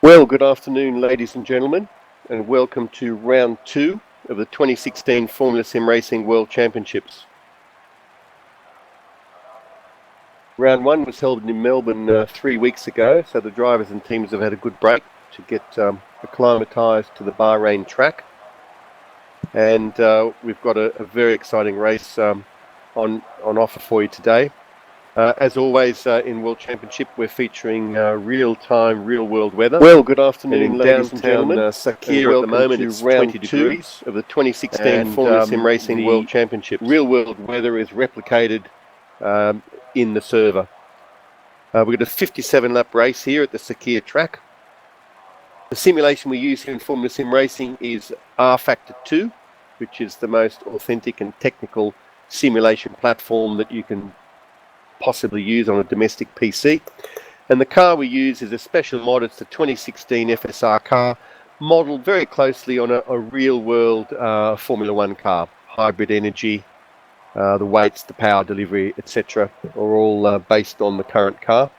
Well, good afternoon, ladies and gentlemen, and welcome to round 2 of the 2016 Formula SimRacing World Championships. Round 1 was held in Melbourne 3 weeks ago, so the drivers and teams have had a good break to get acclimatised to the Bahrain track. And we've got a very exciting race on offer for you today. As always in World Championship, we're featuring real-time, real-world weather. Well, good afternoon, ladies and gentlemen. Sakir at the moment, it's 20 degrees of the 2016 Formula SimRacing World Championship. Real-world weather is replicated in the server. We've got a 57-lap race here at the Sakir track. The simulation we use here in Formula SimRacing is rFactor 2, which is the most authentic and technical simulation platform that you can possibly use on a domestic PC. And the car we use is a special mod. It's the 2016 FSR car, modelled very closely on a real-world Formula 1 car. Hybrid energy, the weights, the power delivery, etc. are all based on the current car.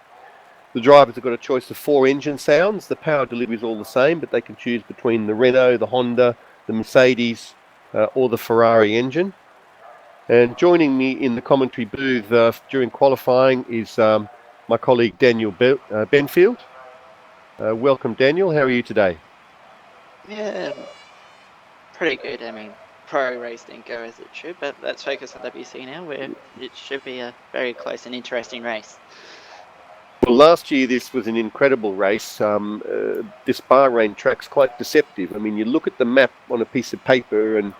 The drivers have got a choice of 4 engine sounds. The power delivery is all the same, but they can choose between the Renault, the Honda, the Mercedes, or the Ferrari engine. And joining me in the commentary booth during qualifying is my colleague Daniel Benefield. Welcome, Daniel. How are you today? Yeah, pretty good. I mean, pro race didn't go as it should, but let's focus on WC now, where it should be a very close and interesting race. Well, last year this was an incredible race. This Bahrain track's quite deceptive. I mean, you look at the map on a piece of paper and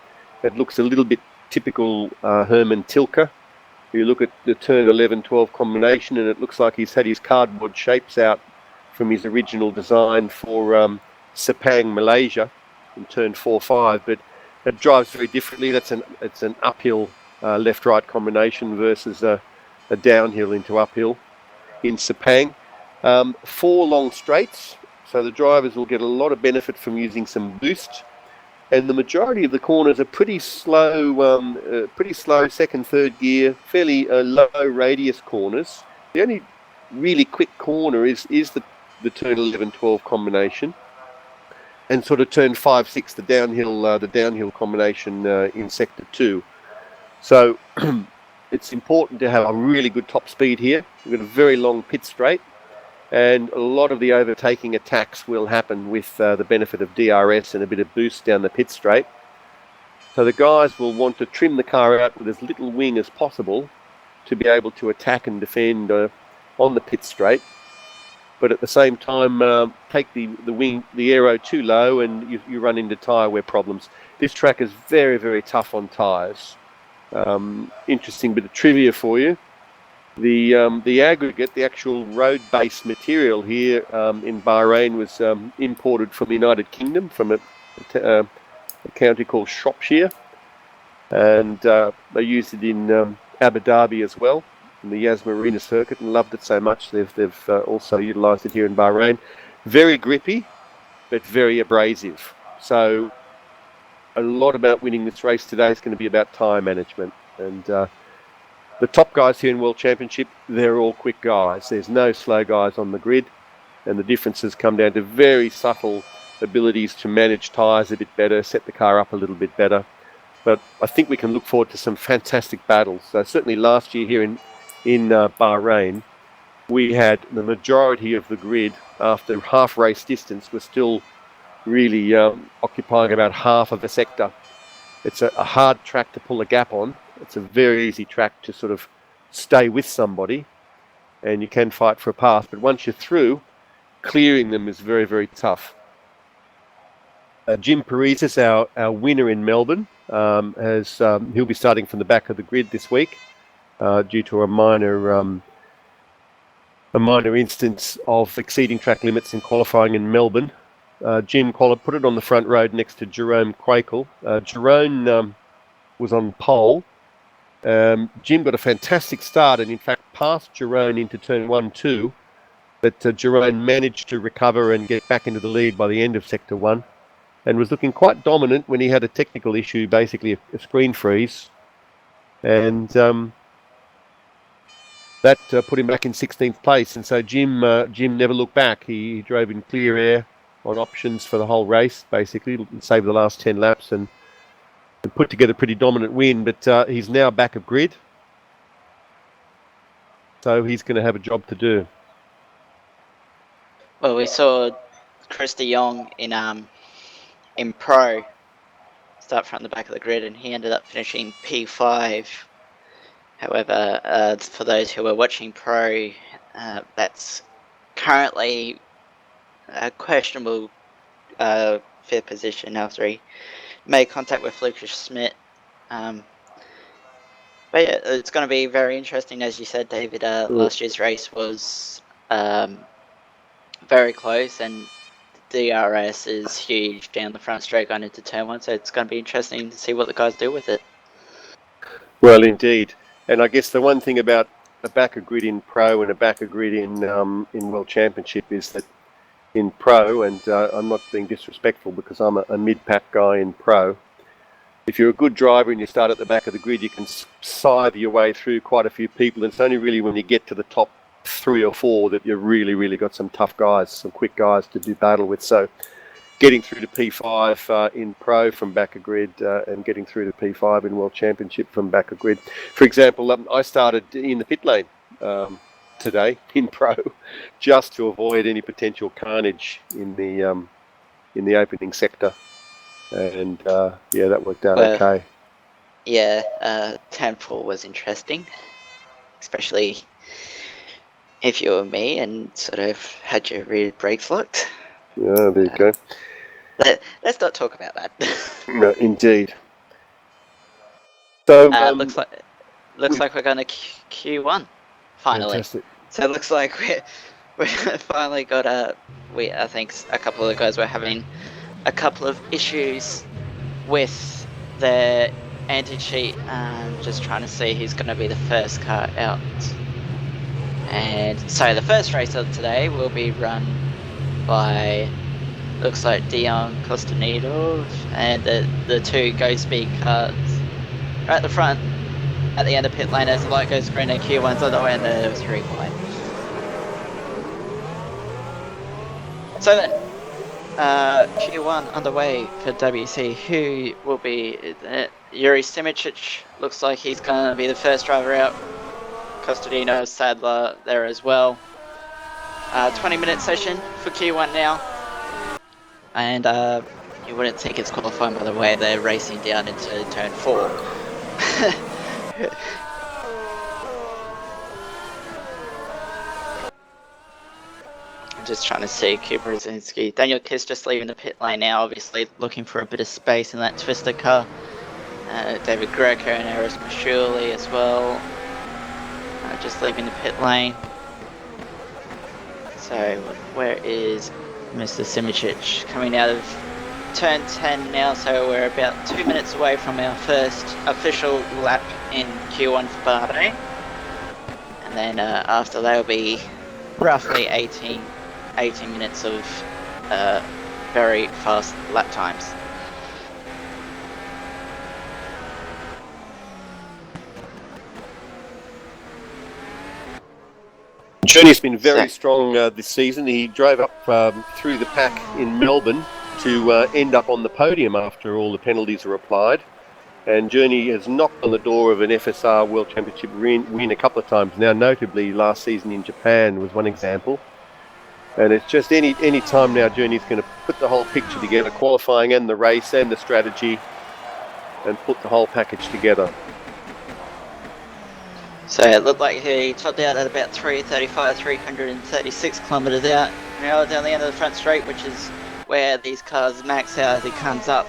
it looks a little bit typical Herman Tilke. You look at the turn 11-12 combination and it looks like he's had his cardboard shapes out from his original design for Sepang, Malaysia in turn 4-5, but it drives very differently. It's an uphill left-right combination versus a downhill into uphill in Sepang. 4 long straights, so the drivers will get a lot of benefit from using some boost. And the majority of the corners are pretty slow second, third gear, fairly low radius corners. The only really quick corner is the turn 11-12 combination, and sort of turn 5-6, the downhill combination in sector 2. So it's important to have a really good top speed here. We've got a very long pit straight, and a lot of the overtaking attacks will happen with the benefit of DRS and a bit of boost down the pit straight. So the guys will want to trim the car out with as little wing as possible to be able to attack and defend on the pit straight. But at the same time, take the wing, the aero too low, and you run into tyre wear problems. This track is very, very tough on tyres. Interesting bit of trivia for you. The aggregate, the actual road-based material here in Bahrain was imported from the United Kingdom, from a county called Shropshire, and they used it in Abu Dhabi as well, in the Yas Marina circuit, and loved it so much they've also utilised it here in Bahrain. Very grippy, but very abrasive. So a lot about winning this race today is going to be about tyre management. And the top guys here in World Championship, they're all quick guys. There's no slow guys on the grid, and the differences come down to very subtle abilities to manage tyres a bit better, set the car up a little bit better. But I think we can look forward to some fantastic battles. So certainly last year here in Bahrain, we had the majority of the grid after half race distance was still really occupying about half of the sector. It's a hard track to pull a gap on. It's a very easy track to sort of stay with somebody, and you can fight for a pass. But once you're through, clearing them is very, very tough. Jim Parizis, our winner in Melbourne, he'll be starting from the back of the grid this week due to a minor instance of exceeding track limits in qualifying in Melbourne. Jim Collar put it on the front road next to Jerome Quakel. Jerome was on pole. Jim got a fantastic start and in fact passed Jerome into turn 1-2, but Jerome managed to recover and get back into the lead by the end of sector 1 and was looking quite dominant when he had a technical issue, basically a screen freeze, and that put him back in 16th place. And so Jim never looked back. He drove in clear air on options for the whole race, basically, saved the last 10 laps and put together a pretty dominant win. But he's now back of grid, so he's going to have a job to do. Well, we saw Chris de Jong in Pro start from the back of the grid, and he ended up finishing P5. However, for those who are watching Pro, that's currently a questionable fifth position after he made contact with Lucas Schmidt. But yeah, it's going to be very interesting, as you said, David. Last year's race was very close, and DRS is huge down the front straight going into turn one, so it's going to be interesting to see what the guys do with it. Well, indeed. And I guess the one thing about a backer grid in Pro and a backer grid in World Championship is that in Pro, and I'm not being disrespectful because I'm a mid-pack guy in Pro, if you're a good driver and you start at the back of the grid, you can scythe your way through quite a few people. And it's only really when you get to the top 3 or 4 that you've really got some tough guys, some quick guys to do battle with. So getting through to P5 in Pro from back of grid and getting through to P5 in World Championship from back of grid. For example, I started in the pit lane today in Pro just to avoid any potential carnage in the opening sector. And yeah, that worked out okay. Yeah, turn 4 was interesting, especially if you were me and sort of had your rear brakes locked. Yeah, there you go. Let's not talk about that. No, indeed. So looks like we're going to Q1 finally. Fantastic. So it looks like we finally got I think a couple of the guys were having a couple of issues with their anti-cheat, just trying to see who's going to be the first car out. And so the first race of today will be run by, looks like Dion Costanito, and the two Go Speed cars are at the front at the end of pit lane as the light goes green and Q1's on the way, and there was 3 wide. So then, Q1 underway for WC. Who will be Yuri Simicic? Looks like he's going to be the first driver out. Costadino, Sadler there as well. 20-minute session for Q1 now. And you wouldn't think it's qualifying by the way they're racing down into turn 4. I'm just trying to see Cooper Brzezinski. Daniel Kiss just leaving the pit lane now, obviously looking for a bit of space in that twister car. David Greco and Eris Mashuli as well. Just leaving the pit lane. So where is Mr. Simicic? Coming out of turn 10 now, so we're about 2 minutes away from our first official lap in Q1 for Bahrain. And then after that will be roughly 18 minutes of very fast lap times. Journey's been very strong this season. He drove up through the pack in Melbourne to end up on the podium after all the penalties are applied. And Journey has knocked on the door of an FSR World Championship win a couple of times now, notably last season in Japan was one example. And it's just any time now Journey's going to put the whole picture together, qualifying and the race and the strategy, and put the whole package together. So it looked like he topped out at about 336 kilometres out. Now down the end of the front straight, which is where these cars max out as he comes up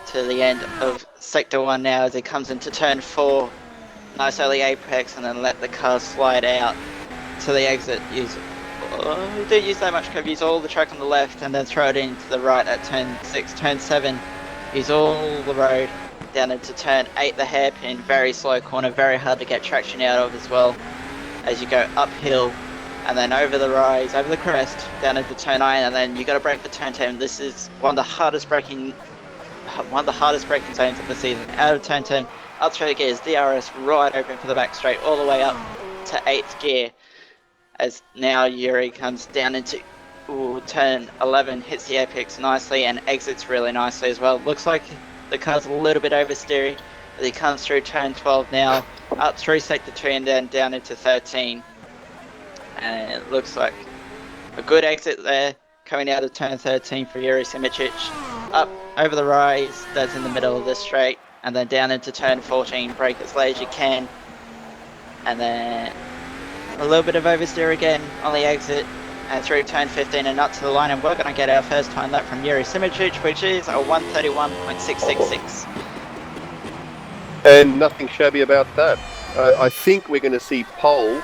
to the end of Sector 1 now as he comes into Turn 4. Nice early apex and then let the car slide out to the exit. Don't use that much curve, use all the track on the left and then throw it into the right at Turn 6, Turn 7. Use all the road down into Turn 8, the hairpin, very slow corner, very hard to get traction out of as well as you go uphill and then over the rise, over the crest, down into Turn 9, and then you got to brake for Turn 10. This is one of the hardest braking zones of the season. Out of Turn 10, up through the gears, DRS right open for the back straight, all the way up into 8th gear, as now Yuri comes down into turn 11, hits the apex nicely and exits really nicely as well. Looks like the car's a little bit oversteery as he comes through turn 12 now, up through sector 2 and then down into 13. And it looks like a good exit there, coming out of turn 13 for Yuri Simičić. Up over the rise, that's in the middle of the straight, and then down into turn 14, brake as late as you can. And then a little bit of oversteer again on the exit, and through turn 15 and up to the line, and we're going to get our first time lap from Yuri Simičić, which is a 1:31.666. And nothing shabby about that. I think we're going to see Pole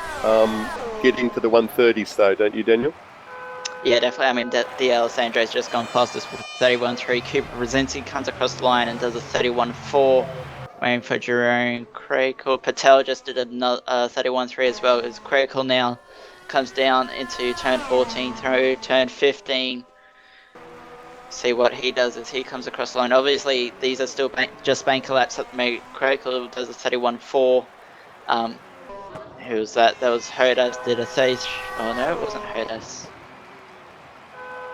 getting to the 130s though, don't you, Daniel? Yeah, definitely. I mean, the Alessandro's just gone fastest with 31.3. Cooper Brzezinski comes across the line and does a 31.4. Waiting for Jerome Crackle. Patel just did another 31.3 as well. As Crackle now comes down into turn 14 through turn 15. See what he does as he comes across the line. Obviously, these are still just banker laps at the moment. Crackle does a 31.4. Who was that? That was Hodas did a 30. Oh no, it wasn't Hodas.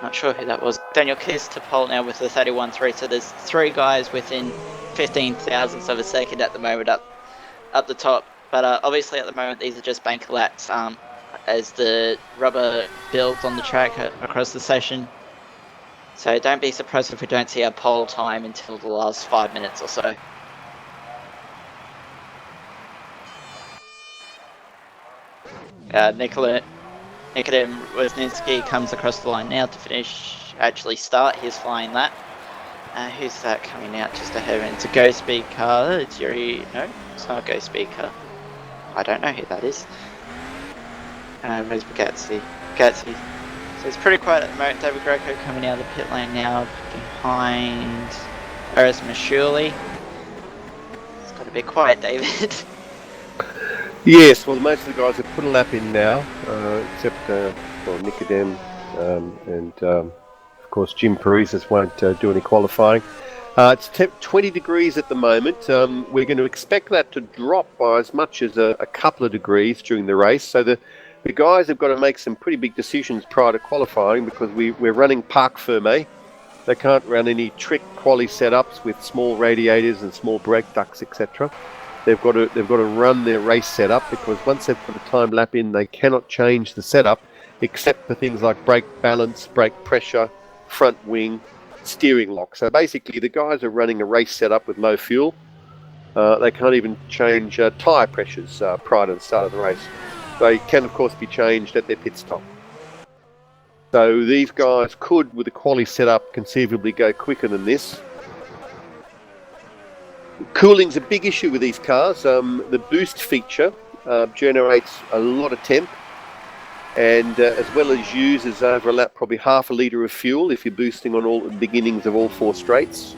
Not sure who that was. Daniel Kiss to pole now with the 31.3. So there's 3 guys within 15 thousandths of a second at the moment up the top. But obviously at the moment these are just banker laps as the rubber builds on the track across the session. So don't be surprised if we don't see our pole time until the last 5 minutes or so. Nikodem Wisniewski comes across the line now to actually start his flying lap. Who's that coming out just ahead of him? It's a Ghost Speed car. It's Yuri. No, it's not a Ghost Speed car. I don't know who that is. Where's Bugatti? So it's pretty quiet at the moment. David Greco coming out of the pit lane now behind Aris Mashuli. It's got to be quiet, David. Yes, well, most of the guys have put a lap in now, except Nikodem and, of course, Jim Parisas won't do any qualifying. It's 20 degrees at the moment. We're going to expect that to drop by as much as a couple of degrees during the race. So the guys have got to make some pretty big decisions prior to qualifying because we're running parc fermé. They can't run any trick quali setups with small radiators and small brake ducts, etc. They've got to run their race setup because once they've put a time lap in, they cannot change the setup except for things like brake balance, brake pressure, front wing, steering lock. So basically, the guys are running a race setup with low fuel. They can't even change tyre pressures prior to the start of the race. They can, of course, be changed at their pit stop. So these guys could, with a quali setup, conceivably go quicker than this. Cooling's a big issue with these cars. The boost feature generates a lot of temp and as well as uses over a lap probably half a litre of fuel if you're boosting on all the beginnings of all 4 straights.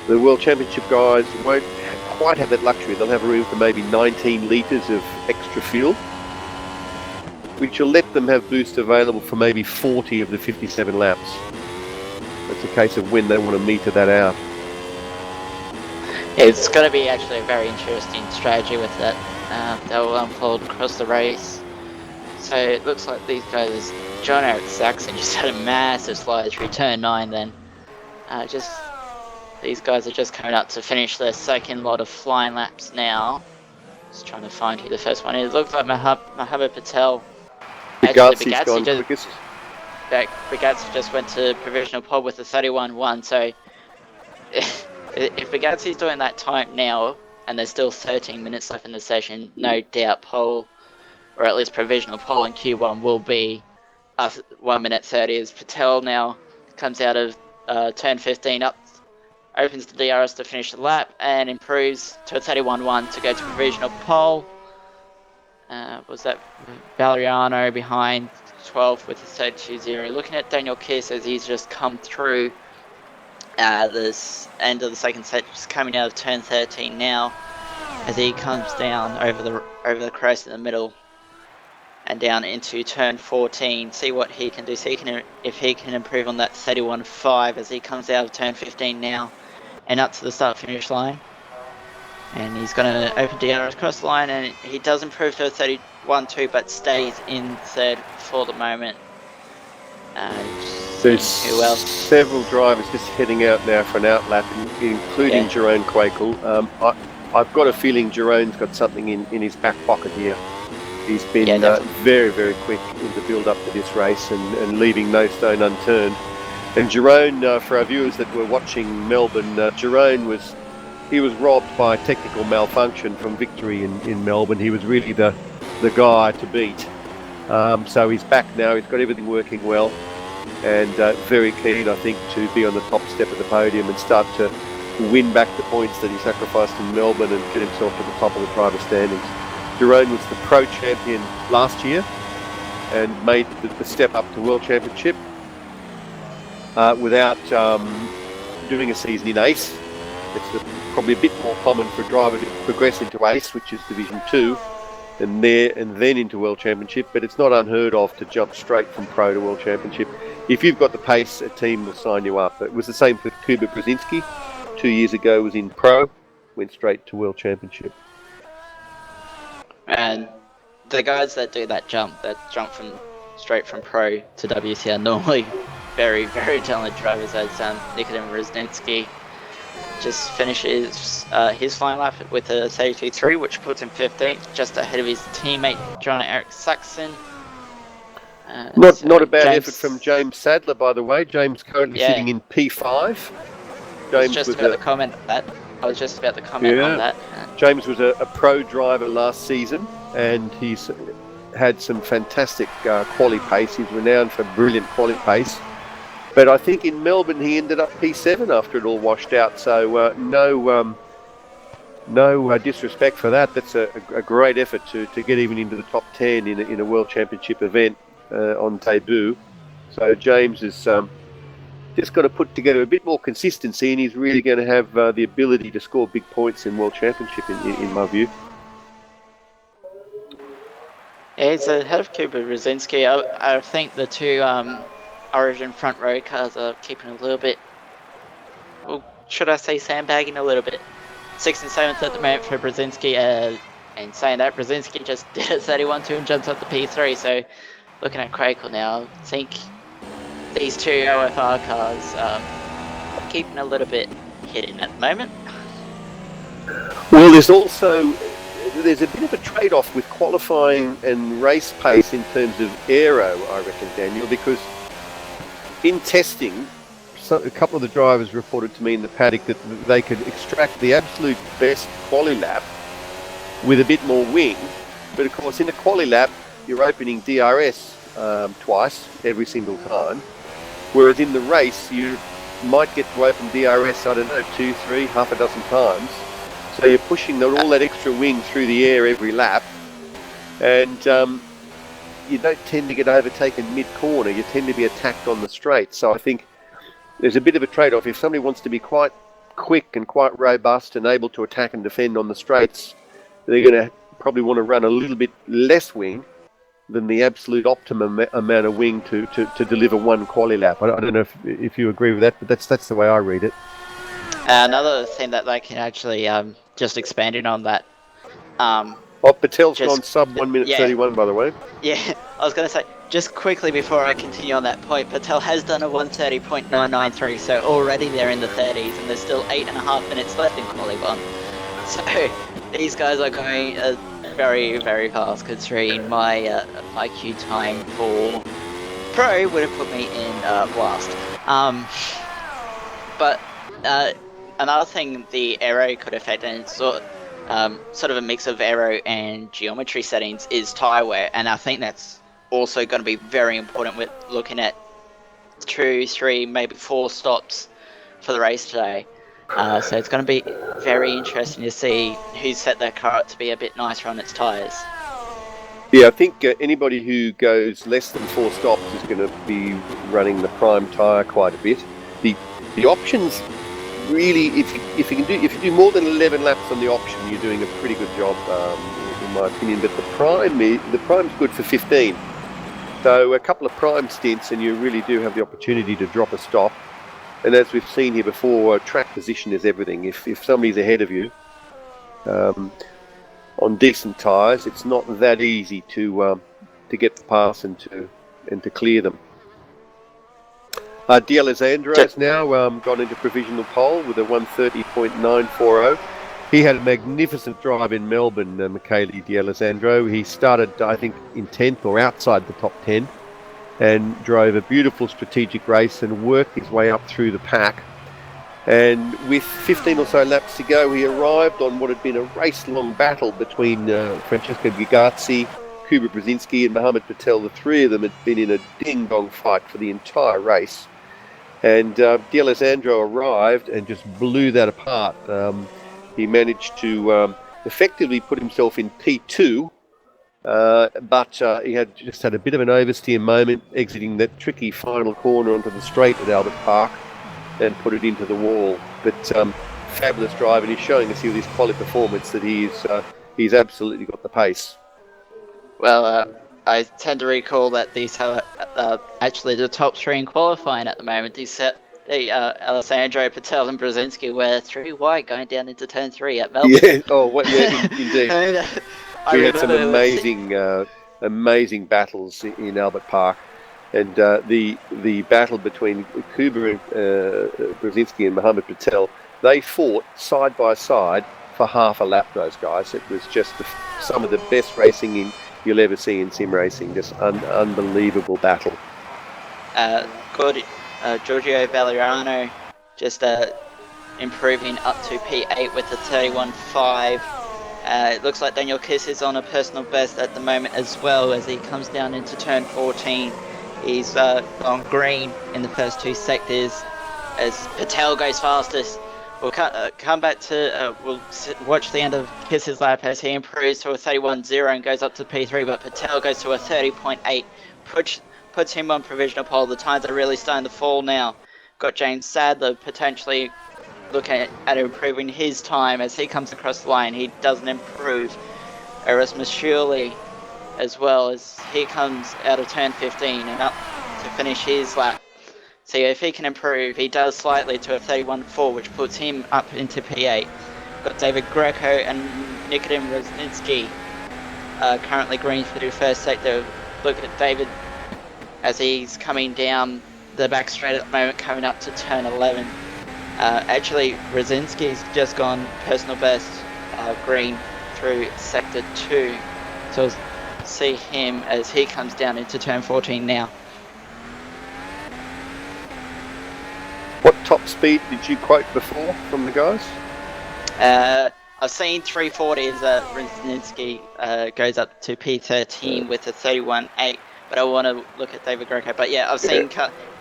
The World Championship guys won't quite have that luxury. They'll have room for maybe 19 litres of extra fuel, which will let them have boost available for maybe 40 of the 57 laps. It's a case of when they want to meter that out. It's going to be actually a very interesting strategy with that. That will unfold across the race. So it looks like these guys, John Eric Saxon just had a massive slide through turn 9 then. These guys are just coming up to finish their second lot of flying laps now. Just trying to find who the first one is. It looks like Mohammed Patel. Bugatzi's gone quickest. Bugatti just went to provisional pole with a 31.1, so if Bugatti's doing that time now, and there's still 13 minutes left in the session, no doubt pole, or at least provisional pole in Q1 will be 1 minute 30 as Patel now comes out of turn 15 up, opens the DRS to finish the lap, and improves to a 31.1 to go to provisional pole. Was that Valeriano behind 12th with a 32.0. Looking at Daniel Kiss as he's just come through this end of the second set, just coming out of turn 13 now, as he comes down over the crest in the middle and down into turn 14. See what he can do. See if he can improve on that 31.5 as he comes out of turn 15 now and up to the start finish line. And he's going to open DRS across the line, and he does improve to a 31.2, but stays in third for the moment. There's who else? Several drivers just heading out now for an outlap, including Jerome Quakel. I've got a feeling Jerome's got something in his back pocket here. He's been very, very quick in the build-up to this race and leaving no stone unturned. And Jerome, for our viewers that were watching Melbourne, Jerome was robbed by technical malfunction from victory in Melbourne. He was really the guy to beat. So he's back now. He's got everything working well, and very keen, I think, to be on the top step of the podium and start to win back the points that he sacrificed in Melbourne and get himself to the top of the driver standings. Jerome was the pro champion last year and made the step up to World Championship without doing a season in Ace. It's probably a bit more common for a driver to progress into Ace, which is Division 2, and then into World Championship, but it's not unheard of to jump straight from Pro to World Championship. If you've got the pace, a team will sign you up. It was the same for Kuba Brzezinski. 2 years ago was in Pro, went straight to World Championship. And the guys that do that jump straight from Pro to WC are normally very, very talented drivers, as Nikodem Brzezinski just finishes his final lap with a 32.3, which puts him 15th, just ahead of his teammate John-Eric Saxon. Not a bad effort from James Sadler, by the way. James currently sitting in P5. I was just about to comment on that. James was a pro driver last season, and he's had some fantastic quali pace. He's renowned for brilliant quali pace. But I think in Melbourne he ended up P7 after it all washed out. So no disrespect for that. That's a great effort to get even into the top 10 in a World Championship event on debut. So James is just got to put together a bit more consistency, and he's really going to have the ability to score big points in World Championship, in my view. Yeah, he's ahead of Kuba Brzezinski. I think the two Origin front row cars are keeping a little bit, well, should I say sandbagging a little bit. 6th and 7th at the moment for Brzezinski, and saying that, Brzezinski just did a 31.2 and jumps up to P3, so looking at Quakel now, I think these two OFR cars are keeping a little bit hidden at the moment. Well, there's a bit of a trade-off with qualifying and race pace in terms of aero, I reckon, Daniel, because in testing, a couple of the drivers reported to me in the paddock that they could extract the absolute best quali lap with a bit more wing, but of course in a quali lap you're opening DRS twice every single time, whereas in the race you might get to open DRS, I don't know, 2, 3, half a dozen times. So you're pushing all that extra wing through the air every lap, and you don't tend to get overtaken mid-corner. You tend to be attacked on the straight. So I think there's a bit of a trade-off. If somebody wants to be quite quick and quite robust and able to attack and defend on the straights, they're going to probably want to run a little bit less wing than the absolute optimum amount of wing to deliver one quali lap. I don't know if you agree with that, but that's the way I read it. Another thing that they can actually, just expanding on that. Patel's gone sub 1 minute 31, by the way. Yeah, I was going to say, just quickly before I continue on that point, Patel has done a 1:30.993, so already they're in the 30s, and there's still 8.5 minutes left in Quali 1. So these guys are going very, very fast, considering my queue time for Pro would have put me in last. But another thing the aero could affect, and it's sort of a mix of aero and geometry settings, is tyre wear, and I think that's also going to be very important with looking at 2, 3, maybe 4 stops for the race today. So it's going to be very interesting to see who's set their car up to be a bit nicer on its tyres. Yeah, I think anybody who goes less than 4 stops is going to be running the prime tyre quite a bit. The options, really, if you do more than 11 laps on the option, you're doing a pretty good job, in my opinion. But the prime's good for 15. So a couple of prime stints, and you really do have the opportunity to drop a stop. And as we've seen here before, track position is everything. If somebody's ahead of you, on decent tyres, it's not that easy to get the pass and to clear them. D'Alessandro has now gone into provisional pole with a 1:30.940. He had a magnificent drive in Melbourne, Michele D'Alessandro. He started, I think, in 10th or outside the top 10 and drove a beautiful strategic race and worked his way up through the pack. And with 15 or so laps to go, he arrived on what had been a race-long battle between Francesco Gigazzi, Kuba Brzezinski and Mohamed Patel. The three of them had been in a ding-dong fight for the entire race. And D'Alessandro arrived and just blew that apart. He managed to effectively put himself in P2, but he had a bit of an oversteer moment, exiting that tricky final corner onto the straight at Albert Park and put it into the wall. But fabulous drive, and he's showing us here with his quali performance that he's absolutely got the pace. Well, I tend to recall that these are actually the top three in qualifying at the moment. Alessandro, Patel and Brzezinski were 3 wide going down into turn 3 at Melbourne. Yeah, indeed. We had some amazing battles in Albert Park. And the battle between Kuba Brzezinski and Mohamed Patel, they fought side by side for half a lap, those guys. It was just some of the best racing you'll ever see in sim racing. Just unbelievable battle. Good. Giorgio Valeriano just improving up to P8 with a 31.5. It looks like Daniel Kiss is on a personal best at the moment as well as he comes down into turn 14. He's on green in the first 2 sectors as Patel goes fastest. We'll come back to, we'll watch the end of Kiss's lap as he improves to a 31.0 and goes up to P3, but Patel goes to a 30.8, puts him on provisional pole. The times are really starting to fall now. Got James Sadler potentially looking at improving his time as he comes across the line. He doesn't improve. Erasmus Shirley as well as he comes out of turn 15 and up to finish his lap. So if he can improve, he does slightly to a 31.4, which puts him up into P8. Got David Greco and Nikodem Rosnitsky currently green for the first sector. Look at David as he's coming down the back straight at the moment, coming up to turn 11. Actually, Rosnitsky's just gone personal best green through sector 2. So we'll see him as he comes down into turn 14 now. What top speed did you quote before from the guys? I've seen 340 as Rosnitsky goes up to P13 with a 31.8, but I want to look at David Greco. But yeah, I've seen,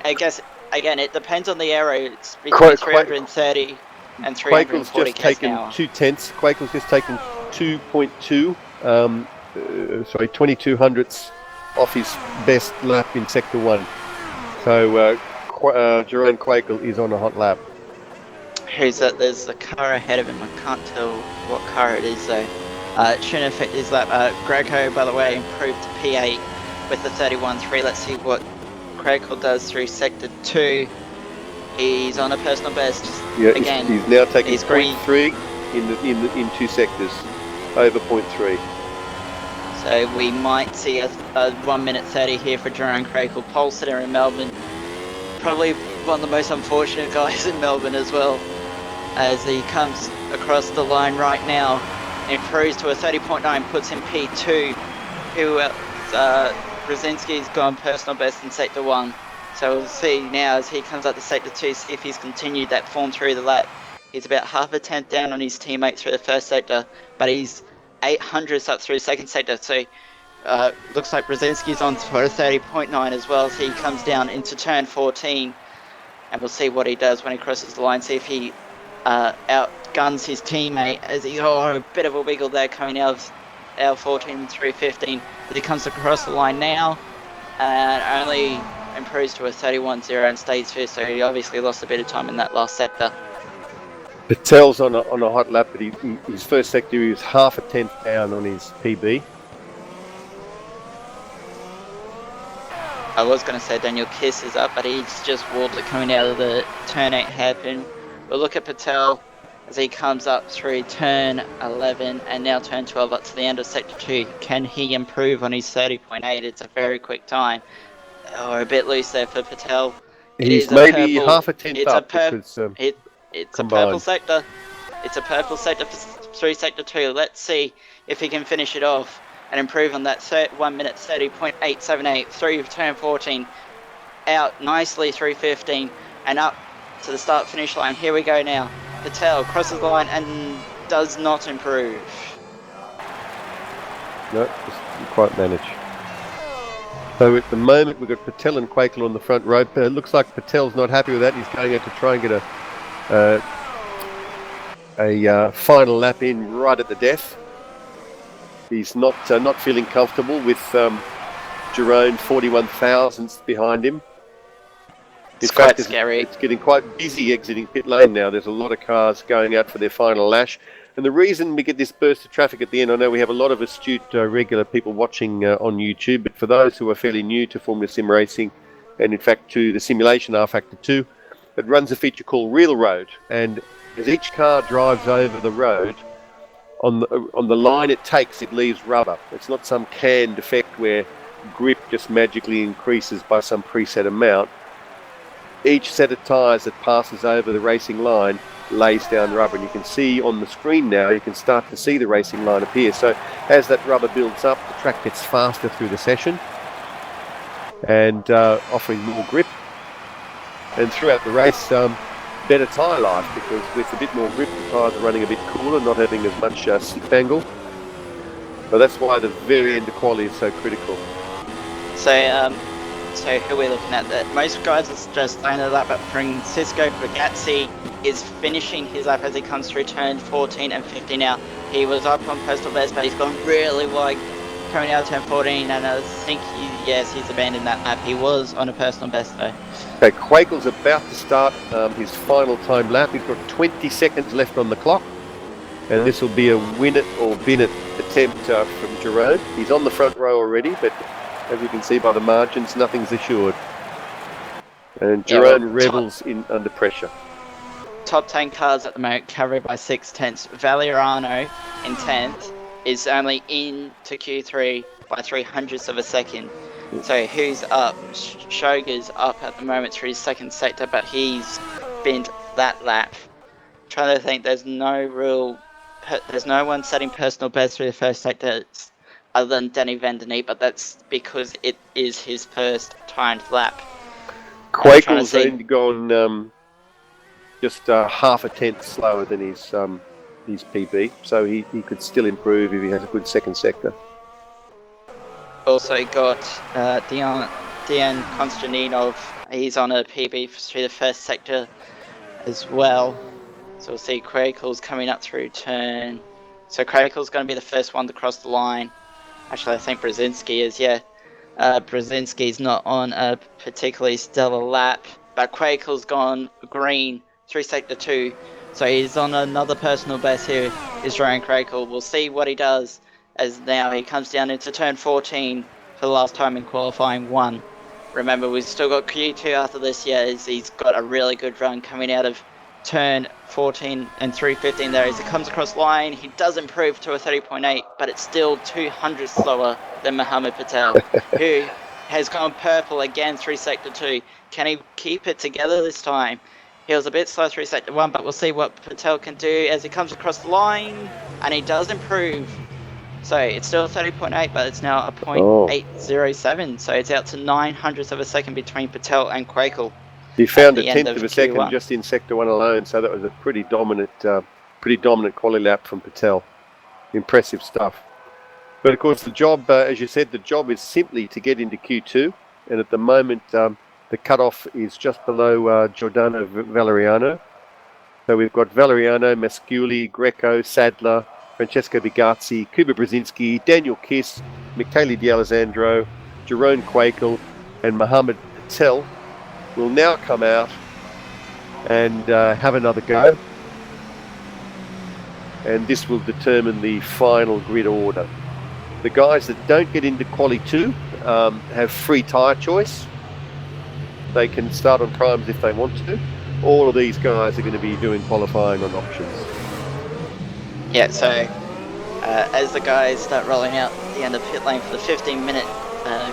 I guess, again, it depends on the aero. It's between 330 and 340 km an hour. 2/10. Quakel's just taken 2.2, 22 hundredths off his best lap in Sector 1. So Jerome Quakel is on a hot lap. Who's that? There's a car ahead of him. I can't tell what car it is though. It shouldn't affect his lap. Greco, by the way, improved to P8 with the 31.3. Let's see what Quakel does through Sector 2. He's on a personal best. Yeah, again. He's now taking 0.3 in 2 sectors, over 0.3. So we might see a 1:30 here for Jerome Quakel, pole sitter in Melbourne. Probably one of the most unfortunate guys in Melbourne as well, as he comes across the line right now, improves to a 30.9, puts him P2. Who else? Brzezinski's gone personal best in Sector 1. So we'll see now as he comes up to Sector 2, see if he's continued that form through the lap. He's about half a tenth down on his teammate through the first sector, but he's 800ths up through second sector. So looks like Brzezinski's on for a 30.9 as well, so he comes down into turn 14. And we'll see what he does when he crosses the line, see if he outguns his teammate as he's a bit of a wiggle there coming out of L14 through 15. But he comes across the line now and only improves to a 31.0 and stays first, so he obviously lost a bit of time in that last sector. Patel's on a hot lap, but his first sector he was half a tenth down on his PB. I was going to say Daniel Kiss is up, but he's just walled it coming out of the turn 8 hairpin. We'll look at Patel. as he comes up through turn 11 and now turn 12 up to the end of sector 2. Can he improve on his 30.8? It's a very quick time. Oh, a bit loose there for Patel. It He's is a maybe purple. half a tenth It's up a purple. because It's a combined. purple sector. It's a purple sector through sector 2. Let's see if he can finish it off and improve on that 1 minute 30.878 through turn 14. Out nicely through 15 and up to the start finish line. Here we go now. Patel crosses the line and does not improve. No, just didn't quite manage. So at the moment we've got Patel and Quakel on the front row. It looks like Patel's not happy with that. He's going out to try and get a final lap in right at the death. He's not feeling comfortable with Jerome 41 thousandths behind him. It's quite scary. It's getting quite busy exiting pit lane now. There's a lot of cars going out for their final lash. And the reason we get this burst of traffic at the end, I know we have a lot of astute regular people watching on YouTube, but for those who are fairly new to Formula Sim racing, and in fact to the simulation rFactor 2, it runs a feature called Real Road. And as each car drives over the road, on the line it takes, it leaves rubber. It's not some canned effect where grip just magically increases by some preset amount. Each set of tyres that passes over the racing line lays down rubber, and you can see on the screen now, you can start to see the racing line appear. So as that rubber builds up, the track gets faster through the session and offering more grip, and throughout the race better tyre life, because with a bit more grip the tyres are running a bit cooler, not having as much slip angle. So that's why the very end of quality is so critical. So who are we looking at? That most guys are just laying it up, but Francisco Ragazzi is finishing his lap as he comes through turn 14 and 15 now. He was up on personal best, but he's gone really wide coming out of turn 14, and I think he's abandoned that lap. He was on a personal best though. Okay, Quakel's about to start his final time lap. He's got 20 seconds left on the clock, and this will be a win it or bin it attempt from Jerome. He's on the front row already, but as you can see by the margins, nothing's assured. And Jerome revels under pressure. Top 10 cars at the moment carried by 6 tenths. Valeriano in 10th is only into Q3 by 300ths of a second. So who's up? Shoga's up at the moment through his second sector, but he's binned that lap. I'm trying to think, there's no one setting personal best through the first sector other than Danny Vandeney, but that's because it is his first timed lap. Quakel's only gone just half a tenth slower than his PB, so he could still improve if he has a good second sector. Also got Dejan Konstantinov. He's on a PB through the first sector as well. So we'll see Quakel's coming up through turn. So Quakel's going to be the first one to cross the line. Actually, I think Brzezinski is, yeah. Brzezinski's not on a particularly stellar lap, but Quakel's gone green through sector 2. So he's on another personal best here, is Ryan Quakel. We'll see what he does as now he comes down into turn 14 for the last time in qualifying 1. Remember, we've still got Q2 after this year, as he's got a really good run coming out of turn 14 and through 15 there. As he comes across the line, he does improve to a 30.8, but it's still 200 slower than Mohammed Patel, who has gone purple again through sector 2. Can he keep it together this time? He was a bit slow through sector 1, but we'll see what Patel can do as he comes across the line, and he does improve. So it's still 30.8, but it's now a 0.807, so it's out to 900ths of a second between Patel and Quakel. He found a tenth of a second just in sector 1 alone, so that was a pretty dominant quality lap from Patel. Impressive stuff. But of course the job, as you said, the job is simply to get into Q2, and at the moment the cutoff is just below Giordano Valeriano. So we've got Valeriano, Masciuli, Greco, Sadler, Francesco Bigazzi, Kuba Brzezinski, Daniel Kiss, Michele D'Alessandro, Jerome Quakel, and Mohammed Patel will now come out and have another go. And this will determine the final grid order. The guys that don't get into Quali 2 have free tyre choice. They can start on primes if they want to. All of these guys are going to be doing qualifying on options. Yeah, so as the guys start rolling out the end of pit lane for the 15-minute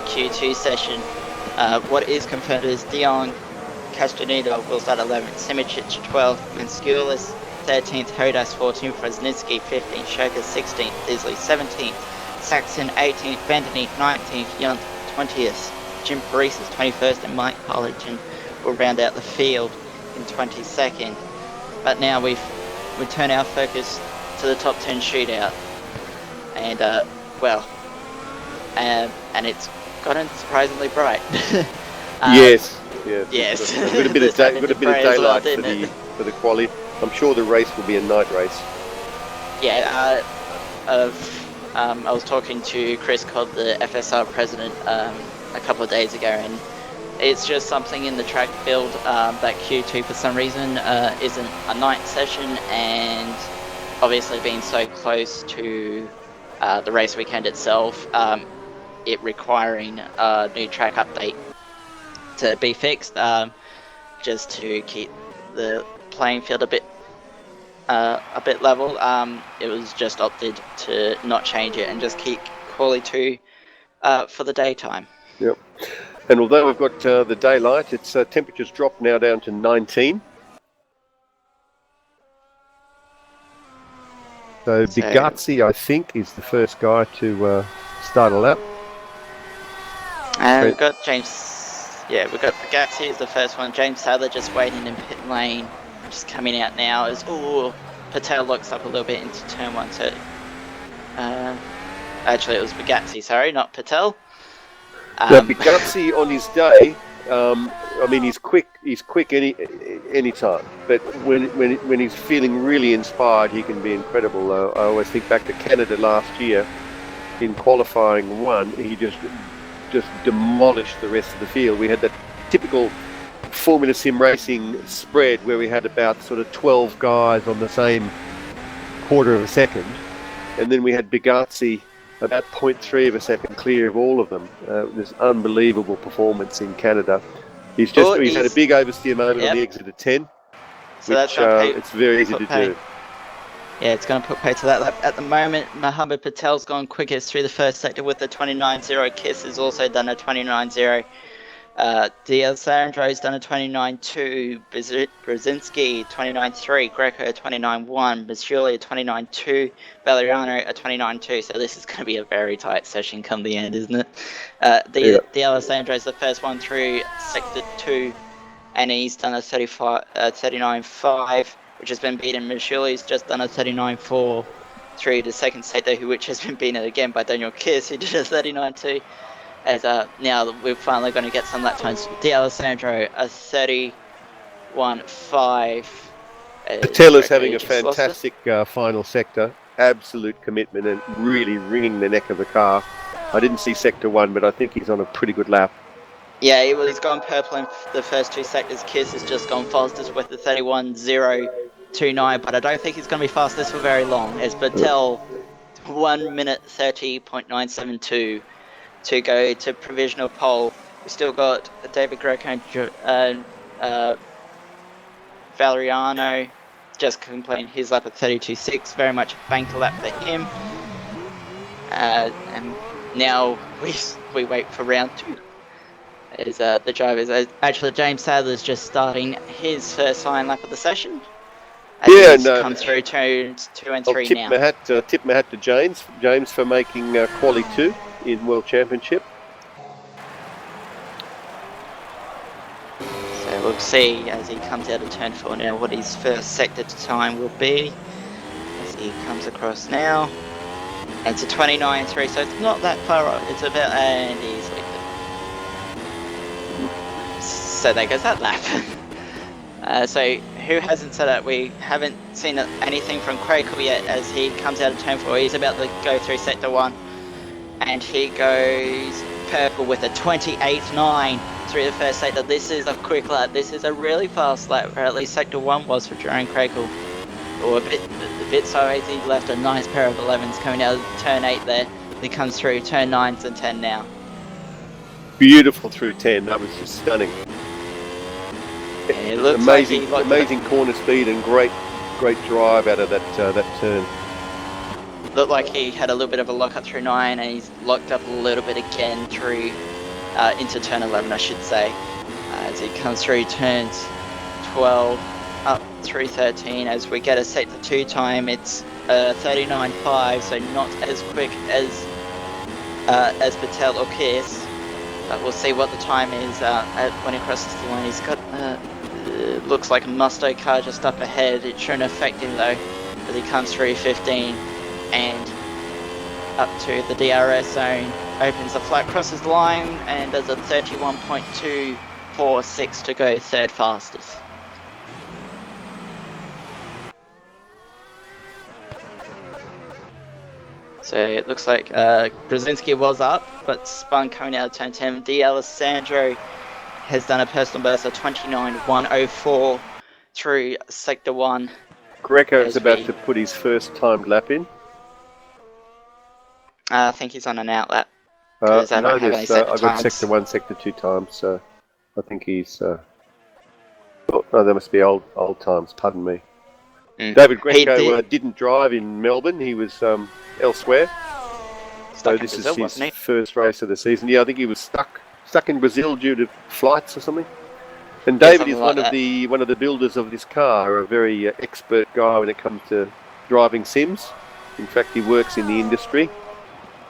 Q2 session, what is confirmed is Jong, Castaneda will start 11th, Simic 12th, Manskulis 13th, Hodas 14th, Fresnitsky 15th, Shoka 16th, Disley 17th, Saxon 18th, Vandeney 19th, Yunt 20th, Jim Paris is 21st, and Mike Harlingen will round out the field in 22nd. But now we turn our focus to the top 10 shootout, and and it's gotten surprisingly bright. Yes. Yes. Got a bit of daylight for the quali. I'm sure the race will be a night race. Yeah. I was talking to Chris Codd, the FSR president, a couple of days ago, and it's just something in the track build that Q2 for some reason isn't a night session, and obviously being so close to the race weekend itself, it requiring a new track update to be fixed, just to keep the playing field a bit level. It was just opted to not change it and just keep Quali 2 for the daytime. Yep. And although we've got the daylight, its temperature's dropped now down to 19. So Bigazzi, I think, is the first guy to start a lap. And we've got James. Yeah, we've got Bigazzi is the first one. James Sadler just waiting in pit lane, just coming out now. As Patel locks up a little bit into turn 1. So actually, it was Bigazzi. Sorry, not Patel. Now, Bigazzi on his day, I mean, he's quick any time. But when he's feeling really inspired, he can be incredible. I always think back to Canada last year in qualifying 1. He just demolished the rest of the field. We had that typical Formula Sim racing spread where we had about sort of 12 guys on the same quarter of a second, and then we had Bigazzi about 0.3 of a second clear of all of them. This unbelievable performance in Canada. He's had a big oversteer moment on the exit of 10, so which it's very easy to do. Yeah, it's going to put pay to that lap. At the moment, Mohammed Patel's gone quickest through the first sector with the 29.0. Kiss has also done a 29.0. D'Alessandro's done a 29.2. Brzezinski 29.3. Greco a 29.1. Masciuli a 29.2. Valeriano a 29.2. So this is going to be a very tight session come the end, isn't it? D'Alessandro's the first one through sector 2, and he's done a 39.5. which has been beaten. Masciuli's just done a 39.4 through the second sector, which has been beaten again by Daniel Kiss, who did a 39.2. As now we're finally going to get some lap times. D'Alessandro a 31.5. Patel is having a fantastic final sector. Absolute commitment and really wringing the neck of the car. I didn't see sector 1, but I think he's on a pretty good lap. Yeah, he's gone purple in the first 2 sectors. Kiss has just gone fastest with the 31.029, but I don't think he's going to be fastest for very long. As Patel, 1 minute 30.972 to go to provisional pole. We've still got David Greco and Valeriano just completing his lap at 32.6. Very much a banker lap for him. And now we wait for round 2. Is the drivers actually James Sadler's just starting his first fine lap of the session. Come through turns 2 and 3 now. Tip my hat to James for making quali 2 in World Championship. So we'll see as he comes out of turn 4 now what his first sector time will be as he comes across now. And it's a 29.3, so it's not that far off. It's about and he's so there goes that lap. So who hasn't said it? We haven't seen anything from Crakel yet as he comes out of turn 4. He's about to go through sector 1. And he goes purple with a 28.9 through the first sector. This is a quick lap. This is a really fast lap, or at least sector 1 was for Jerome Crakel. Or a bit so as he left a nice pair of 11s coming out of turn 8 there. He comes through turn 9s and 10 now. Beautiful through 10. That was just stunning. Yeah, it looks amazing corner speed and great drive out of that turn. looked like he had a little bit of a lock up through 9, and he's locked up a little bit again through into turn 11, I should say, as he comes through turns 12 up through 13. As we get a sector 2 time, it's 39.5, so not as quick as Patel or Pierce, but we'll see what the time is when he crosses the line. He's got looks like a Musto car just up ahead. It shouldn't affect him though, as he comes through 15 and up to the DRS zone, opens the flat, crosses the line, and does a 31.246 to go third fastest. So it looks like Brzezinski was up, but spun coming out of turn 10. D'Alessandro has done a personal best of 29.104 through sector 1. Greco is about to put his first timed lap in. I think he's on an outlap. No, I've got sector 1, sector 2 times, so I think he's... oh, no, there must be old times, pardon me. David Greco didn't drive in Melbourne, he was elsewhere. So this is his first race of the season. Yeah, I think he was stuck in Brazil due to flights or something. And David is one of the builders of this car, a very expert guy when it comes to driving sims. In fact, he works in the industry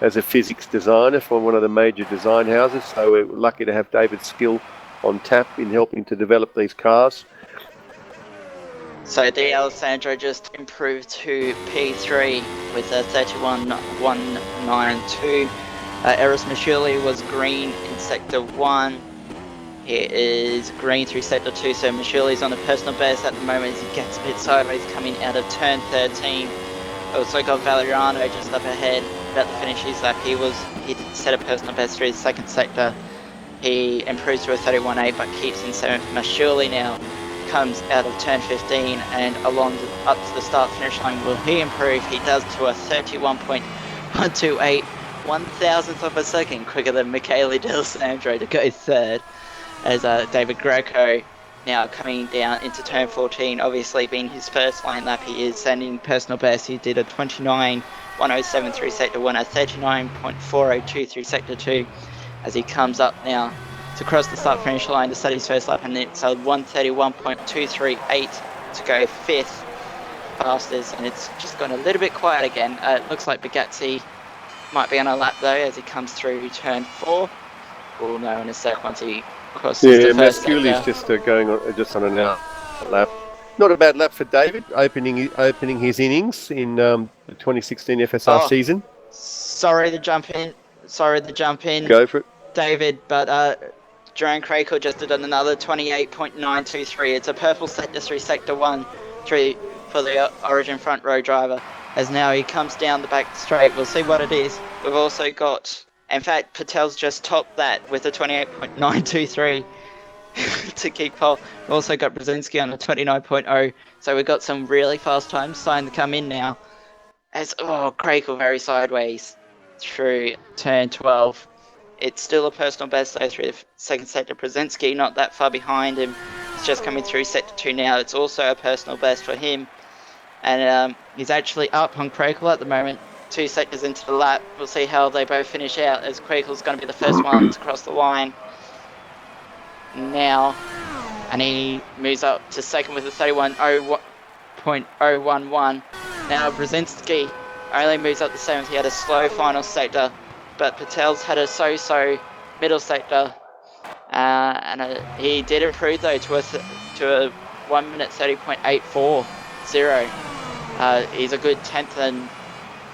as a physics designer for one of the major design houses. So we're lucky to have David's skill on tap in helping to develop these cars. So D'Alessandro just improved to P3 with a 31.192. Eris Mashuli was green in sector 1. He is green through sector 2, so Mashuli's on a personal best at the moment as he gets a bit sideways coming out of turn 13. Also got Valeriano just up ahead, about to finish his lap. He set a personal best through the second sector. He improves to a 31.8 but keeps in 7th. Mashuli now comes out of turn 15 and up to the start finish line. Will he improve? He does to a 31.128, 1,000th of a second quicker than Michele D'Alessandro to go third, as David Greco now coming down into turn 14, obviously being his first line lap. He is sending personal best. He did a 29.107 through sector 1, a 39.402 through sector 2, as he comes up now to cross the start finish line to set his first lap, and it's a 131.238 to go fifth fastest, and it's just gone a little bit quiet again. It looks like Bugatti might be on a lap though as he comes through turn 4. We'll know in a sec once he crosses the first sector. Masculi's just going on an out lap. Not a bad lap for David, opening his innings in the 2016 FSR season. Sorry to jump in. Go for it, David, but Jerome Crakel just did another 28.923. It's a purple sector through sector 1 for the Origin front row driver, as now he comes down the back straight. We'll see what it is. We've also got, in fact, Patel's just topped that with a 28.923 to keep pole. We've also got Brzezinski on a 29.0, so we've got some really fast times starting to come in now. As Crakel very sideways through turn 12. It's still a personal best though through the second sector. Brzezinski not that far behind him. He's just coming through sector 2 now. It's also a personal best for him. And he's actually up on Crakel at the moment. 2 sectors into the lap. We'll see how they both finish out, as Crakel's going to be the first one to cross the line now. And he moves up to second with a 31.011. Now Brzezinski only moves up to 7th. He had a slow final sector, but Patel's had a so-so middle sector, and he did improve though to a 1 minute 30.840. He's a good 10th and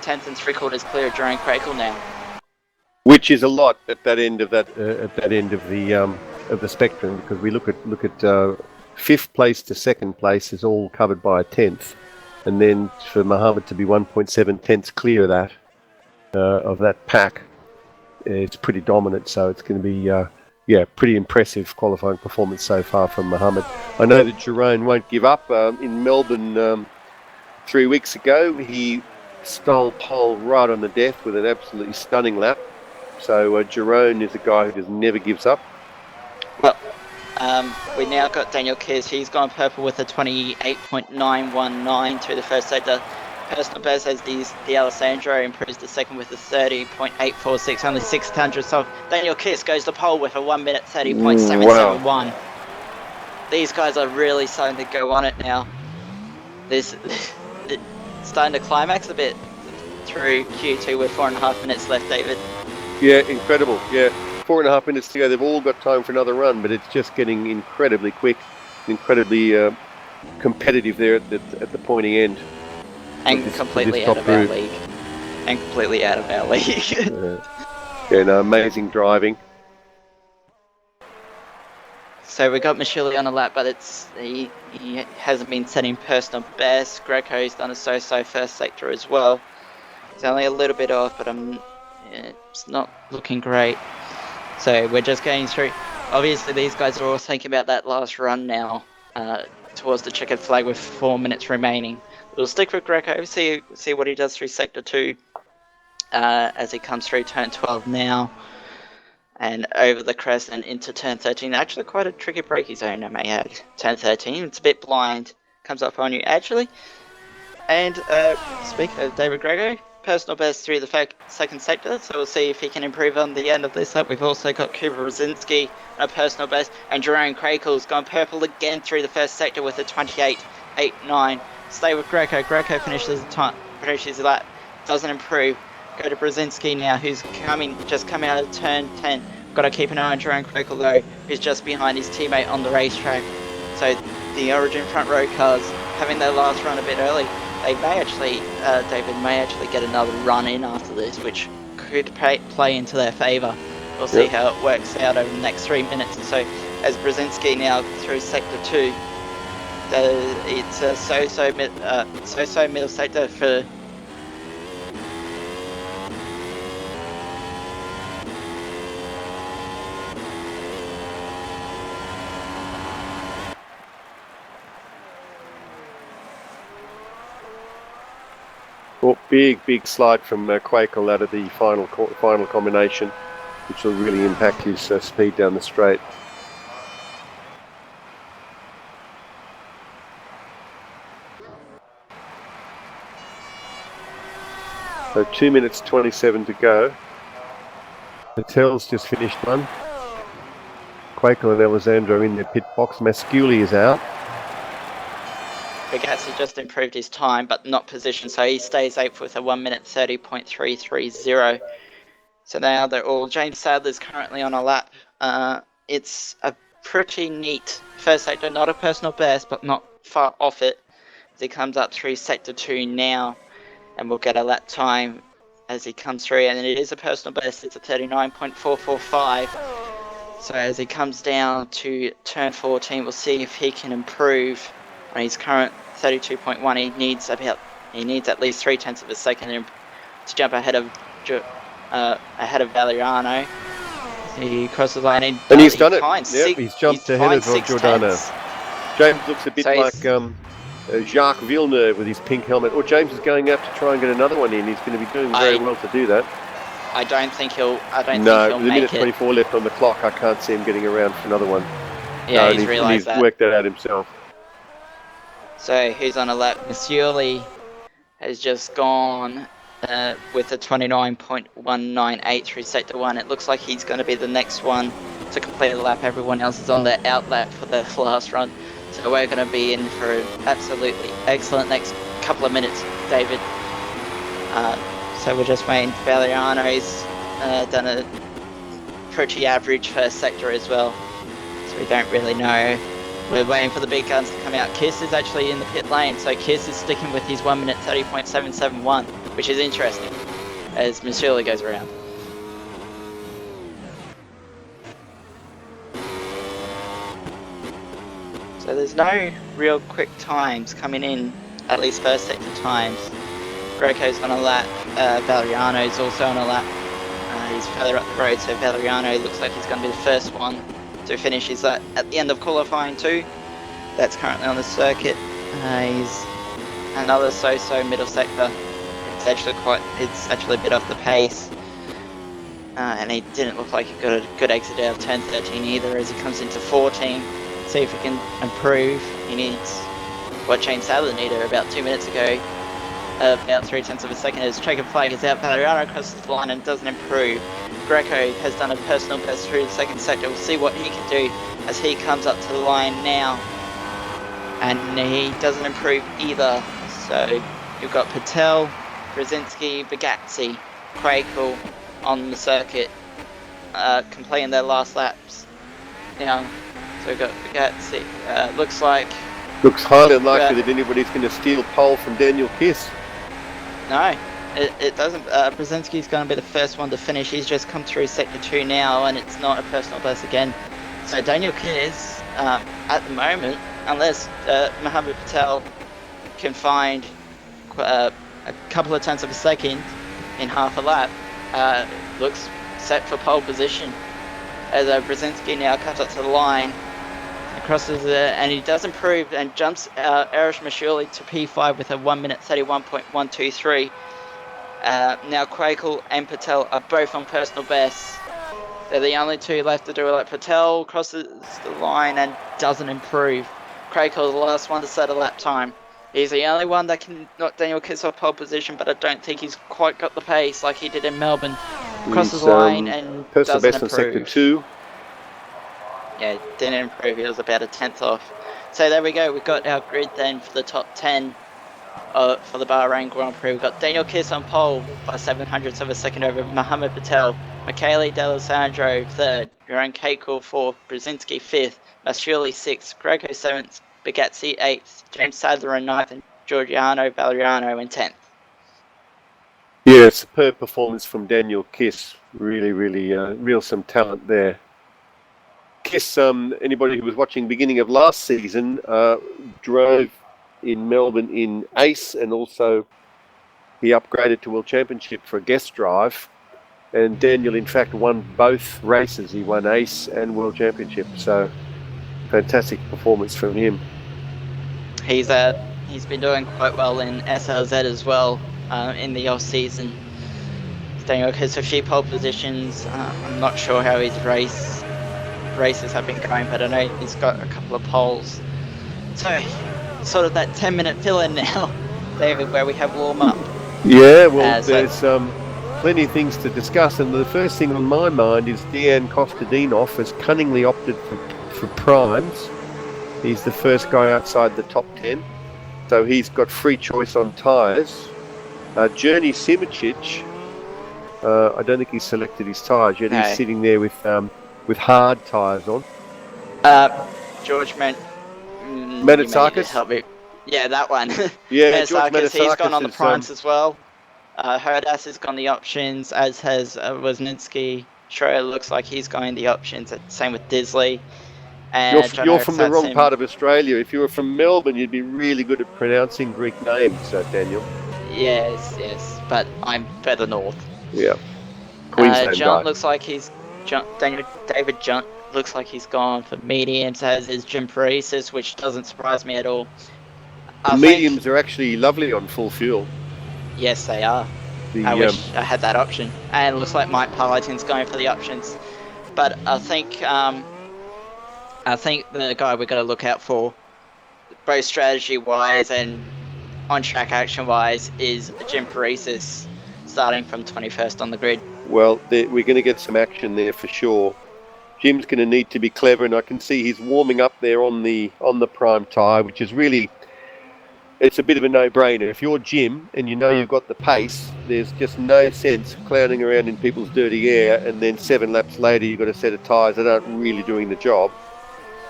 3/4 clear of Jerome Crakel now, which is a lot at that end of the spectrum, because we look at 5th place to 2nd place is all covered by a 10th, and then for Mohammed to be 1.7 tenths clear of that pack, it's pretty dominant. So it's going to be pretty impressive qualifying performance so far from Mohammed. I know that Jerome won't give up. In Melbourne 3 weeks ago, he stole pole right on the death with an absolutely stunning lap. So Jerome is a guy who just never gives up. Well, we now got Daniel Kiss. He's gone purple with a 28.919 through the first sector. personal best as the Alessandro improves the second with a 30.846, only 600 off. Daniel Kiss goes to pole with a 1 minute 30.771. Wow. These guys are really starting to go on it now. This starting to climax a bit through Q2 with 4.5 minutes left, David. Yeah, incredible. Yeah, 4.5 minutes to go. They've all got time for another run, but it's just getting incredibly quick, incredibly competitive there at the pointy end. And completely out of our league. And completely out of our league. Yeah, no, amazing driving. So we got Michele on a lap, but he hasn't been setting personal best. Greco's done a so-so first sector as well. He's only a little bit off, but it's not looking great. So we're just going through. Obviously, these guys are all thinking about that last run now towards the checkered flag with 4 minutes remaining. We'll stick with Greco, see what he does through sector 2 as he comes through turn 12 now. And over the crest and into turn 13. Actually quite a tricky braking zone, I may add. Turn 13, it's a bit blind. Comes up on you, actually. And speaking of David Grego, personal best through the second sector, so we'll see if he can improve on the end of this lap. We've also got Kuba Brzezinski, a personal best, and Jerome Krakel's gone purple again through the first sector with a 28.89. Stay with Greco. Greco finishes the lap, doesn't improve. Go to Brzezinski now, who's just coming out of turn 10. Got to keep an eye on Jerome Krakel though, who's just behind his teammate on the racetrack. So the Origin front row cars having their last run a bit early. They may actually, David may actually get another run in after this, which could play into their favour. We'll see how it works out over the next 3 minutes or so. As Brzezinski now through sector 2, it's a so-so middle sector for. Oh, big slide from Quakel out of the final combination, which will really impact his speed down the straight. So 2 minutes 27 to go. Mattel's just finished one. Quakel and Alessandro in their pit box. Masculi is out. Ragazzi just improved his time, but not position, so he stays 8th with a 1 minute 30.330. So now they're all. James Sadler's currently on a lap. It's a pretty neat first sector, not a personal best, but not far off it. As he comes up through sector 2 now, and we'll get a lap time as he comes through, and it is a personal best. It's a 39.445. So as he comes down to turn 14, we'll see if he can improve on his current 32.1. He needs at least 0.3 of a second to jump ahead of Valeriano. He crosses the line and he's done it. Yep, he's jumped ahead of Giordano. James looks a bit like Jacques Villeneuve with his pink helmet. Or James is going out to try and get another one in. He's going to be doing very well to do that. I don't think he'll make it. No, with a minute 24 left on the clock, I can't see him getting around for another one. Yeah, he's realised that. He's worked that out himself. So who's on a lap? Mascioli has just gone with a 29.198 through sector 1. It looks like he's going to be the next one to complete a lap. Everyone else is on their out lap for their last run. So we're going to be in for an absolutely excellent next couple of minutes, David. So we're just waiting. Valeriano's done a pretty average first sector as well. So we don't really know. We're waiting for the big guns to come out. Kiss is actually in the pit lane, so Kiss is sticking with his 1 minute 30.771, which is interesting as Mascioli goes around. So there's no real quick times coming in, at least first sector times. Greco's on a lap, Valeriano's also on a lap. He's further up the road, so Valeriano looks like he's going to be the first one to finish his lap at the end of qualifying 2. That's currently on the circuit. He's another so-so middle sector. It's actually a bit off the pace. And he didn't look like he got a good exit out of turn 13 either as he comes into 14. See if he can improve. He needs what James Sadler needed about 2 minutes ago. about 0.3 of a second as Jacob Flag is out. Valeriano crosses the line and doesn't improve. Greco has done a personal best through the second sector. We'll see what he can do as he comes up to the line now. And he doesn't improve either. So you've got Patel, Brzezinski, Bagazzi, Quakel on the circuit completing their last laps. Now, so we've got Bagazzi. Looks highly unlikely that anybody's going to steal pole from Daniel Kiss. No, it doesn't. Brzezinski's going to be the first one to finish. He's just come through sector 2 now, and it's not a personal best again. So Daniel Kiss, at the moment, unless Mohammed Patel can find a couple of tenths of a second in half a lap, looks set for pole position. As Brzezinski now comes up to the line, crosses and he does improve and jumps Erish Mashuli to P5 with a 1 minute 31.123. Now Quakel and Patel are both on personal bests. They're the only two left to do it. Patel crosses the line and doesn't improve. Quakel is the last one to set a lap time. He's the only one that can knock Daniel Kiss off pole position, but I don't think he's quite got the pace like he did in Melbourne. Crosses the line and personal doesn't best improve. on sector 2. Yeah, didn't improve. He was about a tenth off. So there we go. We've got our grid then for the top 10 for the Bahrain Grand Prix. We've got Daniel Kiss on pole by 700ths of a second over Mohammed Patel. Michele D'Alessandro third. Jeroen Kekel fourth. Brzezinski fifth. Masciuli sixth. Greco 7th. Bagazzi 8th. James Sadler in 9th. And Giorgiano Valeriano in 10th. Yeah, superb performance from Daniel Kiss. Really, real some talent there. Kiss, anybody who was watching beginning of last season, drove in Melbourne in Ace, and also he upgraded to World Championship for a guest drive. And Daniel, in fact, won both races. He won Ace and World Championship. So, fantastic performance from him. He's been doing quite well in SLZ as well in the off season. Daniel Kiss a few pole positions. I'm not sure how his races have been going, but I know he's got a couple of poles. So, sort of that 10-minute fill-in now, David, where we have warm-up. Yeah, well, there's plenty of things to discuss, and the first thing on my mind is Dejan Kostadinov has cunningly opted for primes. He's the first guy outside the top 10, so he's got free choice on tyres. Journey Simicic, I don't think he's selected his tyres yet. No. He's sitting there with hard tyres on. George Manitzakis? Yeah, that one. Yeah, George Manitzakis, he's gone on the primes as well. Herdas has gone the options, as has Wozniacki. Schroeder looks like he's going the options. Same with Disley. And you're from the wrong part of Australia. If you were from Melbourne, you'd be really good at pronouncing Greek names, Daniel. Yes, but I'm further north. Yeah. Queensland Jong looks like David Jong looks like he's gone for mediums, as is Jim Paresis, which doesn't surprise me at all. Mediums are actually lovely on full fuel. Yes, they are. I wish I had that option. And it looks like Mike Parlington's going for the options. But I think the guy we're going to look out for, both strategy-wise and on-track action-wise, is Jim Paresis, starting from 21st on the grid. Well, we're going to get some action there for sure. Jim's going to need to be clever, and I can see he's warming up there on the prime tyre, which is really, it's a bit of a no-brainer. If you're Jim and you know you've got the pace, there's just no sense clowning around in people's dirty air, and then 7 laps later you've got a set of tyres that aren't really doing the job.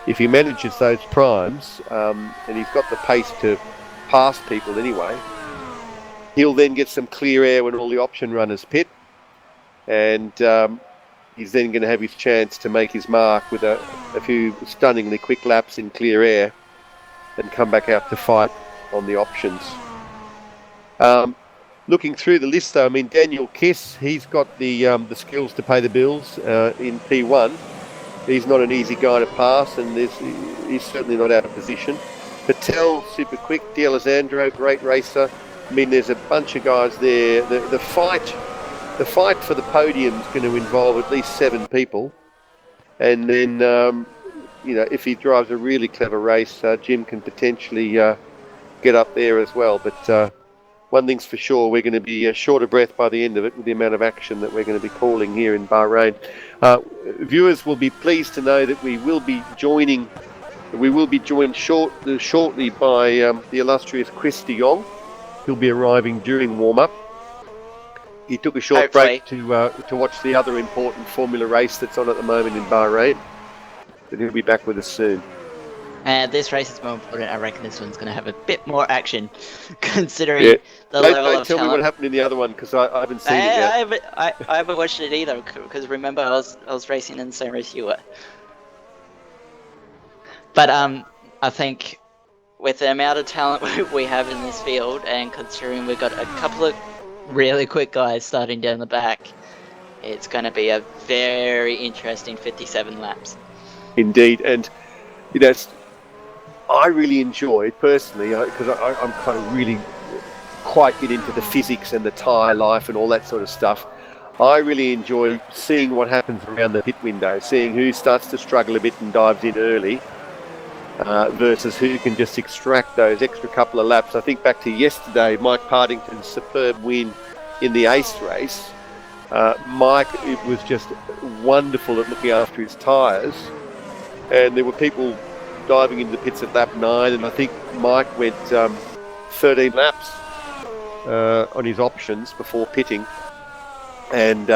If he manages those primes, and he's got the pace to pass people anyway, he'll then get some clear air when all the option runners pit, and he's then going to have his chance to make his mark with a few stunningly quick laps in clear air and come back out to fight on the options. Looking through the list though, I mean, Daniel Kiss, he's got the skills to pay the bills in P1. He's not an easy guy to pass, and he's certainly not out of position. Patel, super quick. D'Alessandro, great racer. I mean, there's a bunch of guys there. The fight for the podium is going to involve at least 7 people, and then if he drives a really clever race, Jim can potentially get up there as well. But one thing's for sure, we're going to be short of breath by the end of it with the amount of action that we're going to be calling here in Bahrain. Viewers will be pleased to know that we will be joined shortly by the illustrious Chris de Jong. He'll be arriving during warm-up. He took a short break to watch the other important Formula race that's on at the moment in Bahrain, but he'll be back with us soon. And this race is more important. I reckon this one's going to have a bit more action, considering the level of talent. Don't tell me what happened in the other one, because I haven't seen it yet. I haven't watched it either, because remember I was racing in the same race you were. But I think with the amount of talent we have in this field, and considering we've got a couple of really quick guys starting down the back, it's going to be a very interesting 57 laps. Indeed, and you know, I really enjoy personally, because I'm kind of really quite get into the physics and the tyre life and all that sort of stuff. I really enjoy seeing what happens around the pit window, seeing who starts to struggle a bit and dives in early, versus who can just extract those extra couple of laps. I think back to yesterday, Mike Partington's superb win in the Ace race. Mike, it was just wonderful at looking after his tyres, and there were people diving into the pits at lap 9, and I think Mike went 13 laps on his options before pitting, and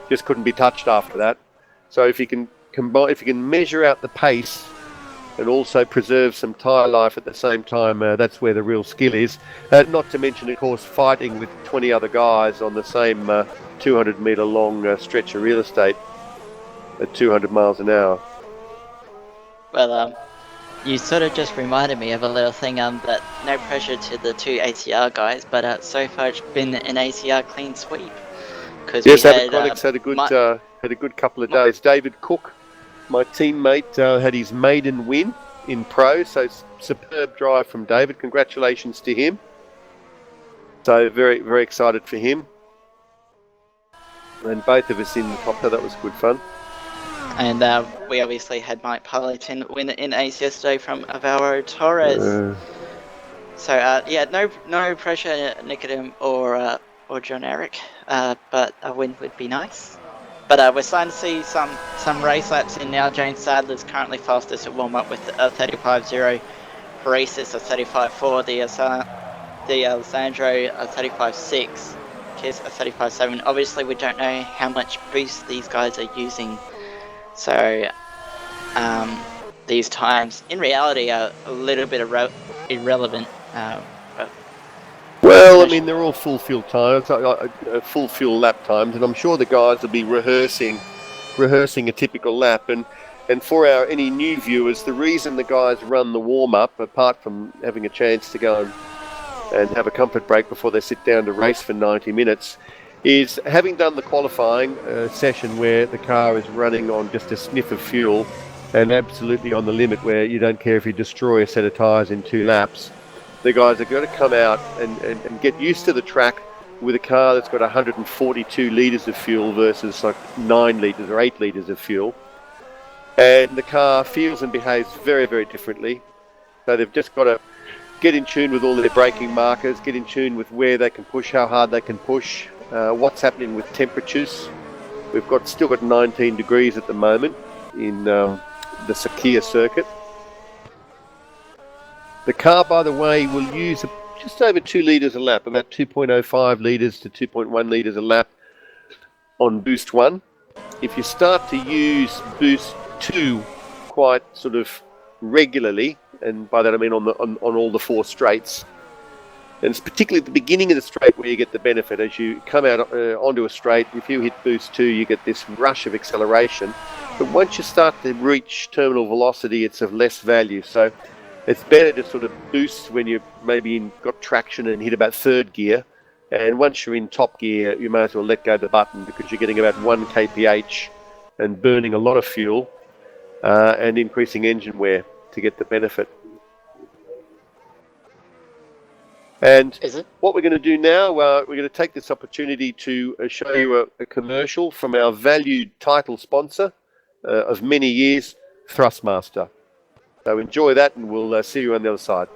just couldn't be touched after that. So if you can measure out the pace and also preserve some tyre life at the same time, that's where the real skill is. Not to mention, of course, fighting with 20 other guys on the same 200 metre long stretch of real estate at 200 miles an hour. Well, you sort of just reminded me of a little thing, that no pressure to the two ACR guys, but so far it's been an ACR clean sweep. Yes, Abercronic's had a good couple of days. David Cook, my teammate, had his maiden win in Pro, so superb drive from David. Congratulations to him. So very, very excited for him. And both of us in the top, so that was good fun. And we obviously had Mike Parlington win in Ace yesterday from Alvaro Torres. So yeah, no pressure, Nicodem or John Eric, but a win would be nice. But we're starting to see some race laps in now. James Sadler's currently fastest at warm-up with a 35.0. Paresis a 35.4. The Alessandro a 35.6. Kiss a 35.7. Obviously, we don't know how much boost these guys are using. So these times, in reality, are a little bit irrelevant. Well, I mean, they're all full fuel times, full fuel lap times, and I'm sure the guys will be rehearsing a typical lap. And for any new viewers, the reason the guys run the warm-up, apart from having a chance to go and have a comfort break before they sit down to race for 90 minutes, is having done the qualifying session where the car is running on just a sniff of fuel and absolutely on the limit, where you don't care if you destroy a set of tyres in 2 laps. The guys are going to come out and get used to the track with a car that's got 142 litres of fuel versus like 9 litres or 8 litres of fuel. And the car feels and behaves very, very differently. So they've just got to get in tune with all their braking markers, get in tune with where they can push, how hard they can push, what's happening with temperatures. We've still got 19 degrees at the moment in the Sakhir circuit. The car, by the way, will use just over 2 litres a lap, about 2.05 litres to 2.1 litres a lap on Boost 1. If you start to use Boost 2 quite sort of regularly, and by that I mean on all the 4 straights, and it's particularly at the beginning of the straight where you get the benefit. As you come out onto a straight, if you hit Boost 2, you get this rush of acceleration. But once you start to reach terminal velocity, it's of less value. So it's better to sort of boost when you're maybe got traction and hit about 3rd gear. And once you're in top gear, you may as well let go of the button, because you're getting about 1 kph and burning a lot of fuel and increasing engine wear to get the benefit. And what we're going to do now, we're going to take this opportunity to show you a commercial from our valued title sponsor of many years, Thrustmaster. So enjoy that, and we'll see you on the other side.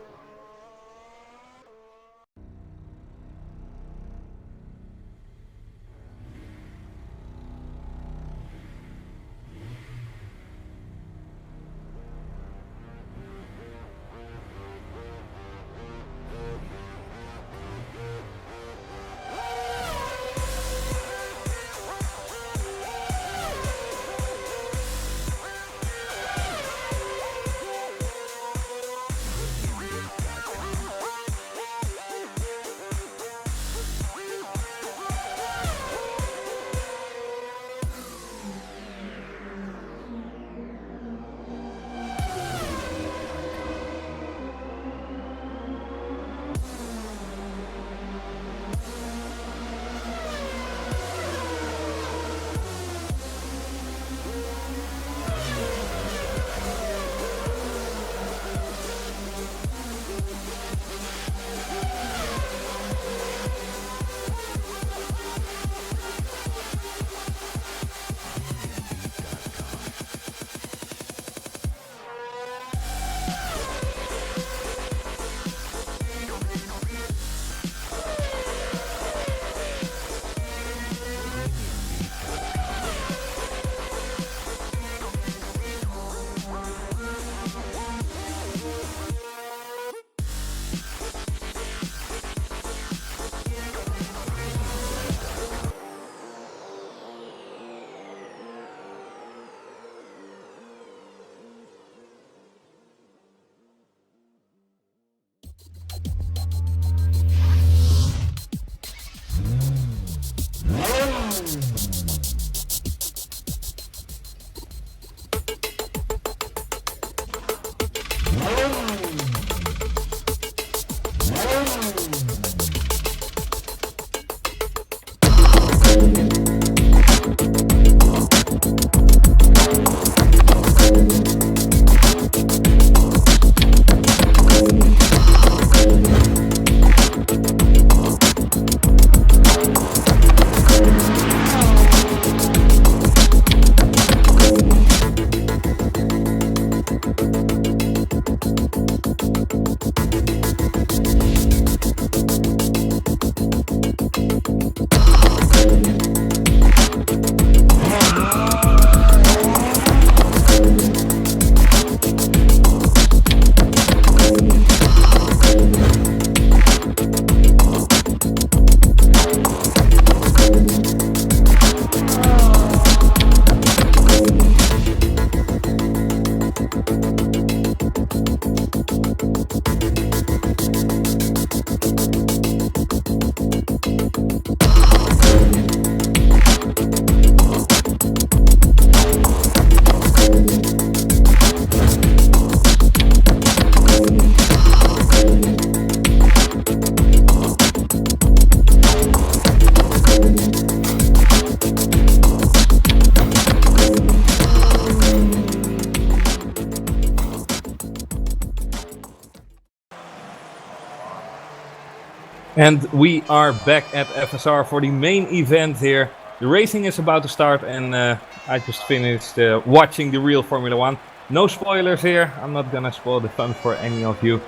And we are back at FSR for the main event here. The racing is about to start, and I just finished watching the real Formula 1. No spoilers here, I'm not gonna spoil the fun for any of you.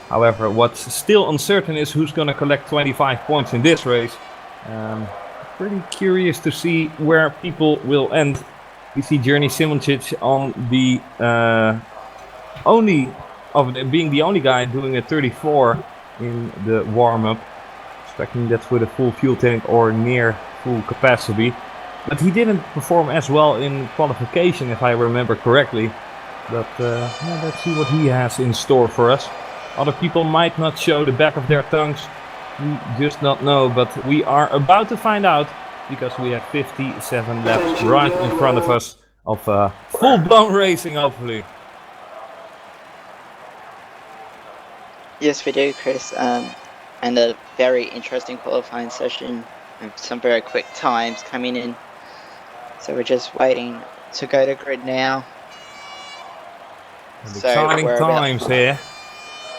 However, what's still uncertain is who's gonna collect 25 points in this race. Pretty curious to see where people will end. We see Journey Simoncic on the being the only guy doing a 34 in the warm-up, expecting that's with a full fuel tank or near full capacity. But he didn't perform as well in qualification, if I remember correctly. But let's see what he has in store for us. Other people might not show the back of their tongues, we just not know, but we are about to find out, because we have 57 laps right in front of us of full-blown racing, hopefully. Yes, we do, Chris. And a very interesting qualifying session and some very quick times coming in. So we're just waiting to go to grid now. So exciting times here.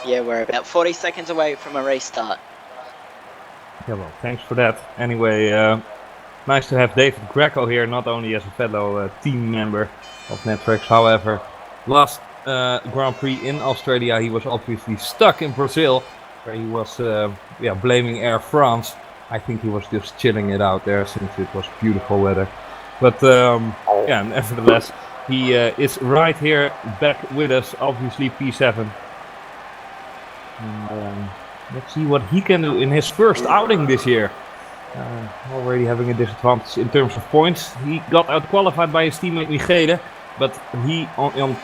Yeah, we're about 40 seconds away from a race start. Yeah, well, thanks for that. Anyway, nice to have David Greco here, not only as a fellow team member of Netflix. However, last Grand Prix in Australia, he was obviously stuck in Brazil, where he was blaming Air France. I think he was just chilling it out there since it was beautiful weather. But nevertheless, he is right here back with us, obviously P7. And, let's see what he can do in his first outing this year. Already having a disadvantage in terms of points. He got out-qualified by his teammate Michele, but he on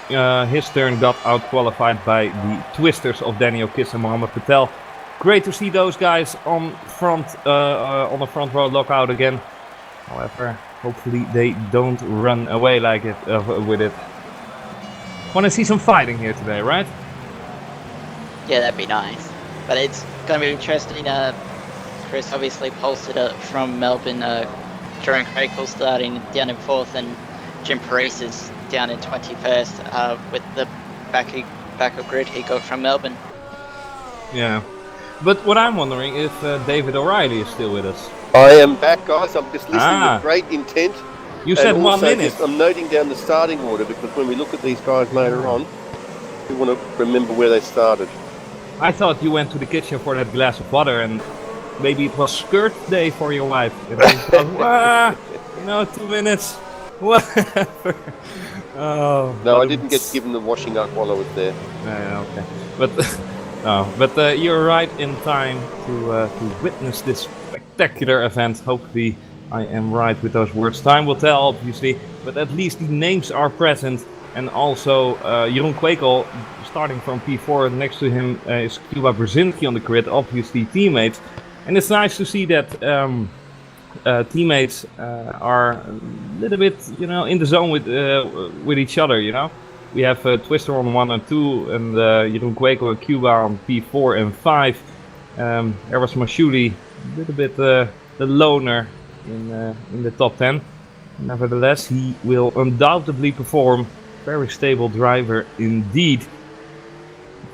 his turn got out-qualified by the twisters of Daniel Kiss and Mohammed Patel. Great to see those guys on the front row lockout again. However, hopefully they don't run away like it with it. Want to see some fighting here today, right? Yeah, that'd be nice. But it's going to be interesting. Chris obviously posted it from Melbourne. Georg starting down in 4th, and Jim Paris is down in 21st with the backup grid he got from Melbourne. Yeah. But what I'm wondering is if David O'Reilly is still with us. I am back, guys. I'm just listening with great intent. You said 1 minute. I'm noting down the starting order, because when we look at these guys later on, we want to remember where they started. I thought you went to the kitchen for that glass of water, and maybe it was skirt day for your wife. You know, 2 minutes, whatever. Oh, no, I didn't get given the washing up while I was there. Yeah, okay. But you're right in time to witness this spectacular event. Hopefully I am right with those words. Time will tell, obviously, but at least the names are present. And also Jeroen Kwekel starting from P4. Next to him is Cuba Brzezinski on the grid, obviously teammates. And it's nice to see that teammates are a little bit, in the zone with each other, We have Twister on 1 and 2, and Jeroen Kwekel and Cuba on P4 and 5. Eros Mashuli, a little bit the loner in the top 10. Nevertheless, he will undoubtedly perform. Very stable driver indeed.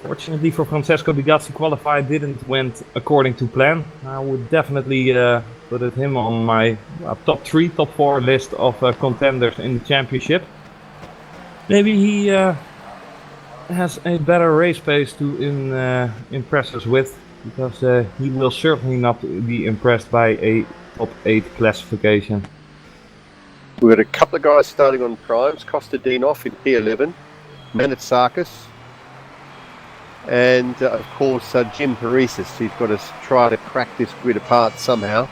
Fortunately for Francesco Bigazzi, qualified didn't went according to plan. I would definitely put him on my top 3, top 4 list of contenders in the championship. Maybe he has a better race pace to impress us with, because he will certainly not be impressed by a top 8 classification. We've got a couple of guys starting on primes. Kostadinov in P11, Manitsakis, and of course Jim Paresis. He's got to try to crack this grid apart somehow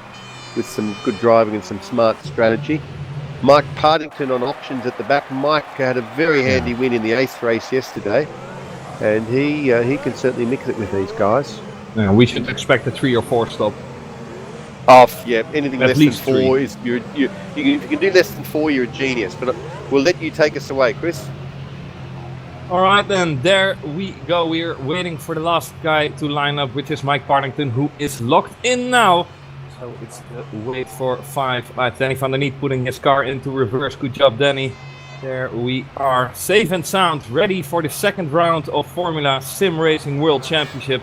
with some good driving and some smart strategy. Mike Partington on options at the back. Mike had a very handy win in the 8th race yesterday, and he can certainly mix it with these guys. Yeah, we should expect a 3 or 4 stop. Off, yeah. Anything at less least than 4 3. is if you can do less than 4, you're a genius. But we'll let you take us away, Chris. All right, then there we go. We're waiting for the last guy to line up, which is Mike Partington, who is locked in now. So it's wait for 5. Danny van der Niet putting his car into reverse. Good job, Danny. There we are, safe and sound, ready for the second round of Formula SimRacing World Championship.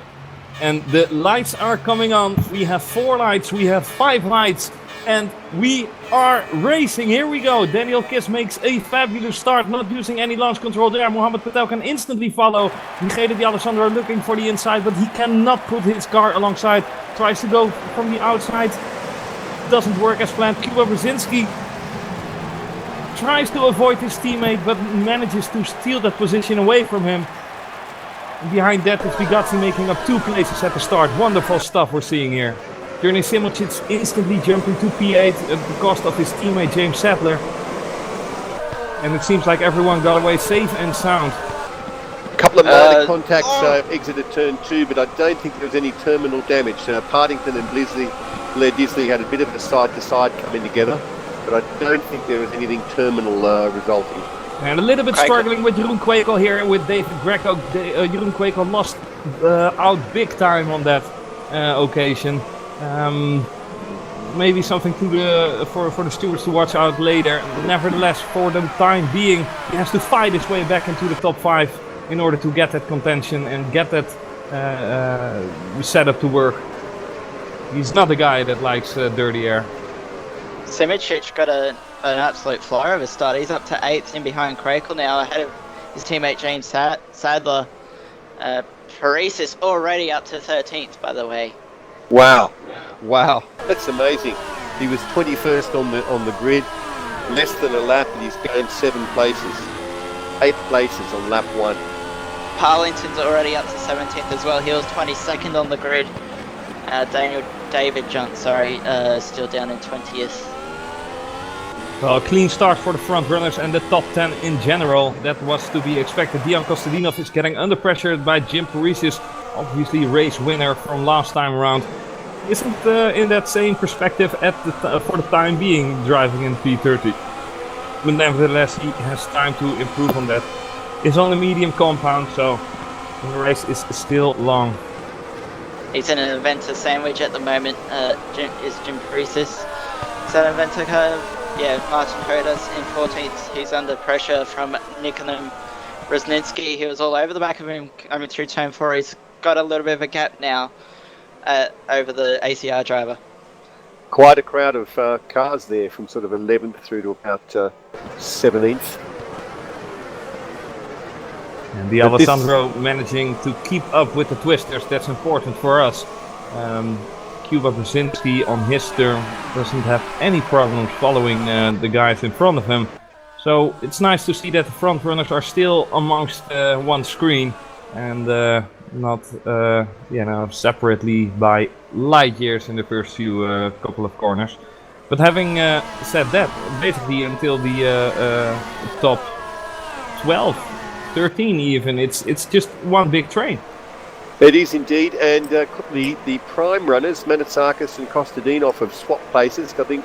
And the lights are coming on. We have 4 lights, we have 5 lights, and we are racing. Here we go. Daniel Kiss makes a fabulous start, not using any launch control there. Mohammed Patel can instantly follow. Michele D'Alessandro looking for the inside, but he cannot put his car alongside. Tries to go from the outside. Doesn't work as planned. Kuba Brzezinski tries to avoid his teammate, but manages to steal that position away from him. Behind that is Bigazzi making up 2 places at the start. Wonderful stuff we're seeing here. Journey Simocic instantly jumping to P8 at the cost of his teammate James Sadler. And it seems like everyone got away safe and sound. A couple of minor contacts exited turn 2, but I don't think there was any terminal damage. Partington and Blair Disley had a bit of a side-to-side coming together, but I don't think there was anything terminal resulting. And a little bit struggling with Jeroen Kwekel here with David Greco. Jeroen Kwekel lost out big time on that occasion. Maybe something to for the stewards to watch out later. Nevertheless, for the time being, he has to fight his way back into the top 5 in order to get that contention and get that setup to work. He's not a guy that likes dirty air. Simicic got an absolute flyer of a start. He's up to 8th in behind Krakel now, ahead of his teammate James Sadler. Paresis already up to 13th, by the way. Wow, that's amazing. He was 21st on the grid, less than a lap, and he's gained 7 places, 8 places on lap 1. Parlington's already up to 17th as well. He was 22nd on the grid. David Jong, still down in 20th. Well, a clean start for the front runners and the top 10 in general. That was to be expected. Dion Kostadinov is getting under pressure by Jim Paresis, obviously race winner from last time around. Isn't in that same perspective for the time being driving in P30. But nevertheless, he has time to improve on that. It's on a medium compound, so the race is still long. He's in an Aventa sandwich at the moment, Jim Paresis. Is that an Aventa car? Yeah, Martin Hodas in 14th. He's under pressure from Nikola Brzezinski. He was all over the back of him coming through turn 4. He's got a little bit of a gap now over the ACR driver. Quite a crowd of cars there from sort of 11th through to about 17th. And the Alessandro managing to keep up with the twisters. That's important for us. Kuba Brzezinski on his turn doesn't have any problems following the guys in front of him. So it's nice to see that the front runners are still amongst one screen and not separately by light years in the first few couple of corners. But having said that, basically until the top 12, 13 even, it's just one big train. It is indeed, and the prime runners, Manitsakis and Kostadinov, have swapped places. I think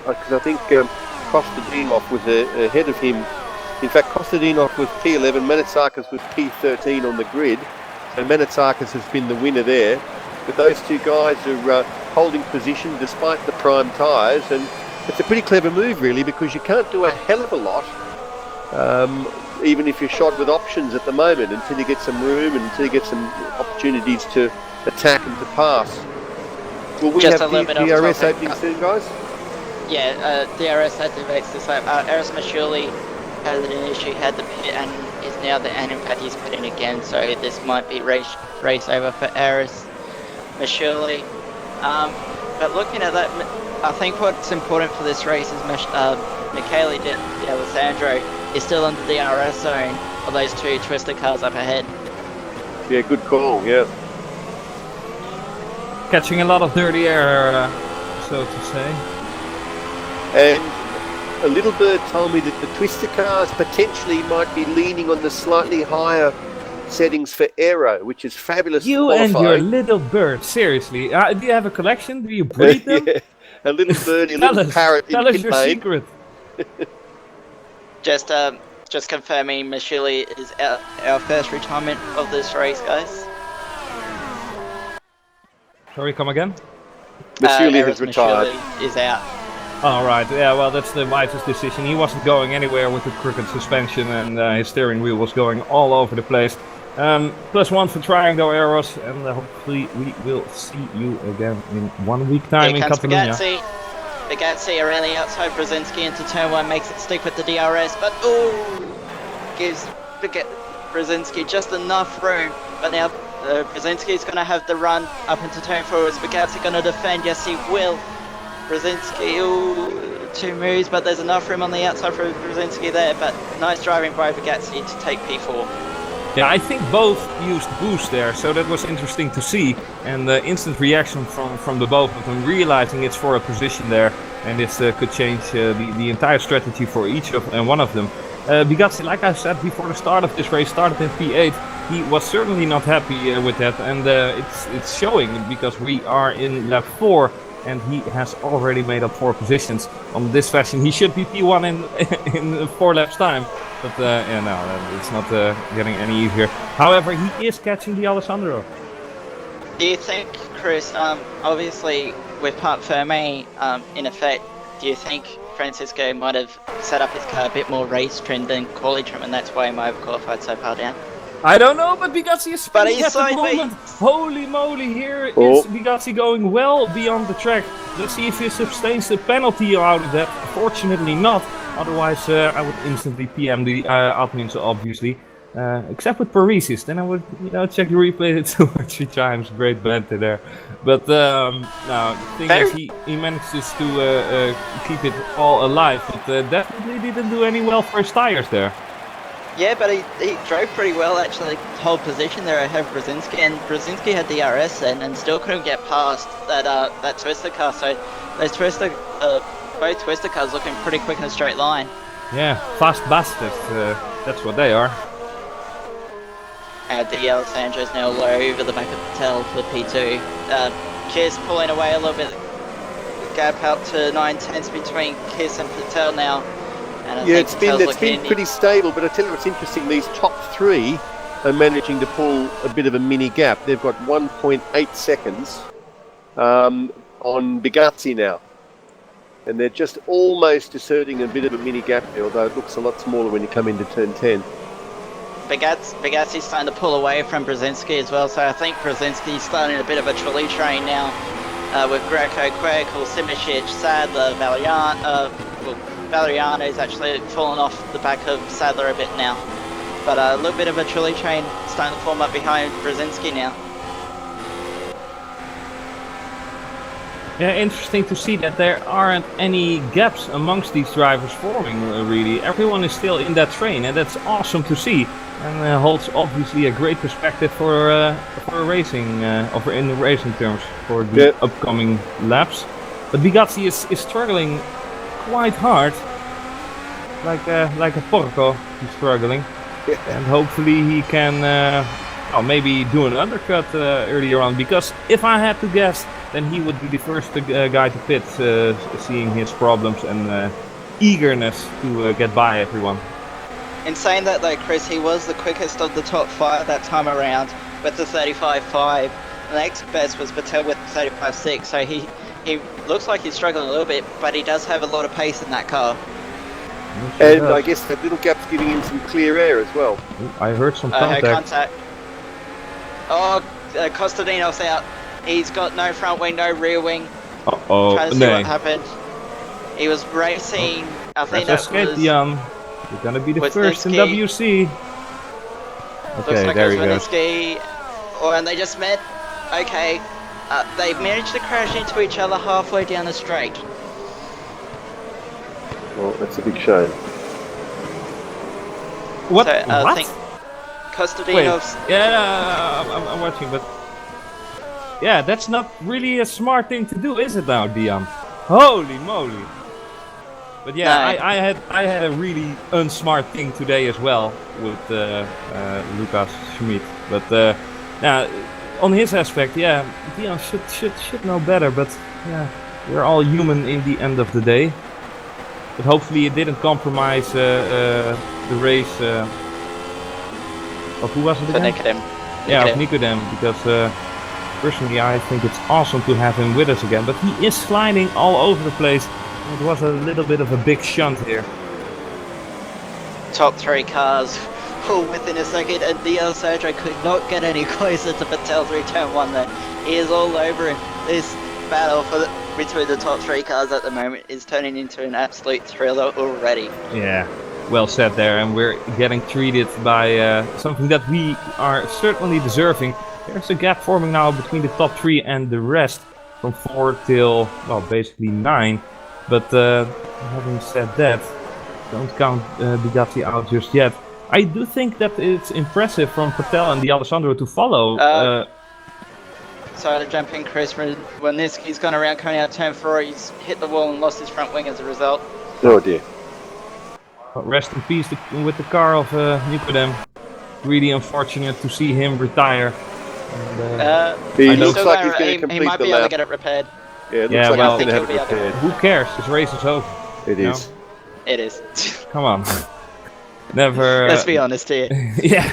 Kostadinov was ahead of him. In fact, Kostadinov was P11, Manitsakis was P13 on the grid, and Manitsakis has been the winner there. But those two guys are holding position despite the prime tyres, and it's a pretty clever move really, because you can't do a hell of a lot. Even if you're shot with options at the moment, until you get some room and until you get some opportunities to attack and to pass. Will we Just have a little bit DRS opening soon, guys? Yeah, DRS activates this lap. Eris Mashuli had an issue, had the pit, and is now and in fact he's pitting again, so this might be race over for Eris Mashuli. But looking at that, I think what's important for this race is Michele D'Alessandro is still under the DRS zone of those two twister cars up ahead. Yeah, good call, yeah. Catching a lot of dirty air, so to say. And a little bird told me that the twister cars potentially might be leaning on the slightly higher settings for aero, which is fabulous. You and your little bird, seriously. Do you have a collection? Do you breed them? Yeah, a little birdie, a little parrot. Tell us your secret. Just confirming, Mashili is our first retirement of this race, guys. Sorry, come again? Mashili has retired. Mashili is out. Alright, yeah, well that's the wisest decision. He wasn't going anywhere with the crooked suspension and his steering wheel was going all over the place. +1 for trying though, Eros, and hopefully we will see you again in 1 week time Here in comes Catalonia. Bugatti Reilly outside Brzezinski into turn 1, makes it stick with the DRS, but gives Brzezinski just enough room. But now Brzezinski's going to have the run up into turn 4. Is Bugatti going to defend? Yes, he will. Brzezinski, 2 moves, but there's enough room on the outside for Brzezinski there. But nice driving by Bugatti to take P4. Yeah, I think both used boost there, so that was interesting to see. And the instant reaction from the both of them, realizing it's for a position there, and this could change the entire strategy for each of and one of them. Bugatti, like I said before the start of this race, started in P8. He was certainly not happy with that, and it's showing because we are in lap 4. And he has already made up 4 positions. On this fashion, he should be P1 in 4 laps time. But yeah, no, it's not getting any easier. However, he is catching the Alessandro. Do you think, Chris, obviously with Parc Fermé in effect, do you think Francisco might have set up his car a bit more race trim than quali trim, and that's why he might have qualified so far down? I don't know, but Bugatti is spinning at the side moment. Holy moly, here is Bugatti going well beyond the track. Let's see if he sustains the penalty out of that. Fortunately not, otherwise I would instantly PM the admins, obviously. Except with Parisis, then I would check the replay 2 or 3 times. Great banter there. But no, the thing is he manages to keep it all alive, but definitely didn't do any well for his tires there. Yeah, but he drove pretty well actually, hold position there ahead of Brzezinski, and Brzezinski had DRS then and still couldn't get past that Twister car, so those both Twister cars looking pretty quick in a straight line. Yeah, fast bastards, that's what they are. And the Alessandro's now low over the back of Patel for P2. Kiss pulling away a little bit, gap out to 9/10 between Kiss and Patel now. Yeah, it's been pretty stable, but I tell you what's interesting, these top 3 are managing to pull a bit of a mini gap. They've got 1.8 seconds on Bugatti now. And they're just almost asserting a bit of a mini gap there, although it looks a lot smaller when you come into turn 10. Bugatti's starting to pull away from Brzezinski as well, so I think Brzezinski's starting a bit of a trolley train now with Greco, Quirkle, Simicic, Sadler, Valeriano's actually fallen off the back of Sadler a bit now. But a little bit of a trolley train starting to form up behind Brzezinski now. Yeah, interesting to see that there aren't any gaps amongst these drivers forming, really. Everyone is still in that train, and that's awesome to see. And holds obviously a great perspective for racing, or in the racing terms, for the upcoming laps. But Bugatti is struggling quite hard, like a porco. He's struggling, and hopefully he can maybe do an undercut earlier on. Because if I had to guess, then he would be the first guy to pit, seeing his problems and eagerness to get by everyone. In saying that though, Chris, he was the quickest of the top 5 that time around with the 35.5. The next best was Patel with 35.6, so he looks like he's struggling a little bit, but he does have a lot of pace in that car. And I guess that little gap's giving him some clear air as well. I heard some contact. Oh, Costadino's out. He's got no front wing, no rear wing. Trying to see what happened. He was racing. I think that was... Jan. You're gonna be the first in WC. Okay, there he goes. Oh, and they just met. Okay, they managed to crash into each other halfway down the straight. Well, that's a big shame. What? So, I what? think Costadinov's... Yeah, I'm watching, but... Yeah, that's not really a smart thing to do, is it now, Dion? Holy moly! But yeah, no. I had a really unsmart thing today as well with Lucas Schmid. But yeah, on his aspect, yeah, Dion should know better. But yeah, we're all human in the end of the day. But hopefully it didn't compromise the race of who was it again? Nicodem. Yeah, of Nicodem, because personally I think it's awesome to have him with us again. But he is sliding all over the place. It was a little bit of a big shunt here. Top 3 cars pull within a second, and the Alessandro could not get any closer to Patel through turn 1 there. He is all over him. This battle between the top 3 cars at the moment is turning into an absolute thriller already. Yeah, well said there, and we're getting treated by something that we are certainly deserving. There's a gap forming now between the top 3 and the rest, from 4 till, well, basically 9. But having said that, don't count Bugatti out just yet. I do think that it's impressive from Patel and the Alessandro to follow. Sorry to jump in, Chris. When he's gone around coming out turn 4, he's hit the wall and lost his front wing as a result. Oh dear. Rest in peace with the car of Nicodem. Really unfortunate to see him retire. And, he looks like he's going to complete he might be able to get it repaired. Yeah, it looks like well, he's going to have it repaired. Who cares? This race is over. It is. It is. Come on. Never. Let's be honest here. Yeah.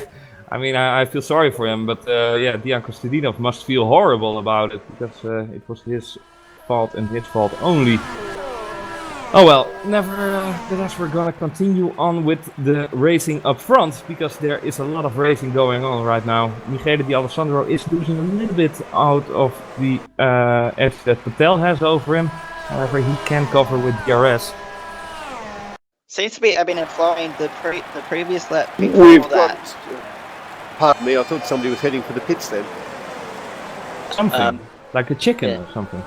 I mean, I feel sorry for him, but yeah, Dian Kostadinov must feel horrible about it, because it was his fault and his fault only. Oh well, nevertheless, we're gonna continue on with the racing up front, because there is a lot of racing going on right now. Michele Di Alessandro is losing a little bit out of the edge that Patel has over him. However, he can cover with DRS. Seems to be I've been employing the previous lap before We've that. got. Pardon me, I thought somebody was heading for the pits then. Something like a chicken or something.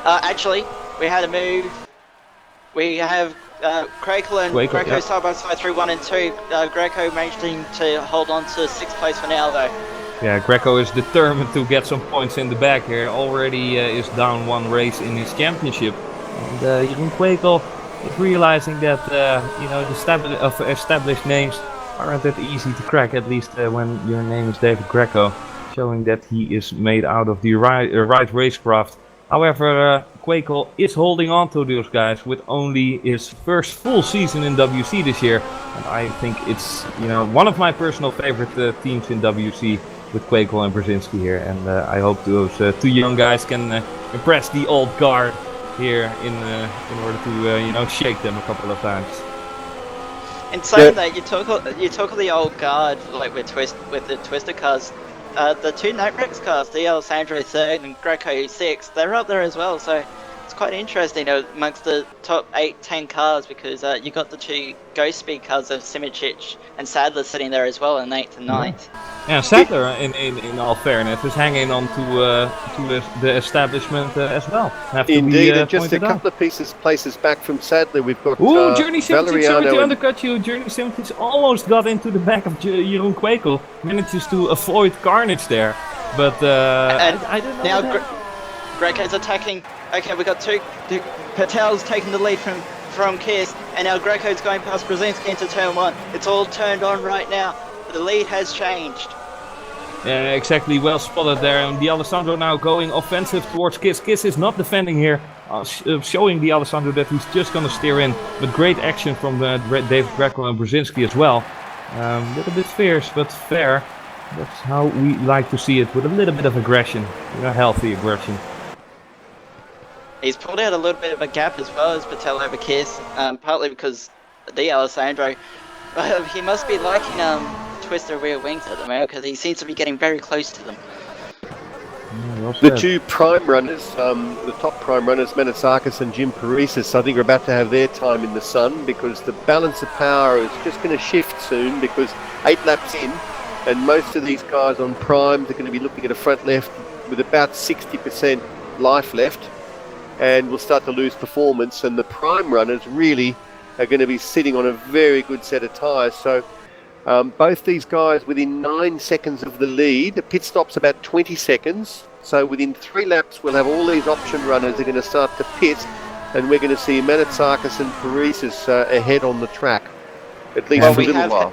Actually, we had a move. We have Crakel and Greco side by side through 1 and 2. Greco managing to hold on to 6th place for now, though. Yeah, Greco is determined to get some points in the back here. Already is down 1 race in his championship. And Jeroen Kwekel is realizing that you know, the established names aren't that easy to crack, at least when your name is David Greco, showing that he is made out of the right racecraft. However, Kwekel is holding on to those guys with only his first full season in WC this year, and I think it's, you know, one of my personal favorite teams in WC with Kwekel and Brzezinski here, and I hope those 2 young guys can impress the old guard here in order to you know, shake them a couple of times. In saying that, you talk of the old guard, like with the Twister cars. The 2 Nightrex cars, the Alessandro 3rd and Greco 6th, they're up there as well. So it's quite interesting amongst the top 8-10 cars, because you got the 2 Ghost Speed cars of Simic and Sadler sitting there as well in 8th and 9th. Yeah, Sadler, in all fairness, is hanging on to the establishment as well. Indeed, and just a couple of places back from Sadler, we've got Journey 17 to undercut you. Journey 17 almost got into the back of Jeroen Kwekel, manages to avoid carnage there, but I don't know. Now Greco's attacking. Okay, we got 2. Patel's taking the lead from Kiss, and now Greco's going past Brzezinski into turn 1. It's all turned on right now. The lead has changed. Yeah, exactly, well spotted there, and Di Alessandro now going offensive towards Kiss. Kiss is not defending here, showing Di Alessandro that he's just gonna steer in, but great action from David Greco and Brzezinski as well. A little bit fierce, but fair. That's how we like to see it, with a little bit of aggression, you know, healthy aggression. He's pulled out a little bit of a gap as well as Patel over Kiss, partly because Di Alessandro, he must be liking Twister rear wings at the moment, because he seems to be getting very close to them. The 2 prime runners, the top prime runners, Manasakis and Jim Parisas, I think are about to have their time in the sun, because the balance of power is just going to shift soon, because 8 laps in, and most of these guys on primes are going to be looking at a front left with about 60% life left, and will start to lose performance, and the prime runners really are going to be sitting on a very good set of tyres. So both these guys within 9 seconds of the lead. The pit stop's about 20 seconds, so within 3 laps we'll have all these option runners are going to start to pit, and we're going to see Manasakis and Parisas ahead on the track, at least for a little while.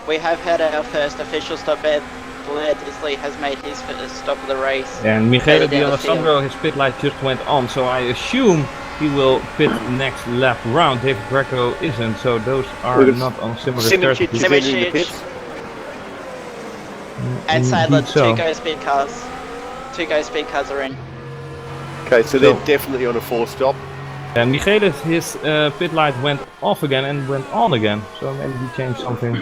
We have had our first official stop there. Blair Disley has made his first stop of the race. And Michele Di Alessandro, his pit light just went on, so I assume he will pit next lap round. David Greco isn't, so those are not on similar strategies. And Sadler, 2 Go Speed cars. 2 Go Speed cars are in. Okay, so they're definitely on a 4-stop. And Michele, his pit light went off again and went on again, so maybe he changed something.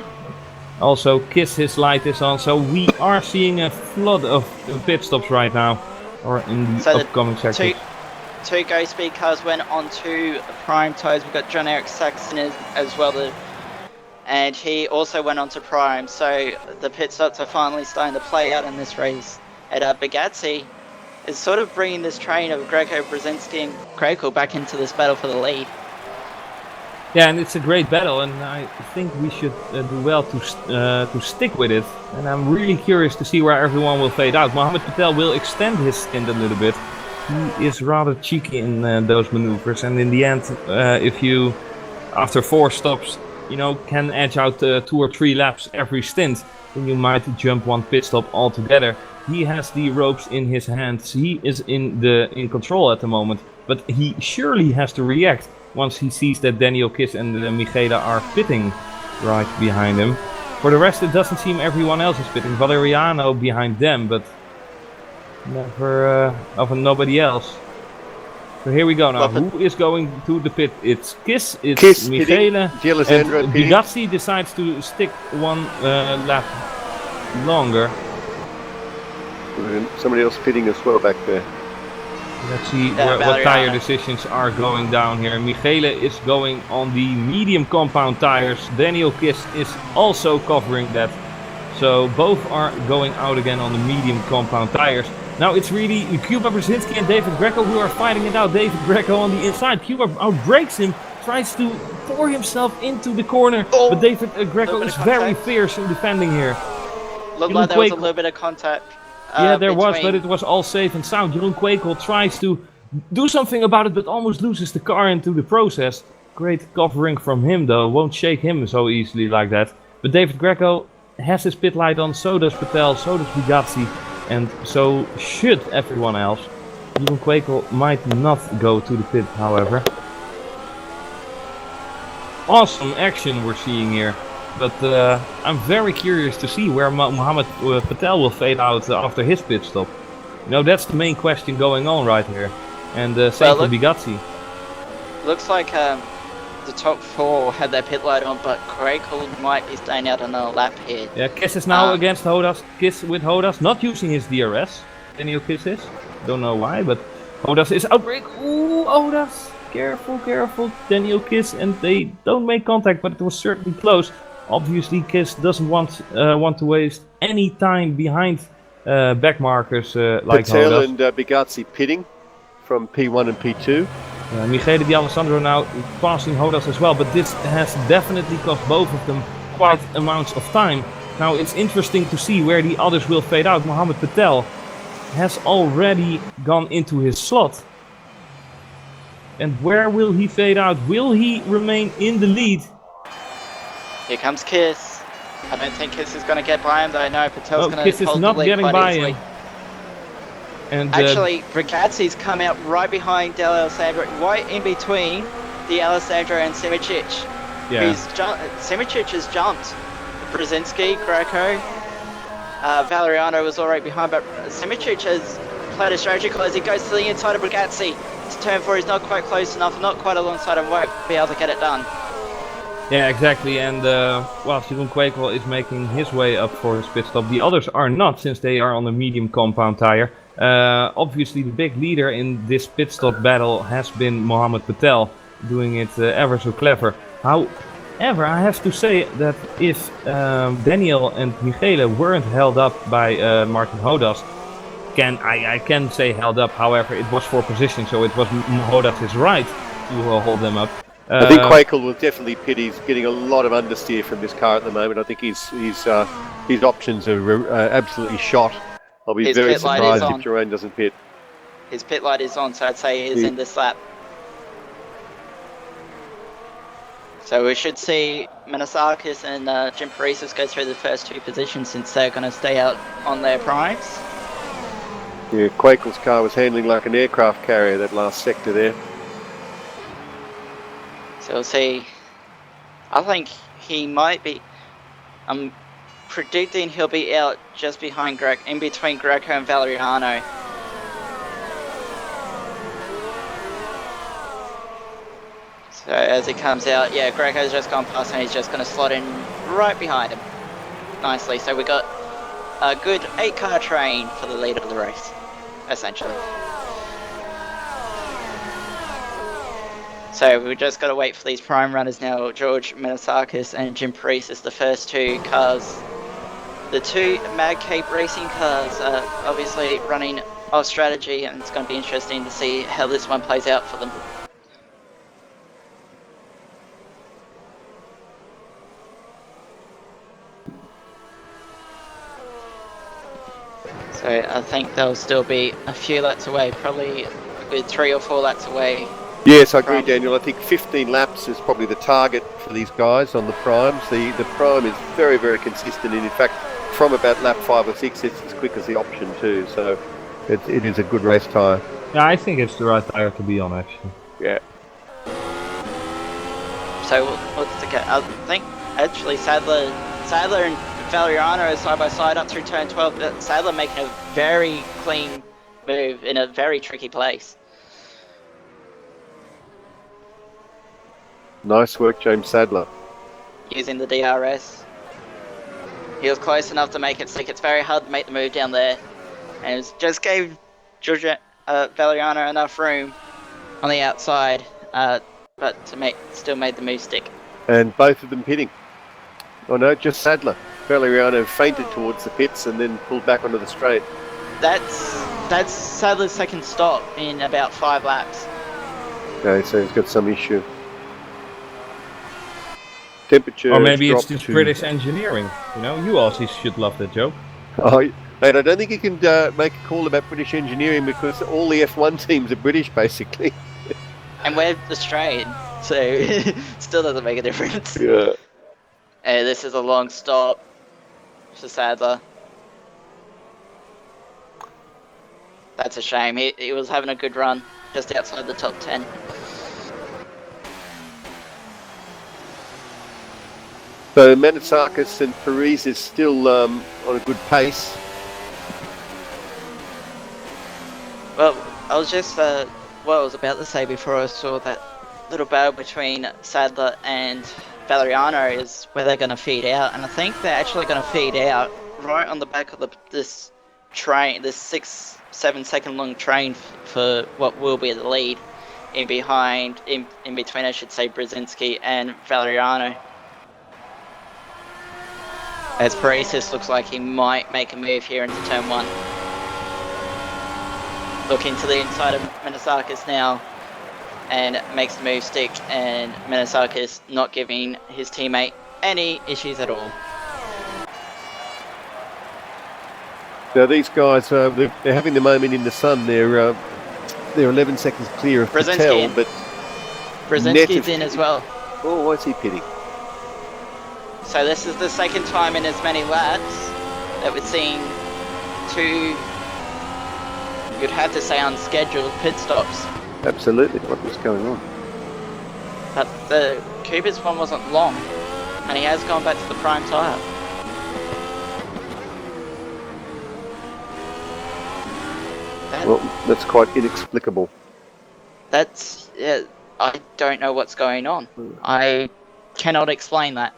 Also, Kiss, his light is on, so we are seeing a flood of pit stops right now, or in the So the upcoming sectors. Two Go Speed cars went on to prime tyres. We've got John Eric Saxon as well, and he also went on to prime. So the pit stops are finally starting to play out in this race. And Bugatti is sort of bringing this train of Greco, Brzezinski and Krakel back into this battle for the lead. Yeah, and it's a great battle, and I think we should do well to stick with it. And I'm really curious to see where everyone will fade out. Mohammed Patel will extend his stint a little bit. He is rather cheeky in those maneuvers, and in the end, if you, after 4 stops, can edge out 2 or 3 laps every stint, then you might jump 1 pit stop altogether. He has the ropes in his hands. He is in control at the moment, but he surely has to react once he sees that Daniel Kiss and Michela are pitting right behind him. For the rest, it doesn't seem everyone else is pitting. Valeriano behind them, but never of nobody else. So here we go now. Who is going to the pit? It's Kiss, it's Michele, and Bugatti decides to stick 1 lap longer. Somebody else pitting as well back there. Let's see what tire decisions are going down here. Michele is going on the medium compound tires. Daniel Kiss is also covering that. So both are going out again on the medium compound tires. Now it's really Cuba Brzezinski and David Greco who are fighting it out. David Greco on the inside. Cuba outbrakes him, tries to pour himself into the corner. But David Greco is very fierce in defending here. Looked like there was a little bit of contact. Yeah, there was, but it was all safe and sound. Jeroen Kwekel tries to do something about it, but almost loses the car into the process. Great covering from him, though. Won't shake him so easily like that. But David Greco has his pit light on, so does Patel, so does Bugatti, and so should everyone else. Jeroen Kwekel might not go to the pit, however. Awesome action we're seeing here. But I'm very curious to see where Mohammed Patel will fade out after his pit stop. That's the main question going on right here. And same for Bugatti. Looks like the top 4 had their pit light on, but Krakel might be staying out another lap here. Yeah, Kiss is now against Hodas. Kiss with Hodas, not using his DRS. Daniel Kiss is. Don't know why, but Hodas is outbreak. Ooh, Hodas. Careful. Daniel Kiss, and they don't make contact, but it was certainly close. Obviously, Kiss doesn't want to waste any time behind backmarkers like Patel Hodas. and Bugatti pitting from P1 and P2. Michele Di Alessandro now passing Hodas as well, but this has definitely cost both of them quite amounts of time. Now it's interesting to see where the others will fade out. Mohammed Patel has already gone into his slot. And where will he fade out? Will he remain in the lead? Here comes Kiss. I don't think Kiss is going to get by him, though. No, Patel's going to Kiss is not getting by him. And actually, Brigatti's come out right behind Del Alessandro, right in between the Alessandro and Simicic. Yeah. Simicic has jumped. Brzezinski, Greco, Valeriano was already behind, but Simicic has played a strategy as he goes to the inside of Bugatti. It's turn 4, he's not quite close enough, not quite alongside him, won't be able to get it done. Yeah, exactly, and Jeroen Kwekel is making his way up for his pit stop. The others are not, since they are on a medium compound tire. Obviously, the big leader in this pit stop battle has been Mohammed Patel, doing it ever so clever. However, I have to say that if Daniel and Michele weren't held up by Martin Hodas, I can say held up, however, it was for position, so it was Hodas' right to hold them up. I think Kwekel will definitely pit. He's getting a lot of understeer from this car at the moment. I think his options are absolutely shot. I'll be very surprised if Jerome doesn't pit. His pit light is on, so I'd say he is in this lap. So we should see Manasakis and Jim Parisas go through the first 2 positions, since they're going to stay out on their primes. Yeah, Kwekel's car was handling like an aircraft carrier, that last sector there. So we'll see. I think he might be. I'm predicting he'll be out just behind in between Greco and Valeriano. So as he comes out, yeah, Greco's just gone past and he's just going to slot in right behind him. nicely. So we got a good 8-car train for the lead of the race, essentially. So we've just got to wait for these prime runners now. Georg Menisakis and Jim Priest is the first 2 cars. The 2 Mad Cape Racing cars are obviously running off strategy, and it's going to be interesting to see how this one plays out for them. So I think they'll still be a few laps away, probably a good 3 or 4 laps away. Yes, I agree, Daniel. I think 15 laps is probably the target for these guys on the primes. The prime is very, very consistent, and in fact, from about lap 5 or 6, it's as quick as the option too. So it is a good race tyre. Yeah, I think it's the right tire to be on, actually. Yeah. So what's the get? I think actually Sadler and Valeriano are side by side up through turn 12. But Sadler making a very clean move in a very tricky place. Nice work, James Sadler. Using the DRS. He was close enough to make it stick. It's very hard to make the move down there. And it just gave Valeriano enough room on the outside, but to still made the move stick. And both of them pitting. Oh no, just Sadler. Valeriano feinted towards the pits and then pulled back onto the straight. That's Sadler's second stop in about 5 laps. Okay, so he's got some issue. Temperature. Or maybe it's dropped just to... British engineering. You know, you Aussies should love that joke. Oh, mate, I don't think you can make a call about British engineering because all the F1 teams are British, basically. And we're Australian, so still doesn't make a difference. Yeah. And this is a long stop for Sadler. That's a shame. He was having a good run, just outside the top 10. So Menisakis and Paris is still on a good pace. Well, I was just what I was about to say before I saw that little battle between Sadler and Valeriano is where they're going to feed out, and I think they're actually going to feed out right on the back of this train, this 6-7 second long train for what will be the lead in between, I should say, Brzezinski and Valeriano. As Paresis looks like he might make a move here into turn 1. Looking to the inside of Menisakis now and makes the move stick, and Menisakis not giving his teammate any issues at all. Now these guys, they're having the moment in the sun. They're 11 seconds clear of Patel, but Brzezinski's in as well. Oh, why is he pitting? So this is the second time in as many laps that we're seeing 2, you'd have to say, unscheduled pit stops. Absolutely, what was going on? But the Cooper's one wasn't long, and he has gone back to the prime tyre. Well, that's quite inexplicable. That's, I don't know what's going on. I cannot explain that.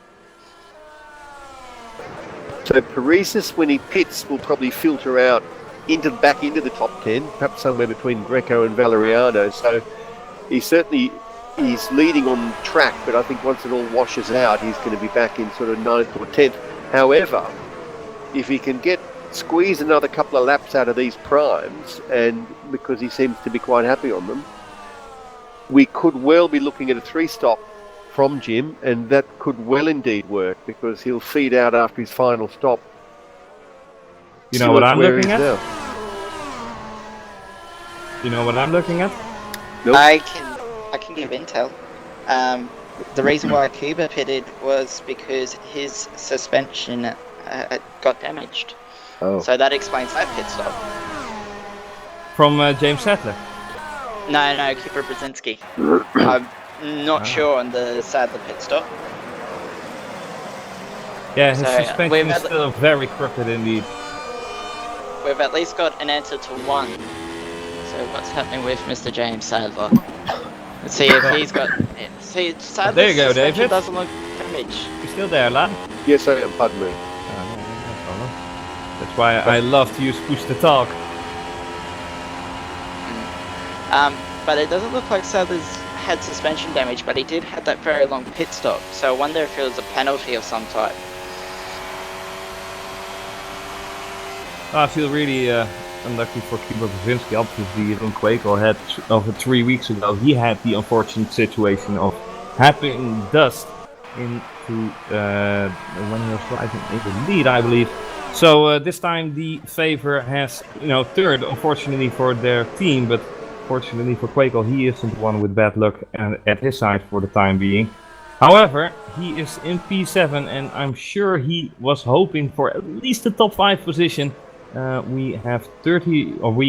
So Paresis, when he pits, will probably filter out back into the top 10, perhaps somewhere between Greco and Valeriano. So he's leading on track, but I think once it all washes out, he's going to be back in sort of 9th or 10th. However, if he can squeeze another couple of laps out of these primes, and because he seems to be quite happy on them, we could well be looking at a 3-stop from Jim, and that could well indeed work because he'll feed out after his final stop. You know what I'm looking at? Now. You know what I'm looking at? Nope. I can give intel. The reason why Kuba pitted was because his suspension got damaged. Oh. So that explains that pit stop. From James Sadler. No, Cooper Brzezinski. I'm not sure on the Sadler pit stop. Yeah, his So, suspension is still very crooked indeed. We've at least got an answer to 1. So what's happening with Mr. James Sadler? Let's see if he's got... See, Sadler's There you go, suspension David. doesn't look damaged. You still there, lad? Yes, I am. Pardon me. Oh, That's why I love to use push to talk. But it doesn't look like Southers had suspension damage, but he did have that very long pit stop. So I wonder if it was a penalty of some type. I feel really unlucky for Kuba Brzezinski. Obviously, Ron Quakel had over 3 weeks ago. He had the unfortunate situation of having dust into when he was driving in the lead, I believe. So this time the favor has, third, unfortunately for their team, but fortunately for Quakel, he isn't one with bad luck at his side for the time being. However, he is in P7, and I'm sure he was hoping for at least the top 5 position. We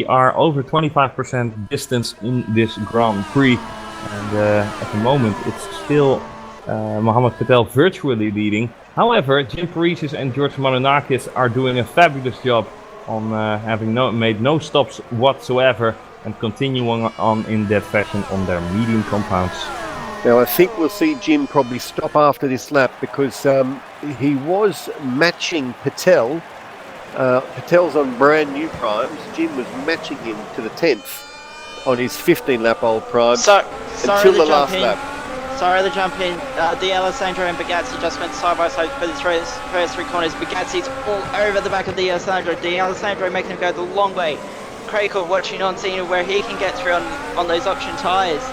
are over 25% distance in this Grand Prix, and at the moment it's still Mohammed Patel virtually leading. However, Jim Paresis and George Manonakis are doing a fabulous job on having made no stops whatsoever and continuing on in that fashion on their medium compounds. Now I think we'll see Jim probably stop after this lap because he was matching Patel. Patel's on brand new primes. Jim was matching him to the 10th on his 15-lap-old prime until the last lap. Sorry to jump in. The Alessandro and Bugatti just went side by side for the first 3 corners. Bugatti's all over the back of the Alessandro. The Alessandro making him go the long way. Craig watching on, seeing where he can get through on those option tyres.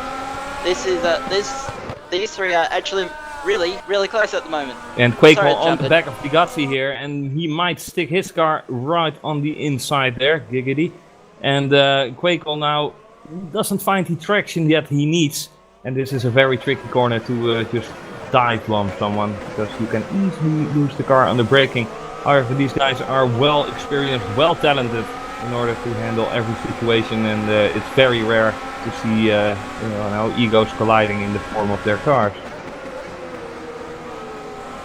These three are actually really close at the moment. And Quakel on the back of Bugatti here, and he might stick his car right on the inside there, giggity. And Quakel now doesn't find the traction yet he needs. And this is a very tricky corner to just dive bomb someone, because you can easily lose the car under braking. However, these guys are well experienced, well talented in order to handle every situation, and it's very rare to see egos colliding in the form of their cars.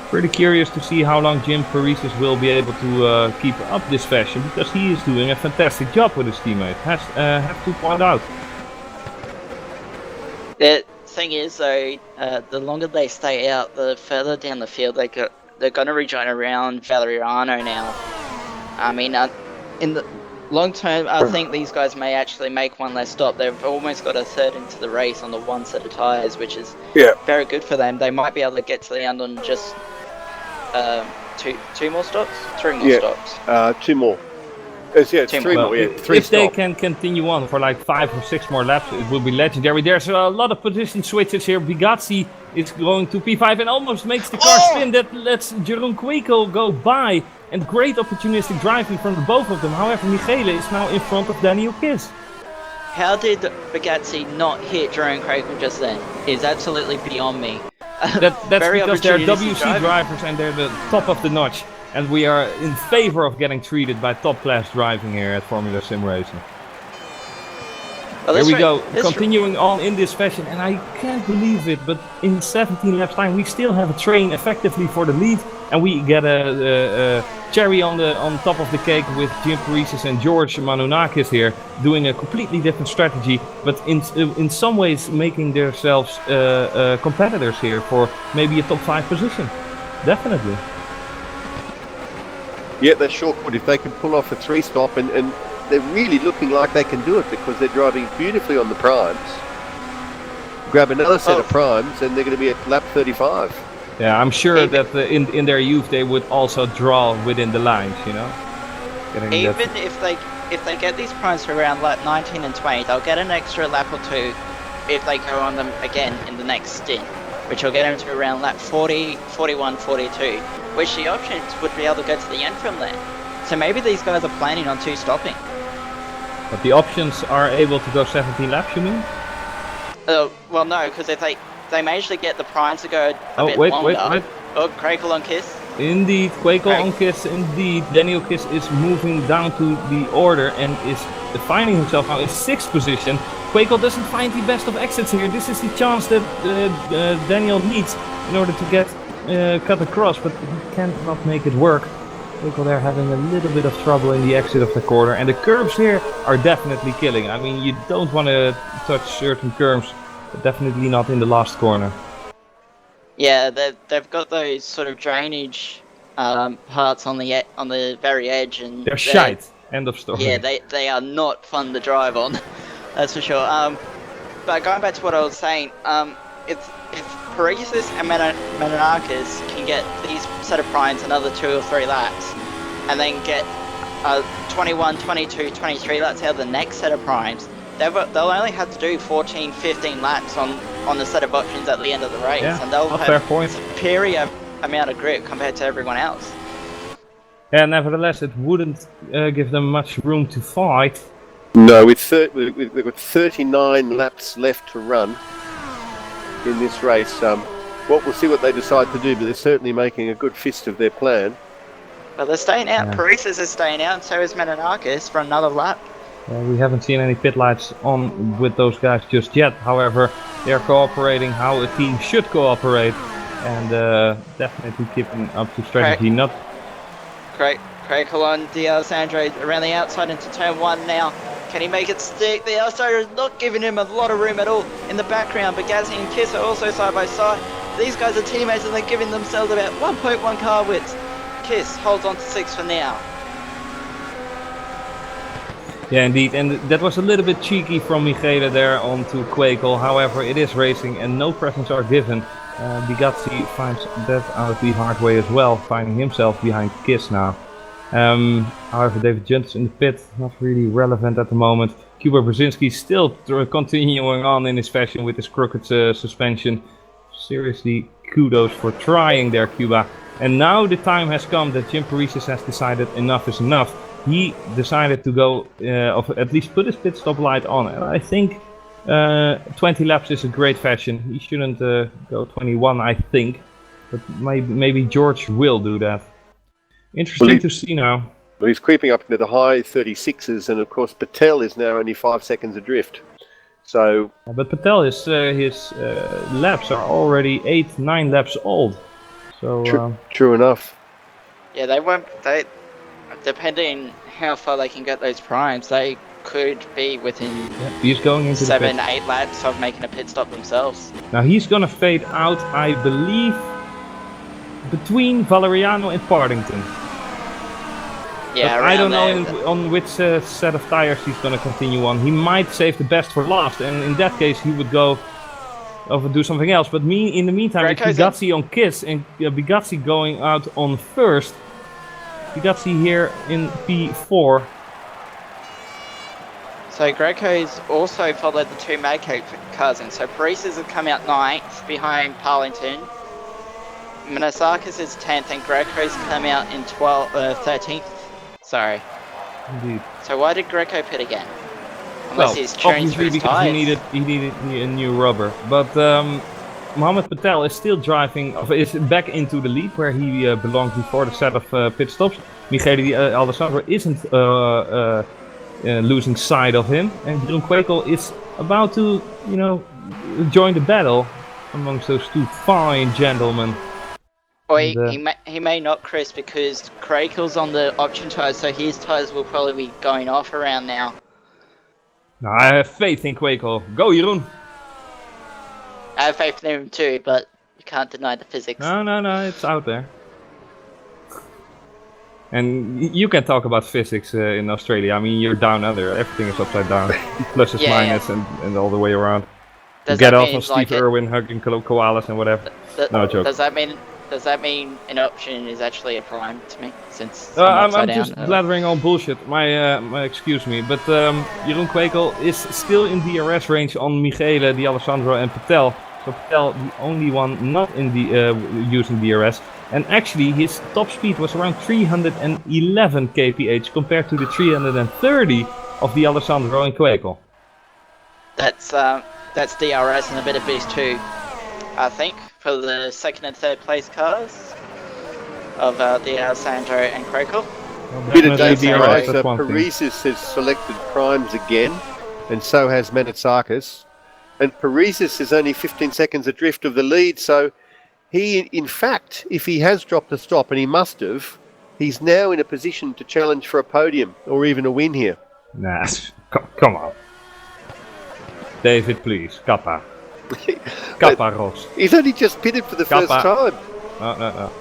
Pretty curious to see how long Jim Paresis will be able to keep up this fashion, because he is doing a fantastic job with his teammate. Have to point out. The thing is, though, the longer they stay out, the further down the field they're going to rejoin around Valeriano now. I mean, in the long term, I think these guys may actually make one less stop. They've almost got a third into the race on the one set of tyres, which is very good for them. They might be able to get to the end on just two more stops? 3 more stops? 2 more. It's 3 more. If they can continue on for like 5 or 6 more laps, it will be legendary. There's a lot of position switches here. Bugatti is going to P5 and almost makes the car spin. That lets Jeroen Quakel go by. And great opportunistic driving from the both of them. However, Michele is now in front of Daniel Kiss. How did Bugatti not hit Jeroen Quakel just then? Is absolutely beyond me. That's because they're WC drivers and they're the top of the notch. And we are in favor of getting treated by top class driving here at Formula SimRacing. Well, here we go, continuing on in this fashion, and I can't believe it, but in 17 laps time we still have a train effectively for the lead, and we get a cherry on top of the cake with Jim Paresis and George Manonakis here, doing a completely different strategy, but in some ways making themselves competitors here for maybe a top 5 position. Definitely. Yeah, they sure could if they can pull off a 3-stop, and they're really looking like they can do it because they're driving beautifully on the primes. Grab another set of primes and they're going to be at lap 35. Yeah, I'm sure that in their youth they would also draw within the lines, you know. If they get these primes for around lap 19 and 20, they'll get an extra lap or 2 if they go on them again in the next stint, which will get them to around lap 40, 41, 42, which the options would be able to go to the end from there. So maybe these guys are planning on 2 stopping. But the options are able to go 17 laps, you mean? Well, no, because if they manage to get the primes to go a bit longer. Wait. Oh, Quakel on Kiss. Indeed, Quakel on Kiss, indeed. Daniel Kiss is moving down to the order and is finding himself now in 6th position. Quakel doesn't find the best of exits here. This is the chance that Daniel needs in order to get cut across, but he cannot make it work. Quakel there having a little bit of trouble in the exit of the corner, and the curves here are definitely killing. I mean, you don't want to touch certain curves, but definitely not in the last corner. Yeah, they've got those sort of drainage parts on the very edge, and They're shite. End of story. Yeah, they are not fun to drive on. That's for sure. But going back to what I was saying, if Paresis and Menonakis can get these set of primes another 2 or 3 laps, and then get 21, 22, 23 laps out of the next set of primes, they'll only have to do 14, 15 laps on the set of options at the end of the race, and they'll have superior amount of grip compared to everyone else. Yeah, nevertheless, it wouldn't give them much room to fight. No, we've got 39 laps left to run in this race. We'll see what they decide to do, but they're certainly making a good fist of their plan. But they're staying out. Yeah. Paresis is staying out, and so is Menonakis for another lap. We haven't seen any pit lights on with those guys just yet. However, they're cooperating how a team should cooperate, and definitely keeping up to strategy. Craig on D'Alessandro around the outside into turn 1 now. Can he make it stick? The D'Alessandro is not giving him a lot of room at all in the background, but Gasly and Kiss are also side by side. These guys are teammates and they're giving themselves about 1.1 car widths. Kiss holds on to 6 for now. Yeah, indeed, and that was a little bit cheeky from Michele there onto Quakel. However, it is racing and no presents are given. Bugatti finds that out the hard way as well, finding himself behind Kiss now. However, David Junt's in the pit, not really relevant at the moment. Kuba Brzezinski still continuing on in his fashion with his crooked suspension. Seriously, kudos for trying there, Kuba. And now the time has come that Jim Paresis has decided enough is enough. He decided to go, at least put his pit stop light on. And I think 20 laps is a great fashion. He shouldn't go 21, I think. But maybe George will do that. Interesting to see now. Well, he's creeping up into the high 36s, and of course Patel is now only 5 seconds adrift. So, but Patel is his laps are already 8-9 laps old. So true enough. Yeah, they won't. Depending how far they can get those primes, they could be within he's going into 7-8 laps of making a pit stop themselves. Now he's gonna fade out, I believe, between Valeriano and Partington. Yeah, I don't know on which set of tires he's gonna continue on. He might save the best for last, and in that case he would go over do something else. But in the meantime, it's Bugatti on Kiss and Bugatti going out on first. Bugatti here in P4. So Greco's also followed the 2 Madcap cars in. So Paresis has come out 9th behind Parlington. Menonakis is 10th and Greco's come out in 13th. Sorry. Indeed. So why did Greco pit again? Unless he's tuned through his because he needed a new rubber. But Mohamed Patel is still driving, is back into the lead where he belonged before the set of pit stops. Michele Alessandro isn't losing sight of him, and Jeroen Quakel is about to, join the battle amongst those 2 fine gentlemen. Or he may not, Chris, because Quakel's on the option tires, so his tires will probably be going off around now. No, I have faith in Quakel. Go, Jeroen! I have faith in him too, but you can't deny the physics. No, it's out there. And you can talk about physics in Australia. I mean, you're down under. Everything is upside down. Pluses, minus, and all the way around. Get off on Steve Irwin hugging koalas and whatever. No joke. Does that mean an option is actually a prime to me? Since I'm just blathering on bullshit. Excuse me. But Jeroen Quakel is still in DRS range on Michele, D'Alessandro and Patel. So Patel, the only one not in the using DRS. And actually, his top speed was around 311 kph compared to the 330 of D'Alessandro and Quakel. That's DRS and a bit of boost too, I think, for the 2nd and 3rd place cars of D'Alessandro and Quakel. Bit of DRS. Paresis has selected primes again, and so has Menonakis. And Paresis is only 15 seconds adrift of the lead, so he, in fact, if he has dropped a stop, and he must have, he's now in a position to challenge for a podium or even a win here. Nah, come on. David, please. Kappa. Kappa, Ross. He's only just pitted for the first time. No.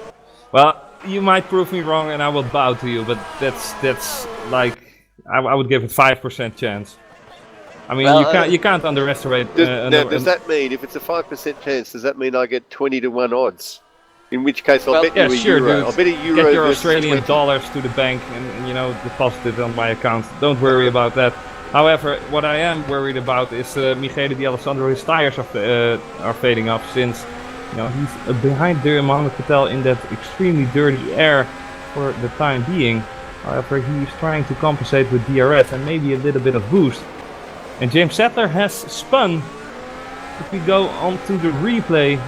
Well, you might prove me wrong, and I will bow to you. But that's like I would give it 5% chance. I mean, Well, you can't underestimate. Does that mean if it's a 5% chance? Does that mean I get 20 to 1 odds? In which case, I'll bet you a sure, euro. dude. I'll bet a euro. Get your versus Australian 20. dollars to the bank and deposit it on my account. Don't worry about that. However, what I am worried about is Michele Di Alessandro. His tires are fading off since he's behind Mohamed Patel in that extremely dirty air for the time being. However, he's trying to compensate with DRS and maybe a little bit of boost. And James Sattler has spun. If we go on to the replay,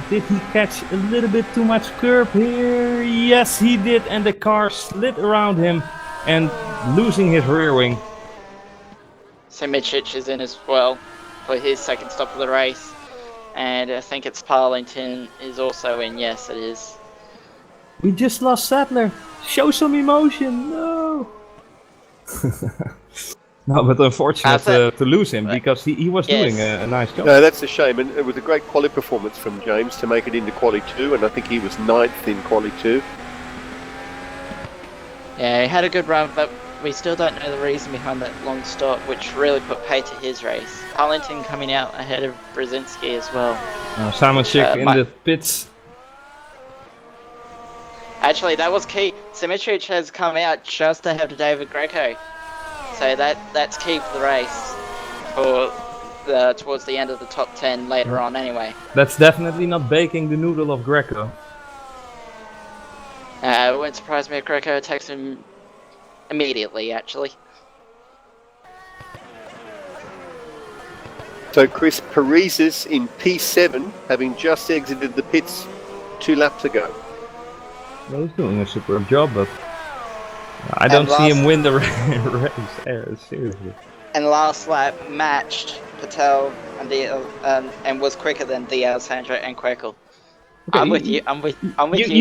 did he catch a little bit too much curb here? Yes, he did, and the car slid around him and losing his rear wing. Simicic is in as well for his second stop of the race. And I think it's Parlington is also in. Yes, it is. We just lost Sattler. Show some emotion. No. No, but unfortunate to lose him because he was doing a nice job. No, that's a shame, and it was a great quali performance from James to make it into quali 2, and I think he was 9th in quali 2. Yeah, he had a good run, but we still don't know the reason behind that long stop, which really put paid to his race. Parlington coming out ahead of Brzezinski as well. Simon Schick in the pits. Actually, that was key. Simitric has come out just ahead of David Greco. So that's key for the race for towards the end of the top 10 later on anyway. That's definitely not baking the noodle of Greco. It wouldn't surprise me if Greco attacks him immediately, actually. So Chris Parizes in P7, having just exited the pits 2 laps ago. Well, he's doing a superb job, but I don't see him win the race. Seriously. And last lap matched Patel and was quicker than Di Alessandro and Quirkle. Okay, I'm with you. I'm with you.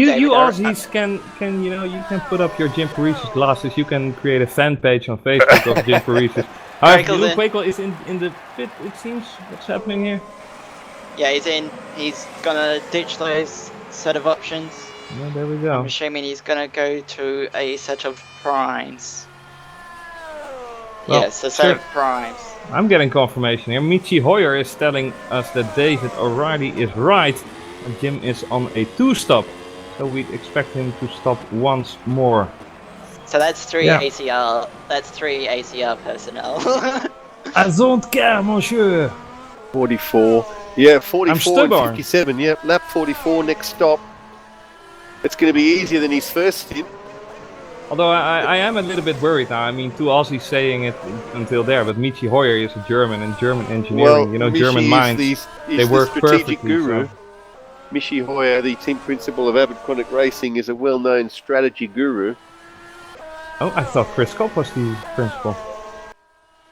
David. You Aussies can you can put up your Jim Parizes glasses. You can create a fan page on Facebook of Jim Parizes. Quakel is in the pit. It seems. What's happening here? Yeah, he's in. He's gonna ditch those set of options. Well, there we go. I'm assuming he's gonna go to a set of primes. Well, yes, a set of primes. I'm getting confirmation here. Michi Hoyer is telling us that David O'Reilly is right, and Jim is on a 2-stop. So we expect him to stop once more. So that's 3 ACR. That's 3 ACR personnel. I don't care, monsieur. 44. Yeah, 44 and stubborn. 57. Yeah, lap 44, next stop. It's going to be easier than his first stint. Although I am a little bit worried now. I mean, 2 Aussies saying it until there, but Michi Hoyer is a German, and German engineering, Michi German minds, they work strategic perfectly. Guru. So. Michi Hoyer, the team principal of Avid Chronic Racing, is a well-known strategy guru. Oh, I thought Chris Cobb was the principal.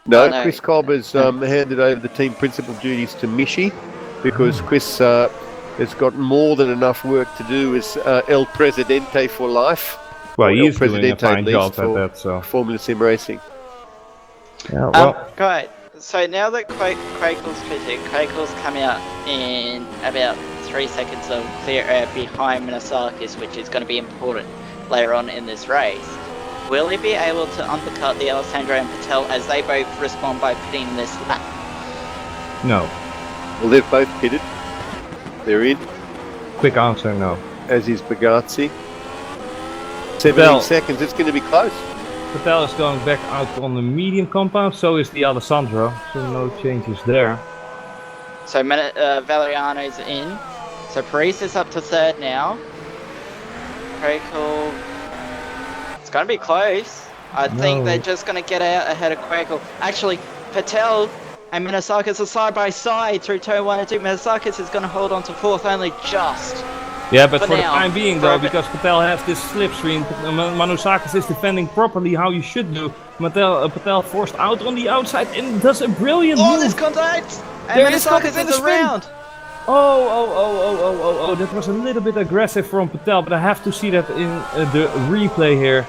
No, Chris Cobb has handed over the team principal duties to Michi because Chris has got more than enough work to do as El Presidente for life. Well, he is doing a fine job at that, so. Formula Sim Racing. Yeah, well. Great. So now that Quakel's pitted, Quakel's come out in about 3 seconds of clear air behind Minasakis, which is going to be important later on in this race. Will he be able to undercut the Alessandro and Patel as they both respond by pitting this lap? No. Well, they've both pitted. They're in. Quick answer, no. As is Bugatti. 17 seconds, it's going to be close. Patel is going back out on the medium compound, so is the Alessandro, so no changes there. So Valeriano's in. So Paris is up to 3rd now. Quakel. It's going to be close. I think they're just going to get out ahead of Quakel. Actually, Patel and Minasakis are side by side through turn 1 and 2. Minasakis is going to hold on to 4th only just. Yeah, but for the time being though, because Patel has this slipstream, Manusakis is defending properly how you should do. Patel forced out on the outside and does a brilliant move. There's contact! And Manusakis is around! Oh, that was a little bit aggressive from Patel, but I have to see that in the replay here.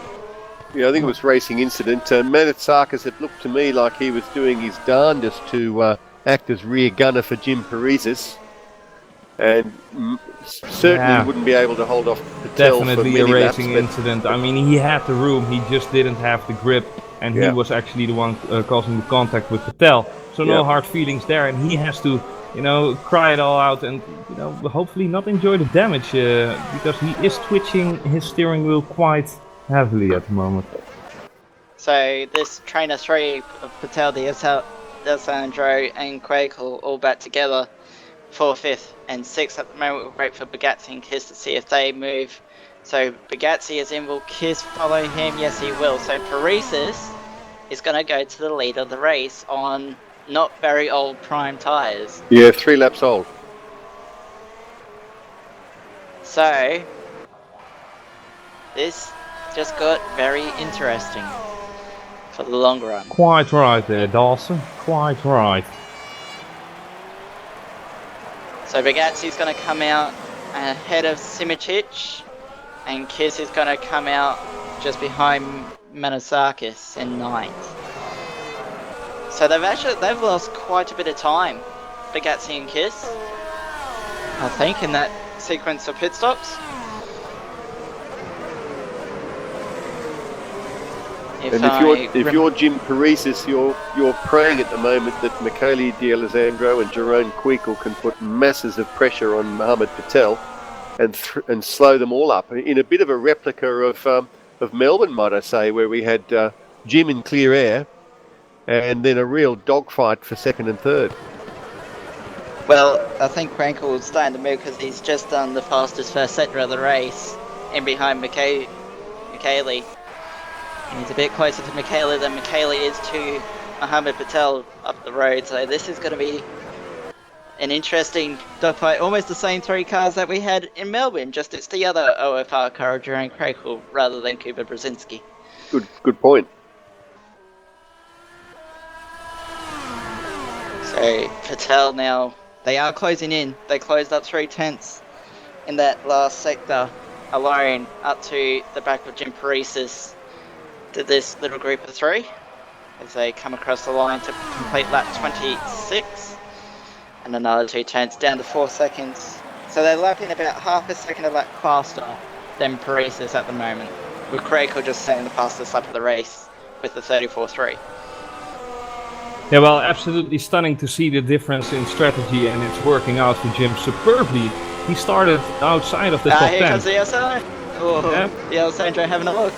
Yeah, I think it was racing incident. Manusakis, it looked to me like he was doing his darndest to act as rear gunner for Jim Parizes. and certainly wouldn't be able to hold off Patel Definitely for a many racing laps, incident. I mean, he had the room, he just didn't have the grip, and he Yeah. was actually the one causing the contact with Patel. So no Yeah. hard feelings there, and he has to, you know, cry it all out and, you know, hopefully not enjoy the damage because he is twitching his steering wheel quite heavily at the moment. So this trainer 3 of Patel, D'Alessandro and Craig all back together. 4th, 5th and 6th at the moment. We'll wait for Bugatti and Kiss to see if they move. So Bugatti is in, will Kiss follow him? Yes, he will. So Paresis is going to go to the lead of the race on not very old prime tyres. Yeah, 3 laps old. So this just got very interesting for the long run. Quite right there, Dawson. Quite right. So Bugatti's going to come out ahead of Simičić, and Kiss is going to come out just behind Manasakis in 9th. So they've lost quite a bit of time, Bugatti and Kiss, I think, in that sequence of pit stops. If you're Jim Paresis, you're praying at the moment that Michele D'Alessandro and Jerome Quickel can put masses of pressure on Mohamed Patel and slow them all up in a bit of a replica of Melbourne, might I say, where we had Jim in clear air and then a real dogfight for 2nd and 3rd. Well, I think Quickel will stay in the move because he's just done the fastest first sector of the race in behind Michele. And he's a bit closer to Michele than Michele is to Mohamed Patel up the road. So this is going to be an interesting dogfight. Almost the same 3 cars that we had in Melbourne, just it's the other OFR car during Crackle rather than Kuba Brzezinski. Good point. So Patel now, they are closing in. They closed up 3/10 in that last sector alone up to the back of Jim Paresis. To this little group of 3 as they come across the line to complete lap 26 and another 2 turns down to 4 seconds. So they're lapping about half a second a lap faster than Paresis at the moment, with Craig just setting the fastest lap of the race with the 34.3. Yeah, well, absolutely stunning to see the difference in strategy, and it's working out for Jim superbly. He started outside of the top 10. Here comes the SR. Oh, yeah. The Alessandro having a look.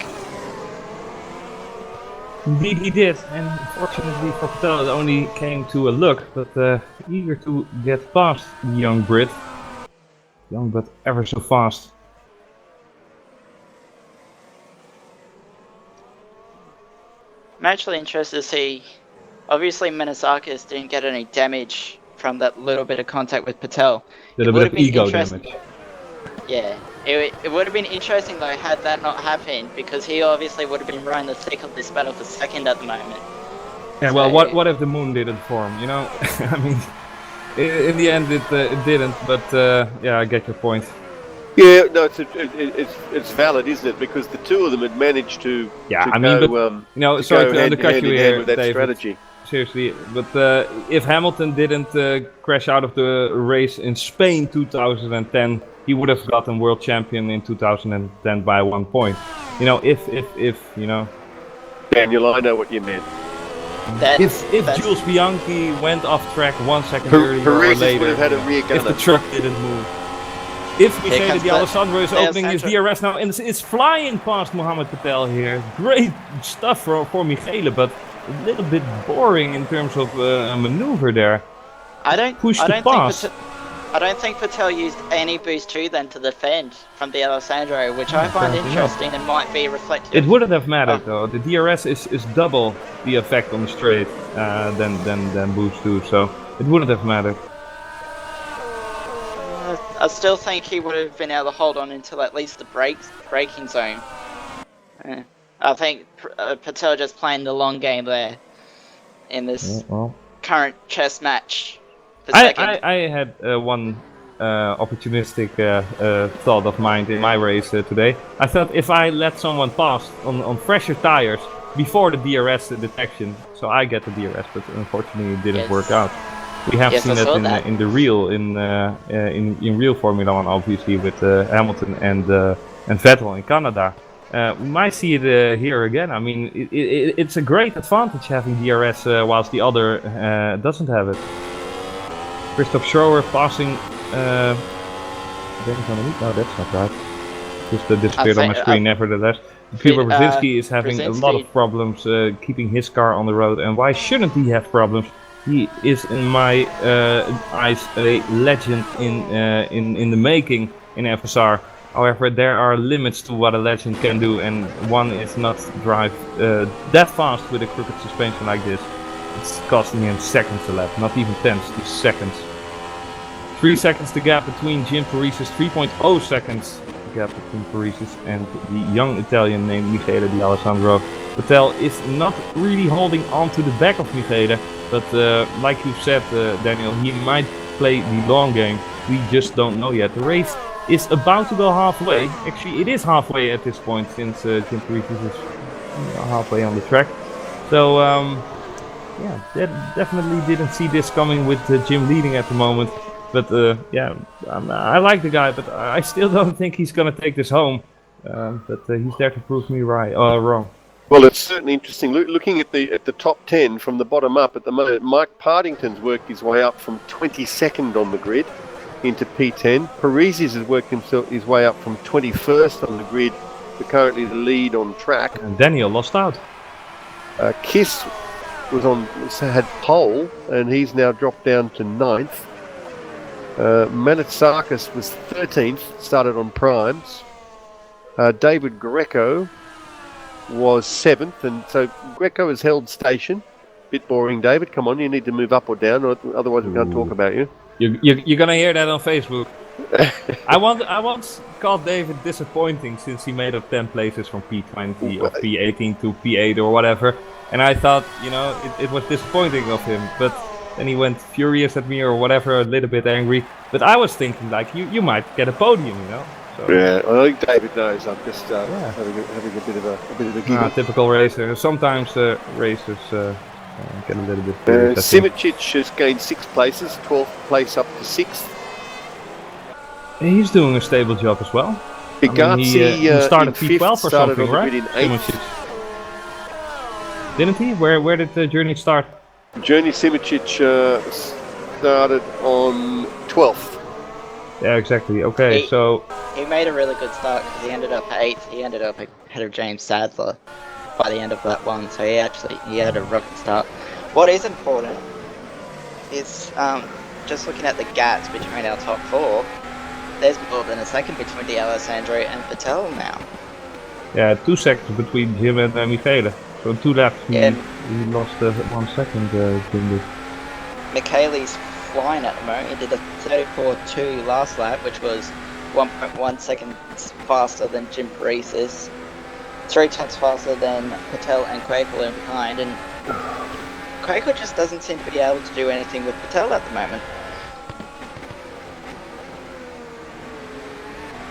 Indeed he did, and fortunately for Patel it only came to a look, but eager to get past the young Brit. Young but ever so fast. I'm actually interested to see, obviously Manasakis didn't get any damage from that little bit of contact with Patel. Little bit of ego damage. Yeah. It would have been interesting though had that not happened, because he obviously would have been running the thick of this battle for 2nd at the moment. Yeah, so, well, what if the moon didn't form, you know? I mean, in the end it didn't, but yeah, I get your point. Yeah, no, it's valid, isn't it? Because the 2 of them had managed to sorry to undercut you here, with that David. strategy. Seriously, but if Hamilton didn't crash out of the race in Spain 2010, he would have gotten world champion in 2010 by 1 point. You know, if you know. Daniel, I know what you meant. If Jules Bianchi went off track 1 second earlier or later, would have had a rear gunner. If the truck didn't move. If Michele D'Alessandro is opening his DRS now and is flying past Mohamed Patel here. Great stuff for Michele, but a little bit boring in terms of a maneuver there. I don't think Patel used any boost 2 then to defend from the Alessandro, which I find interesting and might be reflective. It wouldn't have mattered though. The DRS is double the effect on the straight than boost 2, so it wouldn't have mattered. I still think he would have been able to hold on until at least the braking zone. I think Patel just playing the long game there in this current chess match. I had one opportunistic thought of mine in my race today. I thought if I let someone pass on fresher tires before the DRS detection, so I get the DRS, but unfortunately it didn't work out. We have Yes, seen I saw that that. in the real in real Formula One, obviously with Hamilton and Vettel in Canada. We might see it here again. I mean, it's a great advantage having DRS whilst the other doesn't have it. Christoph Schroer passing. No, that's not right. Just disappeared on my screen. Nevertheless, Kuba Brzezinski is having a lot of problems keeping his car on the road, and why shouldn't he have problems? He is, in my eyes, a legend in the making in FSR. However, there are limits to what a legend can do, and one is not drive that fast with a crooked suspension like this. It's costing him seconds a lap, not even tenths, just seconds. 3 seconds the gap between Jim Paris's 3.0 seconds gap between Paris's and the young Italian named Michele Di Alessandro. Vettel is not really holding on to the back of Michele, but like you said, Daniel, he might play the long game. We just don't know yet. The race is about to go halfway. Actually, it is halfway at this point since Jim Paris is halfway on the track. So, yeah, definitely didn't see this coming with Jim leading at the moment. But yeah, I like the guy, but I still don't think he's gonna take this home. But he's there to prove me wrong. Well, it's certainly interesting. Looking at the top 10 from the bottom up at the moment, Mike Partington's worked his way up from 22nd on the grid into P10. Parisi's has worked his way up from 21st on the grid to currently the lead on track. And Daniel lost out. Kiss had pole, and he's now dropped down to 9th. Manitsakis was 13th, started on primes. David Greco was 7th, and so Greco has held station. Bit boring, David. Come on, you need to move up or down, or otherwise we can't talk about you. You're gonna hear that on Facebook. I once called David disappointing since he made up 10 places from P20 or P18 to P8 or whatever, and I thought, you know, it was disappointing of him, but then he went furious at me or whatever, a little bit angry. But I was thinking, like, you might get a podium, you know. So, yeah, I think David knows. I'm just having a bit of a giggle. Typical racer. Sometimes racers get a little bit. Simic has gained 6 places, 12th place up to 6th. He's doing a stable job as well. Bigazzi he started in P12 5th, or started something, on the right? grid in 8th. Didn't he? Where did the journey start? Journey Simic started on 12th. Yeah, exactly. Okay, so he made a really good start because he ended up at 8th. He ended up ahead of James Sadler by the end of that one, so he had a rocket start. What is important is just looking at the gaps between our top 4. There's more than a second between Di Alessandro and Vettel now. Yeah, 2 seconds between Jim and Michele. So 2 laps, he lost 1 second. Michele's flying at the moment. He did a 34.2 last lap, which was 1.1 seconds faster than Jim Paris's, 3 tenths faster than Vettel and Quakel in behind, and Quakel just doesn't seem to be able to do anything with Vettel at the moment.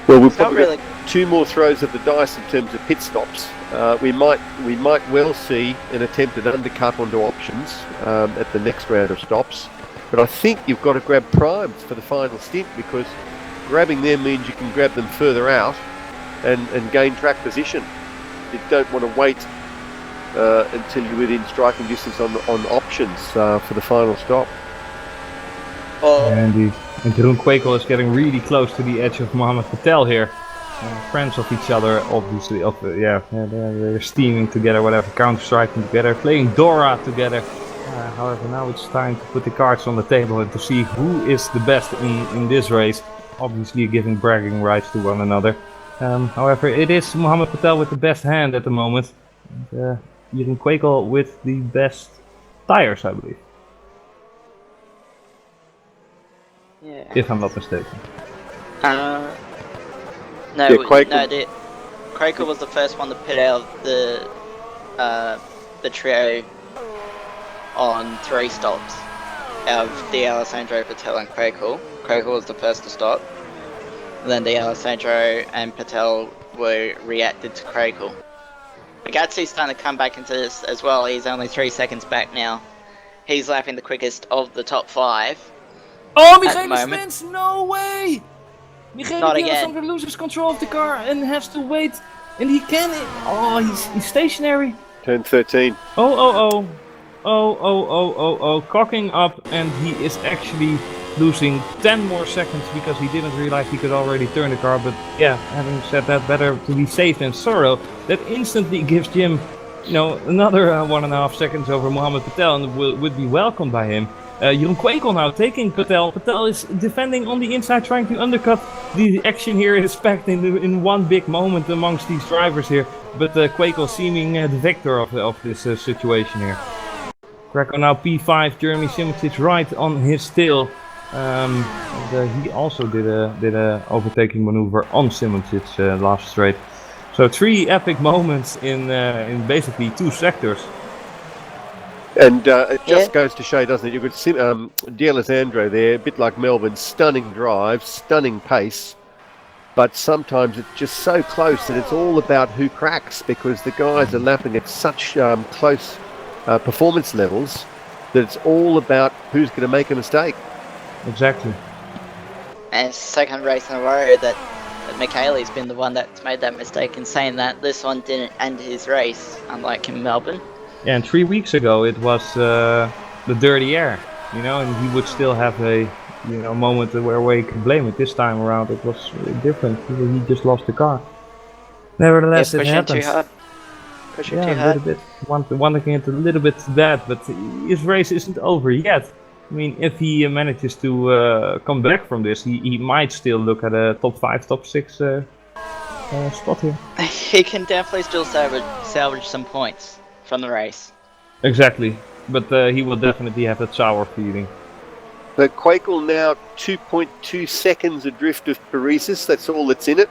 Well, we've probably got 2 more throws of the dice in terms of pit stops. We might well see an attempted undercut onto options at the next round of stops. But I think you've got to grab primes for the final stint, because grabbing them means you can grab them further out and gain track position. You don't want to wait until you're within striking distance on options for the final stop. And Jeroen Quakel is getting really close to the edge of Mohammed Patel here. Friends of each other, obviously. They're steaming together, whatever, counter-striking together, playing Dora together. However, now it's time to put the cards on the table and to see who is the best in this race. Obviously giving bragging rights to one another. However, it is Mohammed Patel with the best hand at the moment. And Jeroen Quakel with the best tires, I believe. Yeah. If I'm not mistaken. Quakel was the first one to pit out the trio on 3 stops out of Di Alessandro, Patel and Quakel. Quakel was the first to stop. Then Di Alessandro and Patel were reacted to Quakel. Bugazzi's starting to come back into this as well. He's only 3 seconds back now. He's lapping the quickest of the top 5. Oh, At the Michaelis moment. wins! No way! Not again. Michaelis loses control of the car and has to wait. And he can. Oh, he's stationary. Turn 13. Oh, cocking up, and he is actually losing 10 more seconds because he didn't realize he could already turn the car. But yeah, having said that, better to be safe than sorrow. That instantly gives Jim, another 1.5 seconds over Mohammed Patel, and would be welcomed by him. Jeroen Kwekel now taking Patel. Patel is defending on the inside, trying to undercut. The action here is packed in one big moment amongst these drivers here. But Kwekel seeming the victor of this situation here. Greco now P5, Jeremy Simoncic right on his tail. He also did a overtaking maneuver on Simoncic last straight. So 3 epic moments in basically 2 sectors. And it just goes to show, doesn't it? You've got D'Alessandro there, a bit like Melbourne, stunning drive, stunning pace. But sometimes it's just so close that it's all about who cracks, because the guys are lapping at such close performance levels that it's all about who's going to make a mistake. Exactly. And it's the second race in a row that Michaeli's been the one that's made that mistake, in saying that this one didn't end his race, unlike in Melbourne. Yeah, and 3 weeks ago it was the dirty air, and he would still have a moment where he could blame it. This time around it was different. He just lost the car. Nevertheless, it happens. Pushing too hard. A little bit. Wanting it a little bit bad, but his race isn't over yet. I mean, if he manages to come back from this, he might still look at a top 5, top 6 spot here. He can definitely still salvage some points from the race. Exactly, but he will definitely have that sour feeling. But Kwekel now 2.2 seconds adrift of Parisis, that's all that's in it.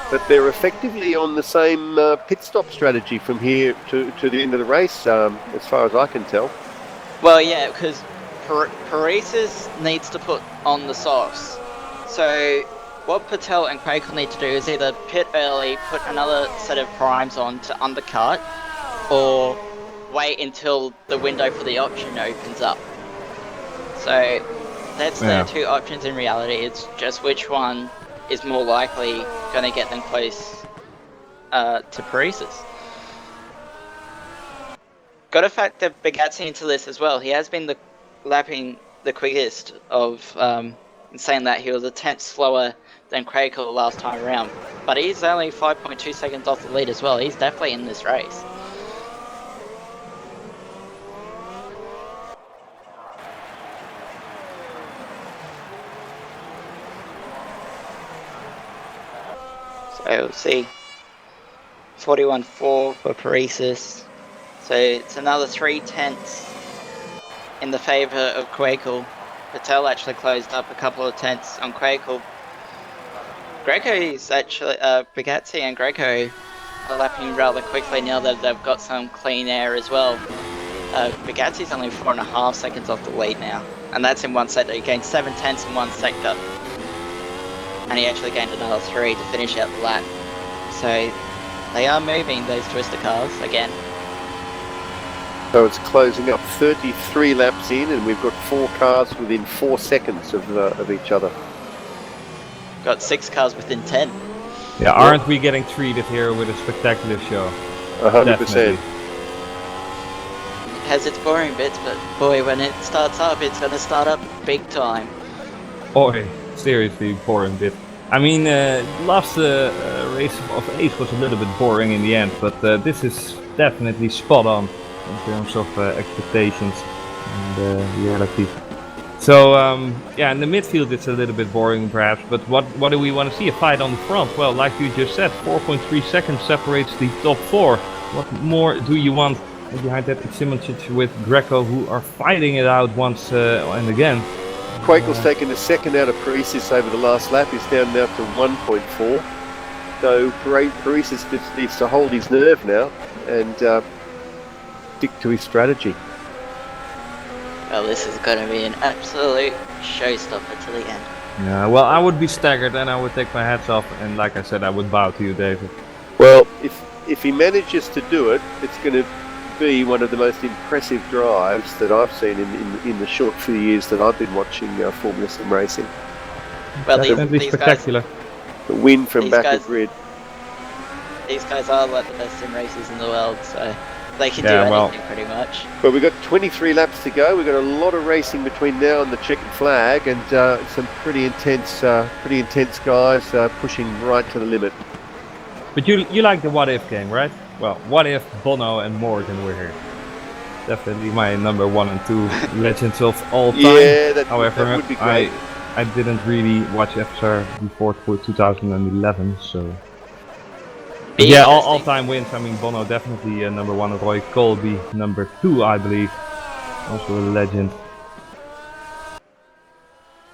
But they're effectively on the same pit stop strategy from here to the end of the race, as far as I can tell. Well, yeah, because Parisis needs to put on the softs. So what Patel and Kwekel need to do is either pit early, put another set of primes on to undercut, or wait until the window for the option opens up. So that's the 2 options in reality. It's just which one is more likely going to get them close to Parisis. Got to factor Bugatti into this as well. He has been lapping the quickest of, saying that he was a tenth slower than Kwekel last time around. But he's only 5.2 seconds off the lead as well. He's definitely in this race. So we'll see 41.4 for Parisis. So it's another 3/10 in the favour of Kwekel. Patel actually closed up a couple of tenths on Kwekel. Greco is actually, Bugatti and Greco are lapping rather quickly now that they've got some clean air as well. Bugatti's only 4.5 seconds off the lead now, and that's in one sector. He gained 7 tenths in one sector, and he actually gained another 3 to finish out the lap. So they are moving those twister cars again. So it's closing up 33 laps in, and we've got 4 cars within 4 seconds of each other. Got 6 cars within 10. Yeah, aren't we getting treated here with a spectacular show? 100%. It has its boring bits, but boy, when it starts up, it's going to start up big time. Boy, seriously boring bit. I mean, last race of Ace was a little bit boring in the end, but this is definitely spot on in terms of expectations and reality. So yeah, in the midfield it's a little bit boring perhaps, but what do we want to see? A fight on the front? Well, like you just said, 4.3 seconds separates the top 4. What more do you want? And behind that it's Simoncic with Greco, who are fighting it out once and again. Kwekel's taken a second out of Parisis over the last lap. He's down now to 1.4. So Parisis just needs to hold his nerve now and stick to his strategy. Well, this is going to be an absolute showstopper to the end. Yeah, well, I would be staggered and I would take my hats off, and like I said, I would bow to you, David. Well, if he manages to do it, it's going to be one of the most impressive drives that I've seen in the short few years that I've been watching Formula Sim racing. Well, Definitely these spectacular. The win from These back guys- of grid. These guys are like the best sim racers in the world, so they can Yeah, do well- anything pretty much. But we've got 23 laps to go. We've got a lot of racing between now and the checkered flag, and some pretty intense guys pushing right to the limit. But you like the what if game, right? Well, what if Bono and Morgan were here? Definitely my number 1 and 2 legends of all time. Yeah, that However, would be great. I didn't really watch FSR before 2011, so. But Be yeah, interesting. all-time wins. I mean, Bono definitely number 1, Roy Colby number 2, I believe. Also a legend.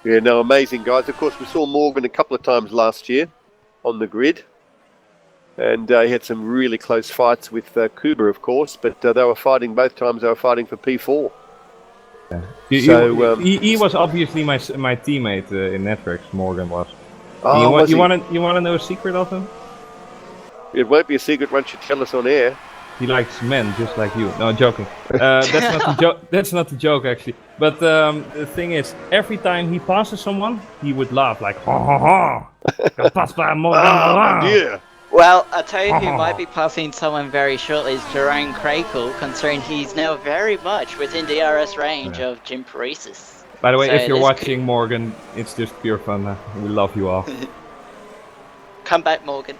Yeah, no, amazing guys. Of course, we saw Morgan a couple of times last year on the grid. And he had some really close fights with Kuba, of course, but they were fighting both times. They were fighting for P4. He was obviously my teammate in Networks. Morgan was. Oh, you want to know a secret of him? It won't be a secret once you tell us on air. He likes men just like you. No, joking. That's not the joke. That's not the joke actually. But the thing is, every time he passes someone, he would laugh like ha ha ha. "Eu passo para Morgan Oh, lá." dear. Well, I'll tell you who might be passing someone very shortly is Jerome Crakel, considering he's now very much within DRS range of Jim Paresis. By the way, So if you're this watching Morgan, it's just pure fun. We love you all. Come back, Morgan.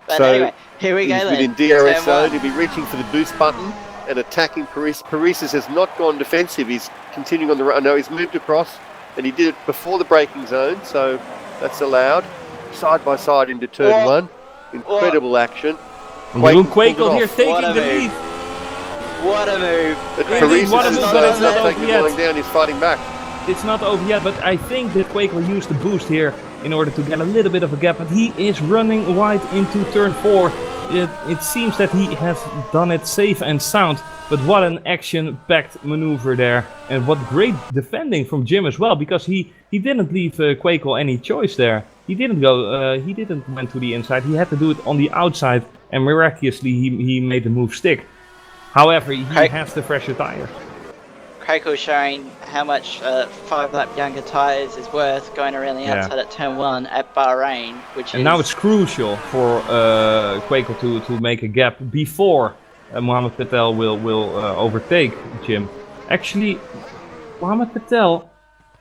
But So, anyway, here we go He's then. within DRS Turn zone. one. He'll be reaching for the boost button and attacking Paresis. Paresis has not gone defensive. He's continuing on the run. No, he's moved across, and he did it before the braking zone, so that's allowed. Side by side into turn Oh. 1. Incredible action. Jeroen pulled it Quakel here off. taking What a the move. lead. What a move. But Really, Paresis what a is move, not, but it's not taking over it yet. lying down. He's fighting back. It's not over yet, but I think that Quakel used the boost here in order to get a little bit of a gap. But he is running wide into turn 4. It seems that he has done it safe and sound. But what an action-packed maneuver there. And what great defending from Jim as well, because he didn't leave Quakel any choice there. He didn't went to the inside. He had to do it on the outside, and miraculously he made the move stick. However, he has the fresher tires. Crakel showing how much 5-lap younger tyres is worth going around the outside at turn 1 at Bahrain, which And is... now it's crucial for Quakel to make a gap before Mohammed Patel will overtake Jim. Actually, Mohammed Patel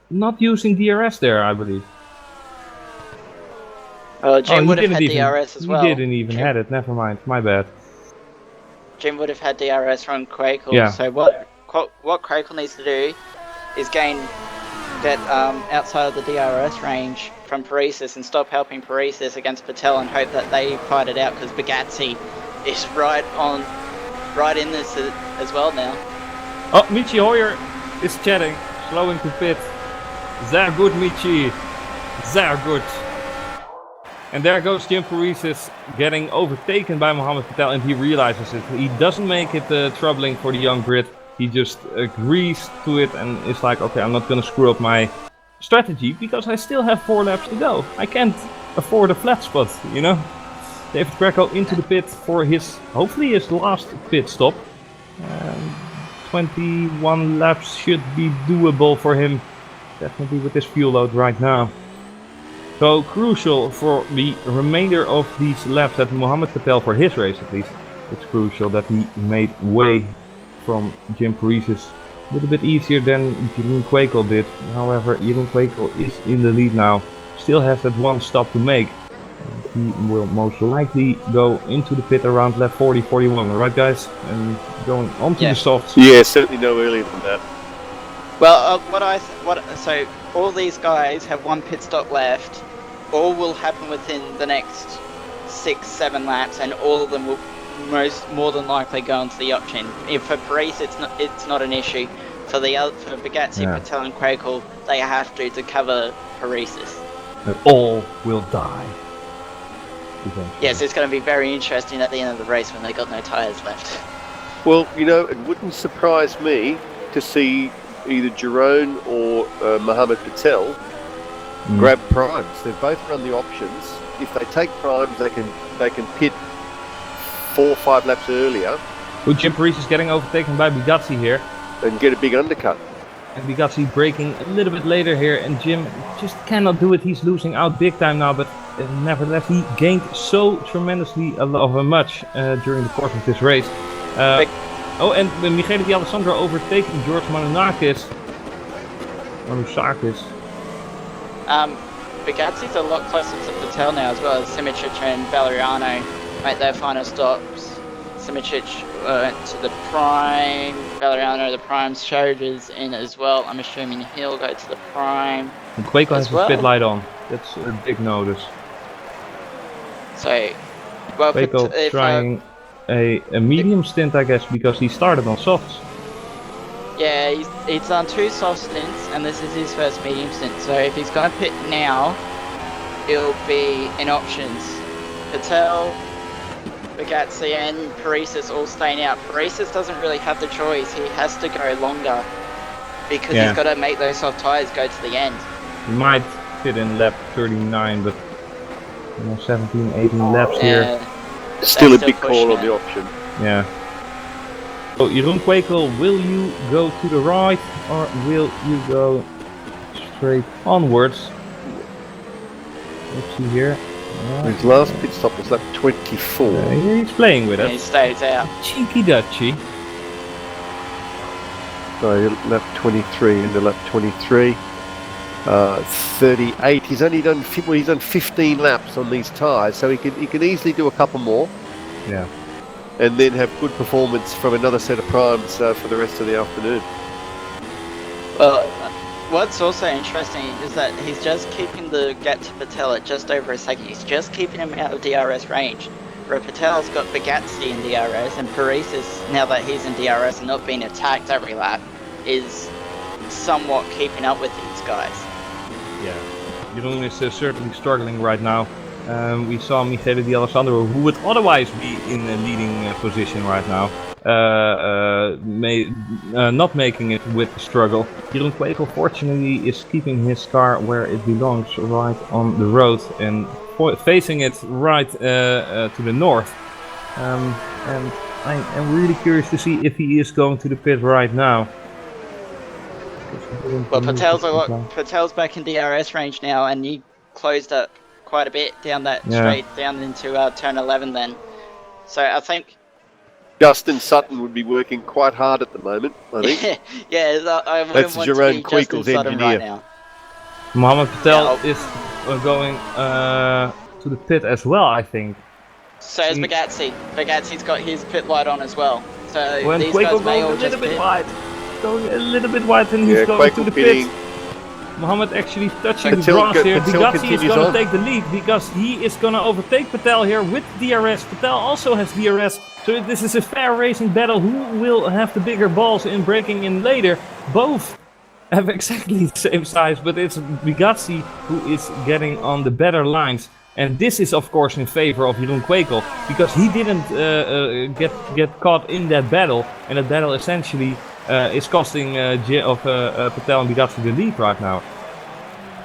not using DRS there, I believe. Jim he would have had didn't even- DRS as well. He didn't even Jim, had it. Never mind. My bad. Jim would have had DRS from Quakel. Yeah. So what Quakel needs to do is get outside of the DRS range from Paresis and stop helping Paresis against Patel and hope that they fight it out, because Bugatti is right in this as well now. Oh, Michi Hoyer is chatting, slowing to pit. Sehr good, Michi. Sehr good. And there goes Jim Paresis getting overtaken by Mohammed Patel, and he realizes it. He doesn't make it troubling for the young Brit. He just agrees to it and is like, okay, I'm not gonna screw up my strategy because I still have 4 laps to go. I can't afford a flat spot, you know? David Greco into the pit for hopefully his last pit stop. 21 laps should be doable for him, definitely with this fuel load right now. So crucial for the remainder of these laps that Mohammed Patel, for his race at least, it's crucial that he made way from Jim Paresis. A little bit easier than Jeroen Quakel did. However, Jeroen Quakel is in the lead now, still has that one stop to make. And he will most likely go into the pit around lap 40-41, right guys? And going onto the softs. Yeah, certainly no earlier than that. Well, so all these guys have 1 pit stop left. All will happen within the next 6-7 laps, and all of them will more than likely go into the option. If for Paris, it's not an issue. For Bugatti, Patel, and Quakel, they have to cover Paresis. And all will die. Yes, it's going to be very interesting at the end of the race when they got no tyres left. Well, you know, it wouldn't surprise me to see either Jerome or Mohammed Patel grab primes. They've both run the options. If they take primes, they can pit 4 or 5 laps earlier Jim Parise is getting overtaken by Bugatti here. And get a big undercut. And Bugatti braking a little bit later here, and Jim just cannot do it. He's losing out big time now, but nevertheless he gained so tremendously much during the course of this race. Oh, and Michele Di Alessandro overtaking George Manusakis. Bugatti's a lot closer to Patel now as well as Simic and Valeriano make their final stops. Simic went to the prime, Valeriano the prime's shoulders in as well. I'm assuming he'll go to the prime. And Quaco has his pit light on. That's a big notice. So, well, Quaco trying a medium stint, I guess, because he started on softs. Yeah, he's done 2 soft stints, and this is his first medium stint. So if he's going to pit now, it'll be in options. Patel, Bugatti and Parise all staying out. Parise doesn't really have the choice. He has to go longer because he's got to make those soft tyres go to the end. He might fit in lap 39, but 17, 18 laps here. Still a big call on the option. Yeah. So Jeroen Quakel, will you go to the right or will you go straight onwards? Let's see here. His last pit stop was lap 24. He's playing with us. He stays out. Cheeky Dutchy. So lap 23 into lap 23. 38. He's only done 15 laps on these tyres, so he can easily do a couple more. Yeah. And then have good performance from another set of primes for the rest of the afternoon. Well, what's also interesting is that he's just keeping the gap to Patel at just over a second. He's just keeping him out of DRS range. Where Patel's got Bugatti in DRS, and Parise is, now that he's in DRS and not being attacked every lap, is somewhat keeping up with these guys. Yeah, Jeroen is certainly struggling right now. We saw Michele Di Alessandro, who would otherwise be in a leading position right now, not making it with the struggle. Jeroen Quakel fortunately is keeping his car where it belongs, right on the road and facing it right to the north. And I am really curious to see if he is going to the pit right now. Well, Patel's back in DRS range now, and he closed up quite a bit down that straight down into turn 11 then. So I think Justin Sutton would be working quite hard at the moment, I think. Yeah, I wouldn't want Jeroen to be Justin Quakel's Sutton engineer. right now. Mohamed Patel is going to the pit as well, I think. So is Bugatti. Bugatti's got his pit light on as well. So when these Quakel guys may all going a just little bit pit. wide. Going a little bit wide and he's going to the pit. Mohamed actually touching the grass here. Bugatti is going to take the lead because he is going to overtake Patel here with DRS. Patel also has DRS, so this is a fair racing battle. Who will have the bigger balls in braking in later? Both have exactly the same size, but it's Bugatti who is getting on the better lines. And this is of course in favor of Jeroen Quakel because he didn't get caught in that battle, and that battle essentially is costing Patel and Bugatti the lead right now.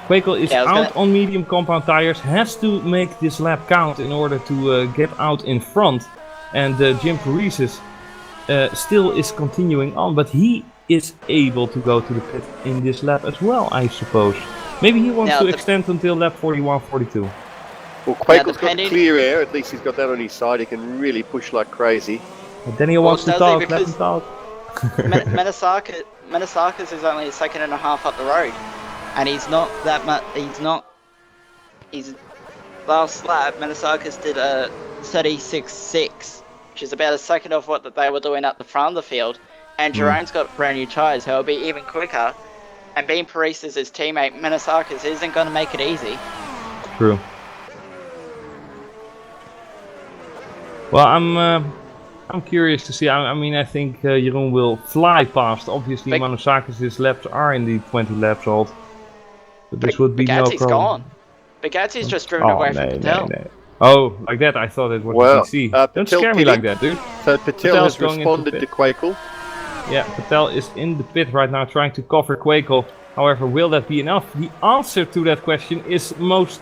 Quakel is out on medium compound tires, has to make this lap count in order to get out in front, and Jim Parise still is continuing on, but he is able to go to the pit in this lap as well, I suppose. Maybe he wants to extend until lap 41-42. Well, Quakel's got clear air, at least he's got that on his side, he can really push like crazy. But then he wants to talk, let him talk. Manusakis is only a second and a half up the road, and he's not that much. His last lap, Manusakis did a 36.6, which is about a second of what they were doing at the front of the field. And Jeroen's got brand new tyres, so it'll be even quicker. And being Parise's his teammate, Manusakis isn't going to make it easy. True. Well, I'm curious to see. I mean, I think Jeroen will fly past. Obviously, Manusakis' laps are indeed 20 laps old. But this would be no problem. Bugatti's gone. Bugatti's just driven away from Patel. Oh, like that? I thought it was PC. Don't scare me like that, dude. So Patel has responded to Quakel. Yeah, Patel is in the pit right now trying to cover Quakel. However, will that be enough? The answer to that question is most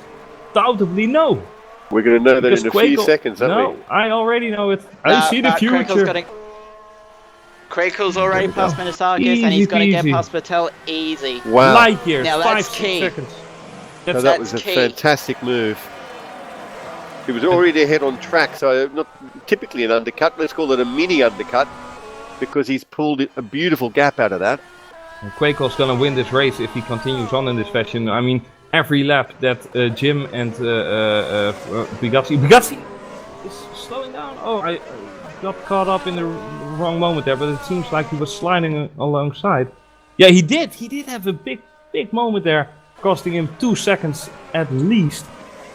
doubtably no. We're going to know that in a few seconds, aren't we? No, I already know it. I see the future. Krekel's already past Minisakis, and he's going to get past Patel easy. Wow. Light years, Now 5 that's key. seconds. No, that was a fantastic move. He was already ahead on track, so not typically an undercut. Let's call it a mini undercut, because he's pulled a beautiful gap out of that. Krekel's gonna win this race if he continues on in this fashion. I mean, every lap that Jim and Bugatti is slowing down. Oh, I got caught up in the wrong moment there, but it seems like he was sliding alongside. Yeah, he did. He did have a big moment there, costing him 2 seconds at least.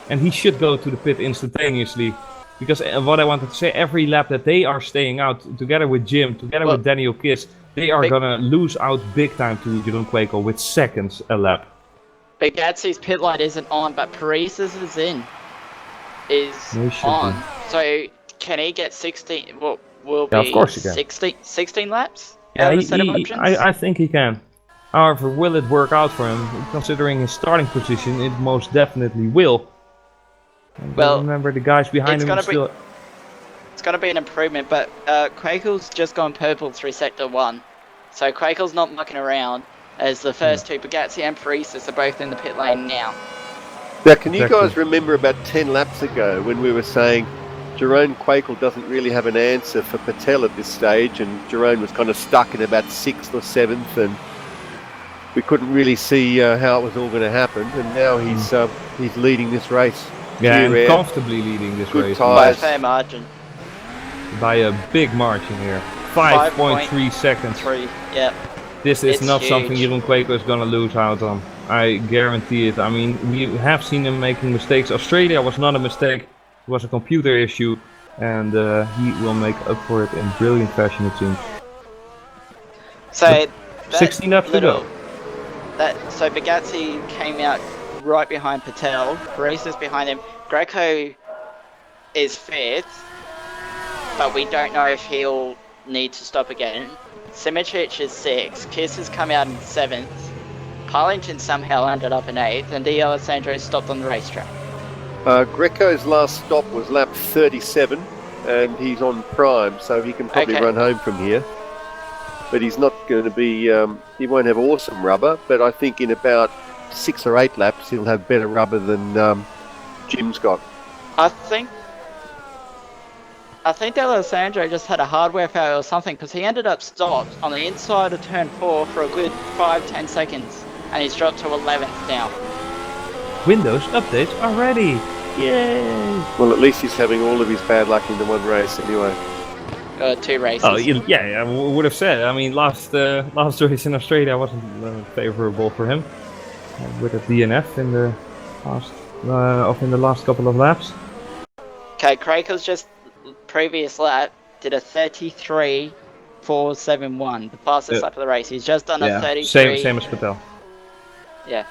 And he should go to the pit instantaneously. Because what I wanted to say, every lap that they are staying out, together with Jim, together with Daniel Kiss, they are gonna lose out big time to Jeroen Kwekel with seconds a lap. Bugatti's pit light isn't on, but Paris's is in. On. So can he get 16? Well, will be of course he can. 16 laps? Yeah, I think he can. However, will it work out for him? Considering his starting position, it most definitely will. And well, remember the guys behind him still. It's going to be an improvement, but Krekel's just gone purple through Sector 1. So Krekel's not mucking around, as the first two, Bugatti and Paresis, are both in the pit lane now. Now, can you guys remember about 10 laps ago when we were saying Jeroen Kwekel doesn't really have an answer for Patel at this stage, and Jeroen was kind of stuck in about 6th or 7th, and we couldn't really see how it was all going to happen, and now he's leading this race. Yeah, and comfortably leading this race. By a fair margin. By a big margin here. 5.3 seconds. Yep. This is not something Jeroen Kwekel is going to lose out on. I guarantee it. I mean, we have seen him making mistakes. Australia was not a mistake. It was a computer issue. And he will make up for it in brilliant fashion, it seems. So, 16 laps to go. So Bugatti came out right behind Patel. Paresis behind him. Greco is 5th. But we don't know if he'll need to stop again. Simic is 6th. Kiss has come out in 7th. Parlington somehow ended up in 8th, and D'Alessandro stopped on the racetrack. Greco's last stop was lap 37, and he's on prime, so he can probably run home from here. But he's not going to be, he won't have awesome rubber, but I think in about 6 or 8 laps he'll have better rubber than Jim's got. I think D'Alessandro just had a hardware failure or something, because he ended up stopped on the inside of turn 4 for a good 5-10 seconds, and he's dropped to 11th now. Windows updates are ready! Yay! Well, at least he's having all of his bad luck in the one race anyway. 2 races. Oh, yeah, I would have said. I mean, last race in Australia wasn't favourable for him. With a DNF in the last couple of laps. Okay, Krekel's just previous lap did a 33.471, the fastest lap of the race. He's just done a 33. Same as Patel. Yeah.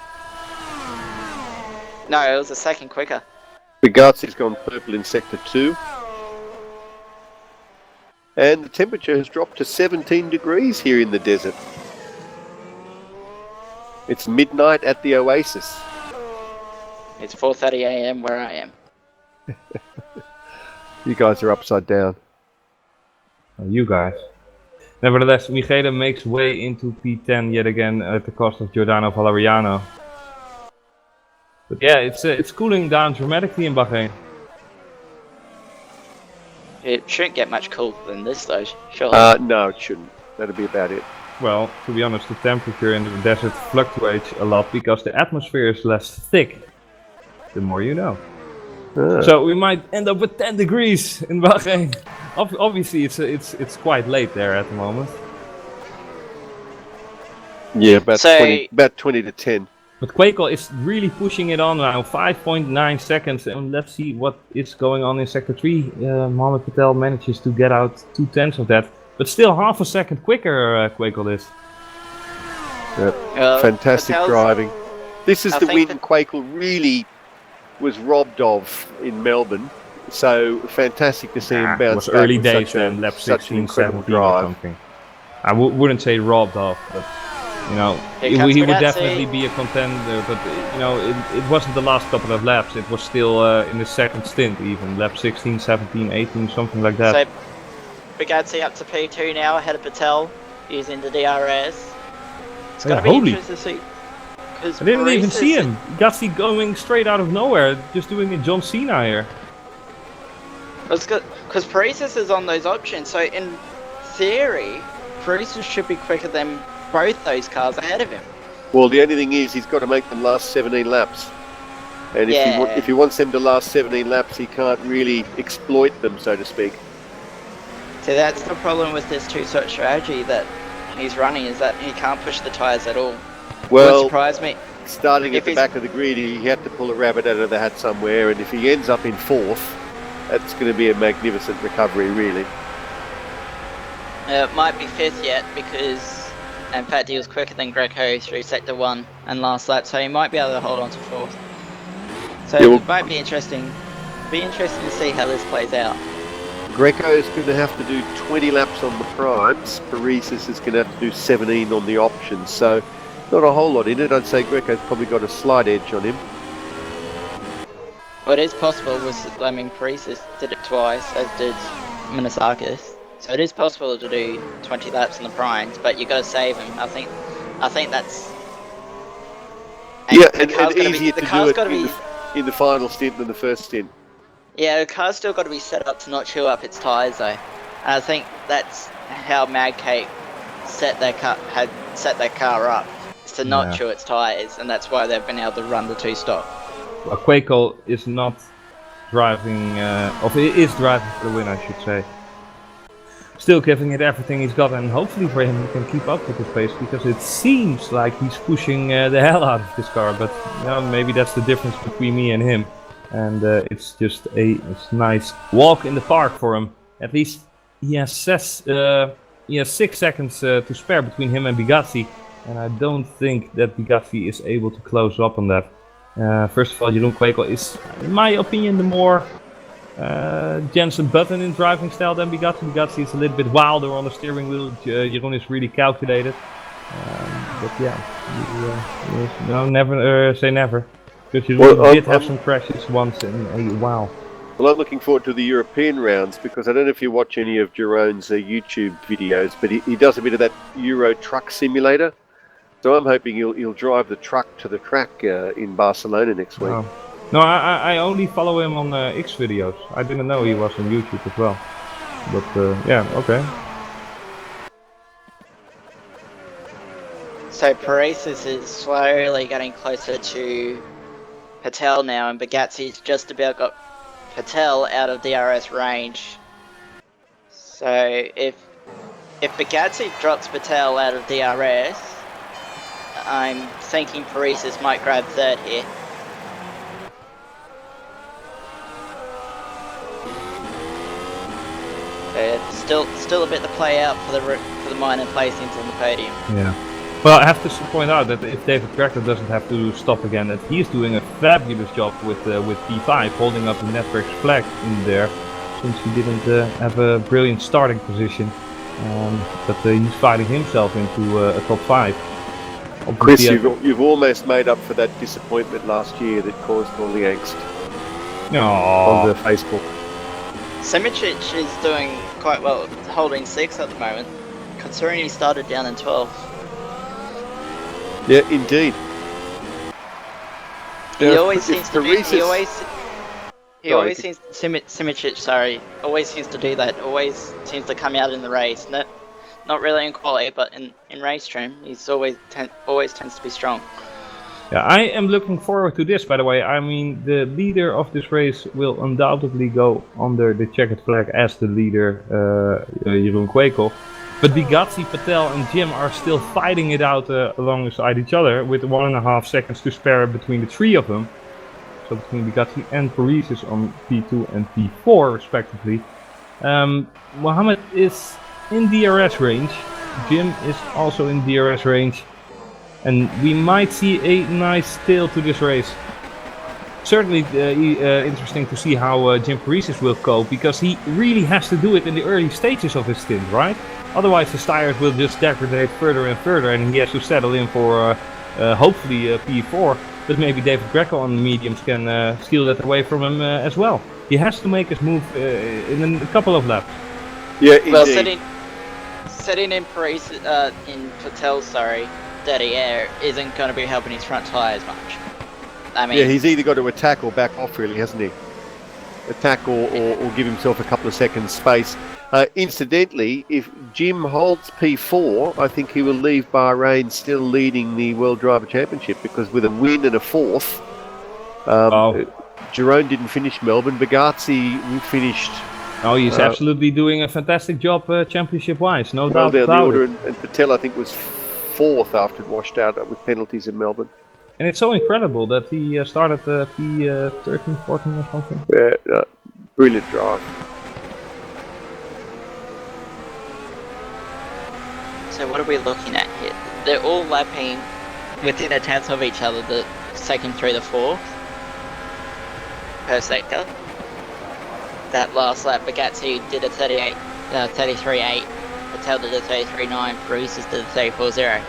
No, it was a second quicker. Bugatti's gone purple in sector 2. And the temperature has dropped to 17 degrees here in the desert. It's midnight at the Oasis. It's 4:30 AM where I am. You guys are upside down. You guys. Nevertheless, Michele makes way into P10 yet again at the cost of Giordano Valeriano. But yeah, it's cooling down dramatically in Bahrain. It shouldn't get much cooler than this though, surely. No, it shouldn't. That'll be about it. Well, to be honest, the temperature in the desert fluctuates a lot because the atmosphere is less thick. The more you know. So we might end up with 10 degrees in Bahrain. Obviously, it's quite late there at the moment. Yeah, about 20 to 10. But Kwekel is really pushing it on now, 5.9 seconds, and let's see what is going on in Sector 3. Mohamed Patel manages to get out 2/10 of that, but still half a second quicker, Kwekel is. Fantastic driving. This is the win Kwekel really was robbed of in Melbourne, so fantastic to see him bounce back. It was early days then, lap 16, 17 or something. I wouldn't say robbed off, but you know, he would definitely be a contender, but you know, it wasn't the last couple of laps, it was still in the second stint even, lap 16, 17, 18, something like that. Bugatti up to P2 now ahead of Patel using the DRS. It's going to be holy. interesting to see. I didn't even see him. Gasly going straight out of nowhere, just doing a John Cena here. Because Paresis is on those options, so in theory, Paresis should be quicker than both those cars ahead of him. Well, the only thing is he's got to make them last 17 laps. And if he wants them to last 17 laps, he can't really exploit them, so to speak. So that's the problem with this two-sort strategy that he's running, is that he can't push the tyres at all. Well, would surprise me. Starting at the back of the grid, he had to pull a rabbit out of the hat somewhere, and if he ends up in 4th, that's going to be a magnificent recovery, really. It might be 5th yet, because in fact he was quicker than Greco through Sector 1 and last lap, so he might be able to hold on to 4th. So it might be interesting. Be interesting to see how this plays out. Greco's going to have to do 20 laps on the primes. Paresis is going to have to do 17 on the options. So not a whole lot in it. I'd say Greco's probably got a slight edge on him. Well, it is possible. Paresis did it twice, as did Minisakis. So it is possible to do 20 laps on the primes, but you got to save him. I think that's. And easier to do it in the final stint than the first stint. Yeah, the car's still got to be set up to not chew up its tyres though. And I think that's how Mad Cake had set their car up, is to not chew its tyres, and that's why they've been able to run the two-stop. Well, Quaco is not driving, or he is driving for the win, I should say. Still giving it everything he's got, and hopefully for him he can keep up with his pace, because it seems like he's pushing the hell out of this car, but maybe that's the difference between me and him. And it's just a nice walk in the park for him. At least he has 6 seconds to spare between him and Bugatti, and I don't think that Bugatti is able to close up on that. First of all, Jeroen Quaco is, in my opinion, the more Jensen Button in driving style than Bugatti. Bugatti is a little bit wilder on the steering wheel. Jeroen is really calculated. But yeah, never say never. Because Jeroen did have some crashes once in a while. Well, I'm looking forward to the European rounds, because I don't know if you watch any of Jeroen's YouTube videos, but he does a bit of that Euro truck simulator. So I'm hoping he'll drive the truck to the track in Barcelona next week. Oh. No, I only follow him on X videos. I didn't know he was on YouTube as well. But yeah, okay. So Paresis is slowly getting closer to Patel now, and Bugatti's just about got Patel out of DRS range. So if Bugatti drops Patel out of DRS, I'm thinking Paresis might grab 3rd here. So still a bit to play out for the minor placings on the podium. Yeah. Well, I have to point out that if David Greco doesn't have to stop again, that he's doing a fabulous job with P5, holding up the network's flag in there, since he didn't have a brilliant starting position. But he's fighting himself into a top 5. Chris, you've almost made up for that disappointment last year that caused all the angst on the Facebook. Simicic is doing quite well, holding 6th at the moment, considering he started down in 12th. Yeah, indeed. He always seems to do. Simicic, always seems to do that. Always seems to come out in the race. Not really in quality, but in race trim, he's always tends to be strong. Yeah, I am looking forward to this, by the way. I mean, the leader of this race will undoubtedly go under the checkered flag as the leader, Jeroen Quaco. But Bugatti, Patel and Jim are still fighting it out alongside each other, with 1.5 seconds to spare between the 3 of them. So between Bugatti and Paresis on P2 and P4 respectively. Mohammed is in DRS range. Jim is also in DRS range. And we might see a nice tail to this race. Certainly interesting to see how Jim Paresis will cope, because he really has to do it in the early stages of his stint, right? Otherwise his tires will just degrade further and further, and he has to settle in for hopefully P4. But maybe David Greco on the mediums can steal that away from him as well. He has to make his move in a couple of laps. Yeah, Well, indeed. setting in Paris, in Patel's, dirty air isn't going to be helping his front tyre as much. I mean, Yeah, he's either got to attack or back off, really, hasn't he? Attack or give himself a couple of seconds space. Incidentally, if Jim holds P4, I think he will leave Bahrain still leading the World Driver Championship, because with a win and a fourth, Jerome didn't finish Melbourne. Bugatti finished Oh, he's absolutely doing a fantastic job championship-wise, no well doubt down the about order, it. and Patel, I think, was fourth after it washed out with penalties in Melbourne. And it's so incredible that he started P13, 14 or something. Brilliant drive. so what are we looking at here? They're all lapping within a tenth of each other, the second through the fourth per sector. That last lap, Bugatti did a 33.8, Patel did a 33.9, Bruce's did a 34.0.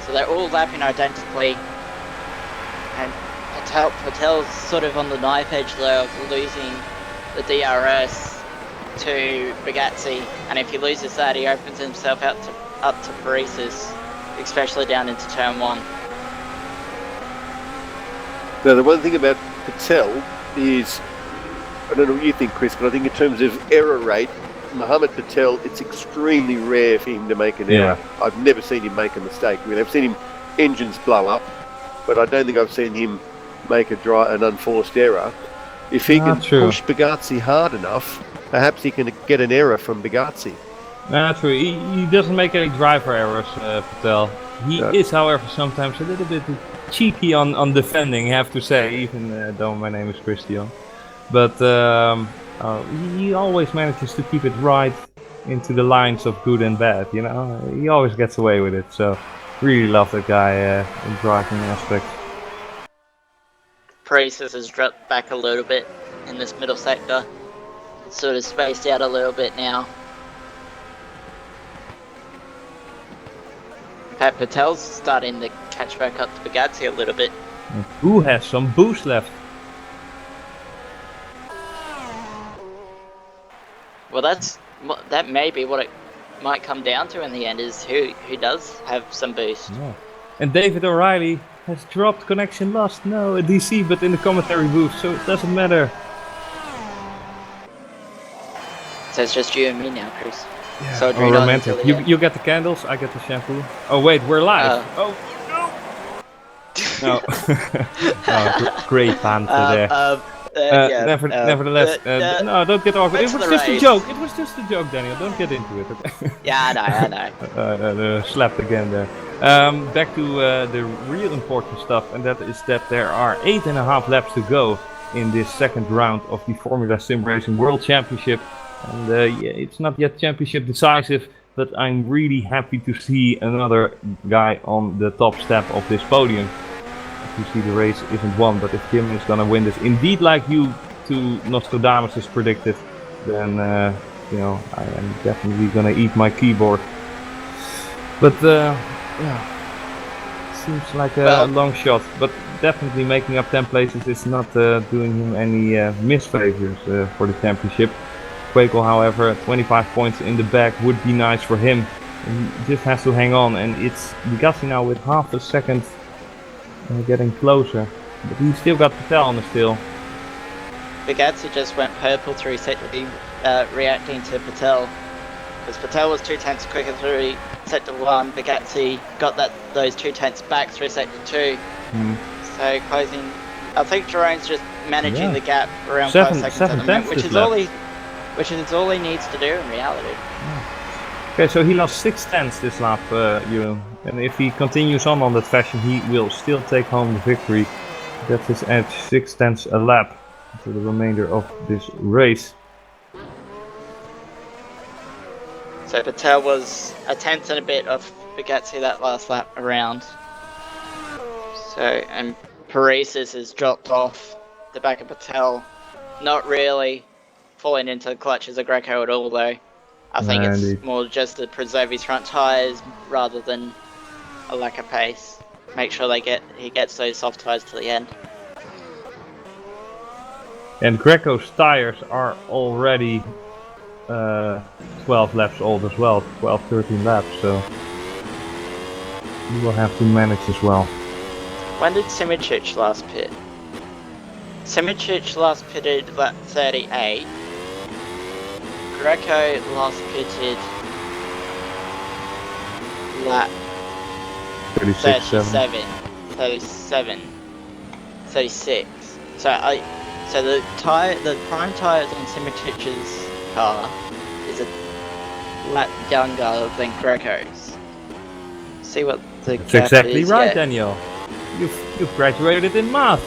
So they're all lapping identically, and Patel's sort of on the knife edge though of losing the DRS to Bugatti, and if he loses that, he opens himself up to Paris's, especially down into turn 1. Now, the one thing about Patel is, I don't know what you think, Chris, but I think in terms of error rate, Mohammed Patel, it's extremely rare for him to make an error. I've never seen him make a mistake. I mean, I've seen him engines blow up, but I don't think I've seen him make an unforced error. If he can push Bugatti hard enough, perhaps he can get an error from Bugatti. True. He doesn't make any driver errors, Patel. He is, however, sometimes a little bit cheeky on defending, I have to say, even though my name is Christian. But he always manages to keep it right into the lines of good and bad, you know. He always gets away with it, so really love that guy in driving aspect. Paris's has dropped back a little bit in this middle sector. Sort of spaced out a little bit now. In fact, Patel's starting to catch back up to Bugatti a little bit. Who has some boost left? Well, that may be what it might come down to in the end, is who does have some boost. Yeah. And David O'Reilly has dropped connection lost. No, a DC, but in the commentary booth, so it doesn't matter. So it's just you and me now, Chris. Yeah. So romantic. You get the candles, I get the shampoo. Oh wait, we're live. Oh no. No. Great banter there. Nevertheless, no, don't get awkward. It was just a joke. It was just a joke, Daniel. Don't get into it. Okay? Yeah, I know. Slapped again there. Back to the real important stuff, and that is that there are 8.5 laps to go in this second round of the Formula SimRacing World Championship. And yeah, it's not yet championship decisive, but I'm really happy to see another guy on the top step of this podium. You see, the race isn't won, but if Jim is gonna win this, indeed, like you two Nostradamus has predicted, then you know, I am definitely gonna eat my keyboard. But yeah, seems like a long shot, but definitely making up 10 places is not doing him any misfavors for the championship. Quakel, however, 25 points in the bag would be nice for him. He just has to hang on, and it's Bugatti now with half a second getting closer. But he's still got Patel on the still. Bugatti just went purple through sector B, reacting to Patel. Because Patel was 2 tenths quicker through sector 1, Bugatti got those 2 tenths back through sector 2. So closing, I think Jerome's just managing the gap around 5 seconds at the moment, which is all he needs to do in reality. Okay, so he lost 6 tenths this lap, and if he continues on that fashion, he will still take home the victory. That's his edge, 6 tenths a lap for the remainder of this race. So Patel was a tenth and a bit of Bugatti that last lap around. So, and Paris's has dropped off the back of Patel, not really falling into the clutches of Greco at all though. I think it's more just to preserve his front tyres rather than a lack of pace. Make sure he gets those soft tyres to the end. And Greco's tyres are already 12 laps old as well, 12, 13 laps, so you will have to manage as well. When did Simičić last pit? Simičić last pitted lap 38. Greco last pitted lap 36, 36. So the prime tires on Simičić's car is a lap younger than Greco's. See what the That's gap exactly is. right, Yeah. Daniel. You've graduated in math.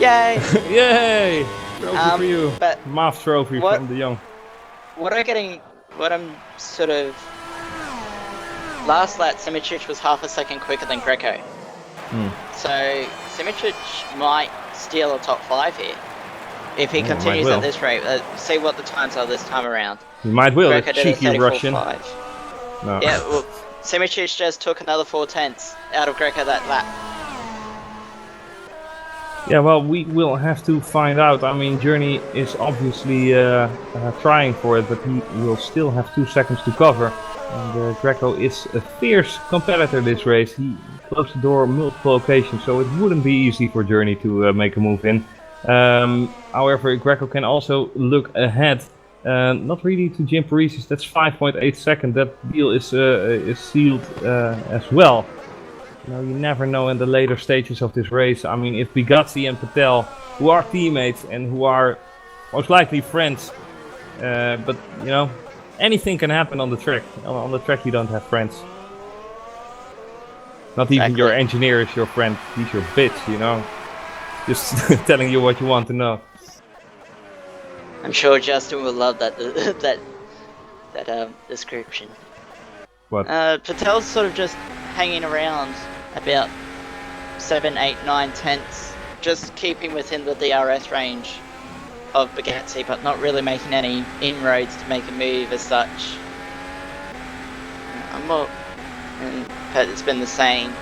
Yay! Yay! Trophy for you. But Math trophy what- from the young. what I'm sort of last lap Simičić was half a second quicker than Greco. So Simičić might steal a top 5 here if he might continues will. at this rate. See what the times are this time around. You might will, Greco a did a cheeky Russian. 34.5. No. Yeah, well, Simičić just took another 4/10 out of Greco that lap. Yeah, well, we will have to find out. I mean, Journey is obviously trying for it, but he will still have 2 seconds to cover. And Greco is a fierce competitor this race. He closed the door on multiple occasions, so it wouldn't be easy for Journey to make a move in. However, Greco can also look ahead. Not really to Jim Parisi's, that's 5.8 seconds. That deal is sealed as well. You know, you never know in the later stages of this race. I mean, if Bugatti and Patel, who are teammates and who are most likely friends, but you know, anything can happen on the track. On the track you don't have friends. Not even Exactly. your engineer is your friend, he's your bitch, you know. Just telling you what you want to know. I'm sure Justin will love that description. What? Patel's sort of just hanging around about 7, 8, 9 tenths, just keeping within the DRS range of Bugatti, but not really making any inroads to make a move as such. But it's been the same.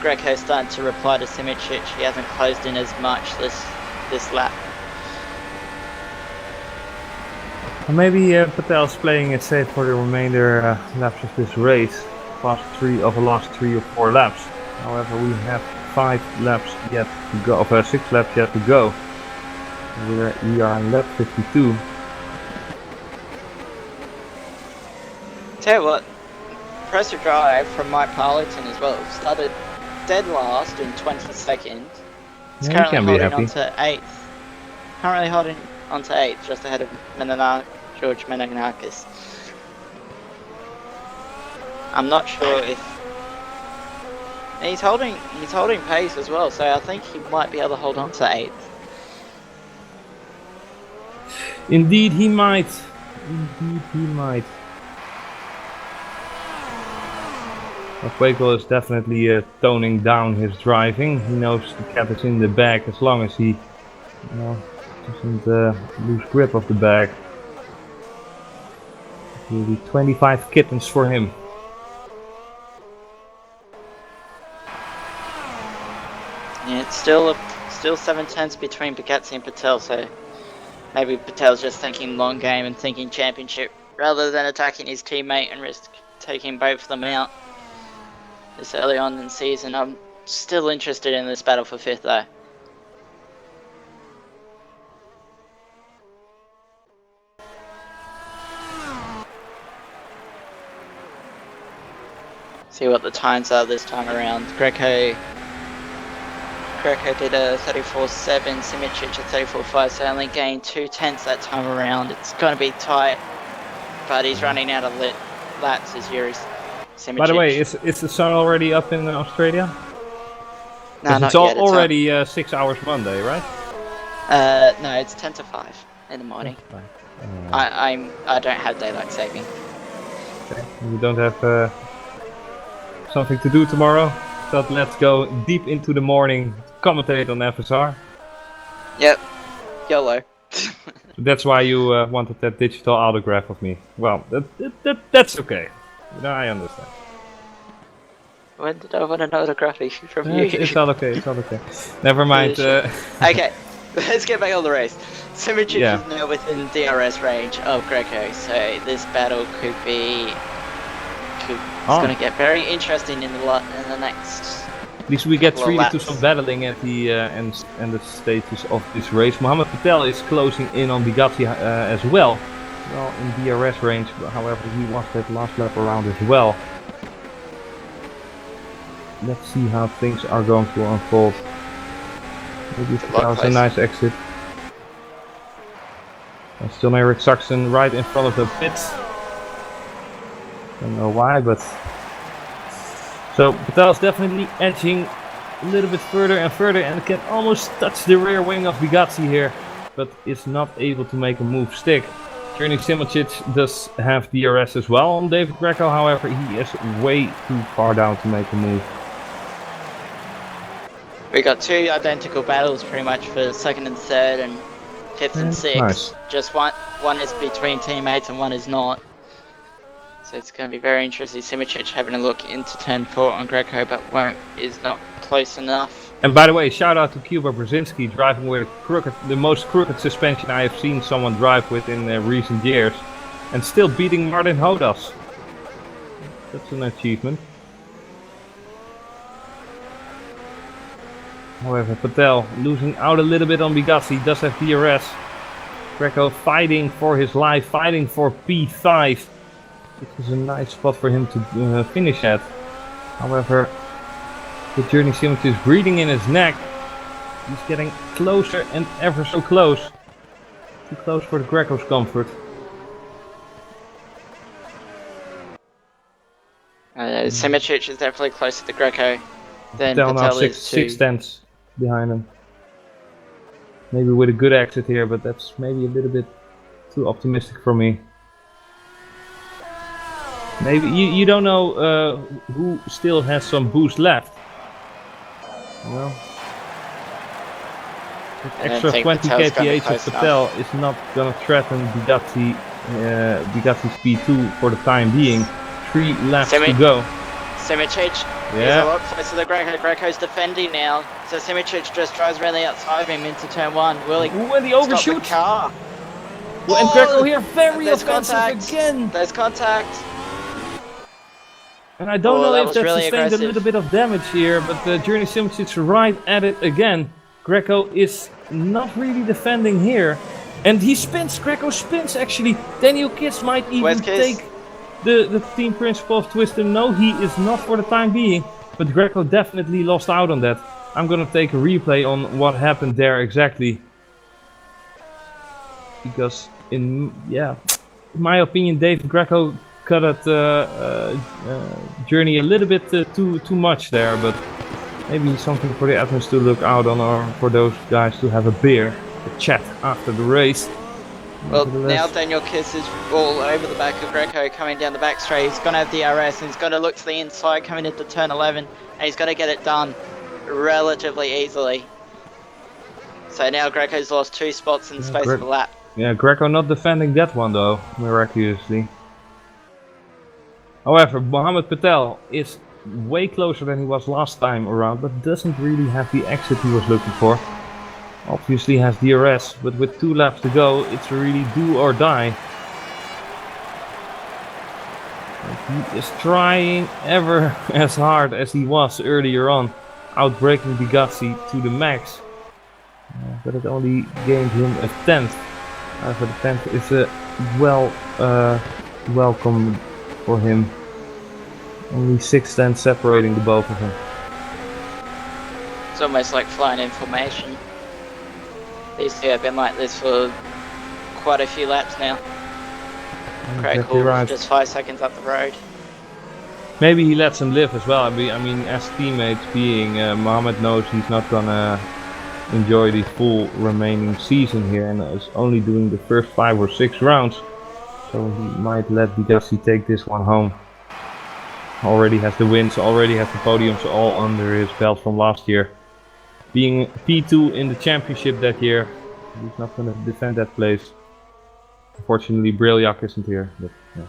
Greco started to reply to Simičić. He hasn't closed in as much this lap. Maybe Patel's playing it safe for the remainder laps of this race. Last 3 or 4 laps. However, we have 5 laps yet to go, of 6 laps yet to go. We are on lap 52. Tell you what, impressive drive from Mike Parlington as well. Started dead last in 22nd. He's Yeah, you currently can be holding happy. on to 8th. Currently holding on to 8th, just ahead of George Menonakis. I'm not sure if he's holding pace as well, so I think he might be able to hold on to 8th. Indeed, he might. Indeed, he might. Quakel is definitely toning down his driving. He knows the cat is in the bag as long as he doesn't lose grip of the bag. It will be 25 kittens for him. Yeah, it's still 7 tenths between Bugatti and Patel, so maybe Patel's just thinking long game and thinking championship rather than attacking his teammate and risk taking both of them out this early on in the season. I'm still interested in this battle for 5th though. See what the times are this time around. Greco did a 34.7, Simičić a 34.5, so only gained 2 tenths that time around. It's going to be tight, but he's running out of laps as Yuri Simičić. By the way, is the sun already up in Australia? No, not It's yet. It's already 6 hours Monday, right? no, it's 10 to 5 in the morning. I don't have daylight saving. Okay. You don't have something to do tomorrow? But let's go deep into the morning, commentate on FSR. Yep, YOLO. That's why you wanted that digital autograph of me. Well, that's okay. You know, I understand. When did I want an autograph issue from you? It's all okay. It's all okay. Never mind. Okay, Let's get back on the race. SimRacing Yeah. is now within DRS range of Greco, so this battle could be. It's going to get very interesting in the next. At least we get couple of treated to laps. some battling at the end the stages of this race. Mohammed Patel is closing in on Bugatti as well. Well, in DRS range, however, he lost that last lap around as well. Let's see how things are going to unfold. Maybe that was a nice exit. And still Eric Saxon right in front of the pits. Don't know why, but so Patel's definitely edging a little bit further and further, and can almost touch the rear wing of Bugatti here, but is not able to make a move stick. Journey Simicic does have DRS as well on David Greco, however he is way too far down to make a move. We got two identical battles pretty much for second and third and fifth and sixth. Nice. Just one is between teammates and one is not. So it's going to be very interesting. Simicic having a look into turn 4 on Greco, but is not close enough. And by the way, shout out to Cuba Brzezinski driving with the most crooked suspension I have seen someone drive with in recent years, and still beating Martin Hodas. That's an achievement. However, Patel losing out a little bit on Bugatti, does have DRS. Greco fighting for his life, fighting for P5. It was a nice spot for him to finish at. However, the Journey Simicic is breathing in his neck. He's getting closer and ever so close. Too close for the Greco's comfort. Simicic is definitely closer to Greco than Patel now is six tenths behind him. Maybe with a good exit here, but that's maybe a little bit too optimistic for me. Maybe you don't know who still has some boost left. Well, extra 20 kph of Patel is not gonna threaten Bugatti's P2 for the time being. 3 laps to go. Simicic is a lot closer to Greco. Greco's defending now, so Simicic just drives around the outside of him into turn 1. Will he? When he overshoots. The car. Well, and Greco here very offensive again. There's contact. And I don't know if that really sustained a little bit of damage here, but Journey Simicic is right at it again. Greco is not really defending here. And he spins, Greco spins actually. Daniel Kiss might even take the team principal of Twister. No, he is not for the time being. But Greco definitely lost out on that. I'm gonna take a replay on what happened there exactly. Because in my opinion, David Greco cut at Journey a little bit too much there, but maybe something for the admins to look out on, or for those guys to have a beer, a chat after the race. Well, now Daniel Kiss is all over the back of Greco coming down the back straight. He's going to have DRS and he's going to look to the inside coming into turn 11, and he's going to get it done relatively easily. So now Greco's lost 2 spots in the space of a lap. Yeah, Greco not defending that one though, miraculously. However, Mohammed Patel is way closer than he was last time around, but doesn't really have the exit he was looking for. Obviously has DRS, but with 2 laps to go, it's really do or die. And he is trying ever as hard as he was earlier on, outbraking Bugatti to the max. But it only gained him a 10th. However, the 10th is a welcome for him. Only 6 tenths separating the both of them. It's almost like flying in formation. These two have been like this for quite a few laps now. Great call, right. Just 5 seconds up the road. Maybe he lets him live as well. I mean, as teammates being, Mohammed knows he's not gonna enjoy the full remaining season here, and is only doing the first 5 or 6 rounds. So he might let Bugatti take this one home. Already has the wins, already has the podiums all under his belt from last year. Being P2 in the championship that year, he's not going to defend that place. Unfortunately, Brilliac isn't here. But, yeah.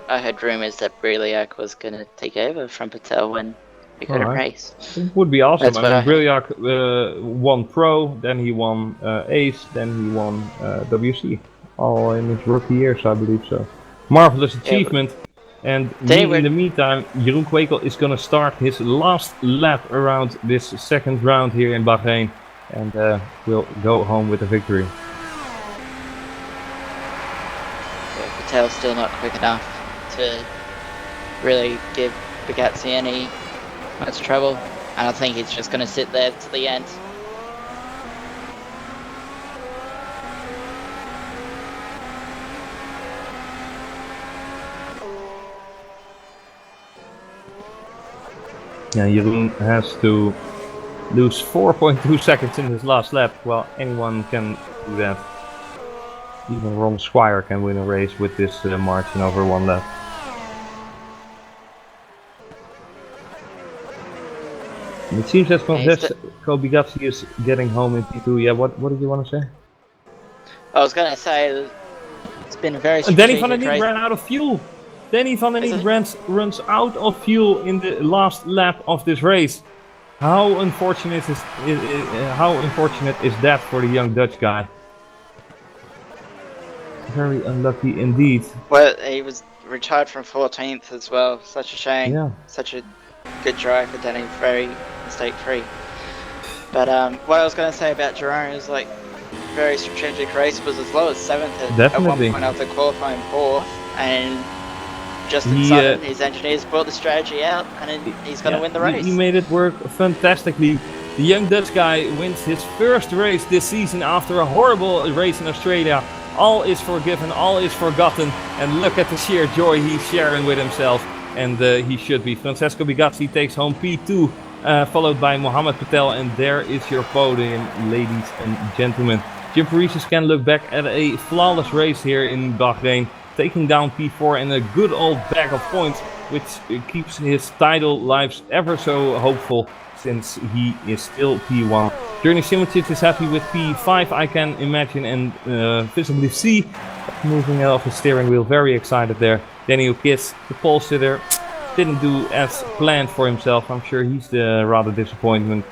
I heard rumors that Brilliac was going to take over from Patel when be good at Alright. race. It would be awesome. That's I what mean, I- Brilliac won Pro, then he won Ace, then he won WC. All in his rookie years, I believe so. Marvelous achievement. And in the meantime, Jeroen Kwekel is going to start his last lap around this second round here in Bahrain. And will go home with a victory. Yeah, Patel's still not quick enough to really give Bugatti any much trouble. And I think he's just going to sit there to the end. Yeah, Jeroen has to lose 4.2 seconds in his last lap. Well, anyone can do that. Even Ron Squire can win a race with this margin over one lap. It seems that Francesco Bigazzi is getting home in P2. Yeah, what did you want to say? I was going to say it's been a very And Danny strategic van der Niek race. ran out of fuel. Danny van der Niek runs out of fuel in the last lap of this race. How unfortunate is that for the young Dutch guy? Very unlucky indeed. Well, he was retired from 14th as well. Such a shame. Yeah. Such a good drive for Danny. Very mistake-free. But what I was going to say about Jerome is like very strategic race. Was as low as 7th at one point after qualifying 4th, and Justin Sutton, his engineers, brought the strategy out, and he's going to win the race. He made it work fantastically. The young Dutch guy wins his first race this season after a horrible race in Australia. All is forgiven, all is forgotten, and look at the sheer joy he's sharing with himself, and he should be. Francesco Bigazzi takes home P2, followed by Mohamed Patel, and there is your podium, ladies and gentlemen. Jim Paresis can look back at a flawless race here in Bahrain, taking down P4 and a good old bag of points, which keeps his title lives ever so hopeful, since he is still P1. Journey Simoncic is happy with P5, I can imagine, and visibly see, moving off the steering wheel, very excited there. Daniel Kiss, the pole sitter, didn't do as planned for himself. I'm sure he's rather disappointing.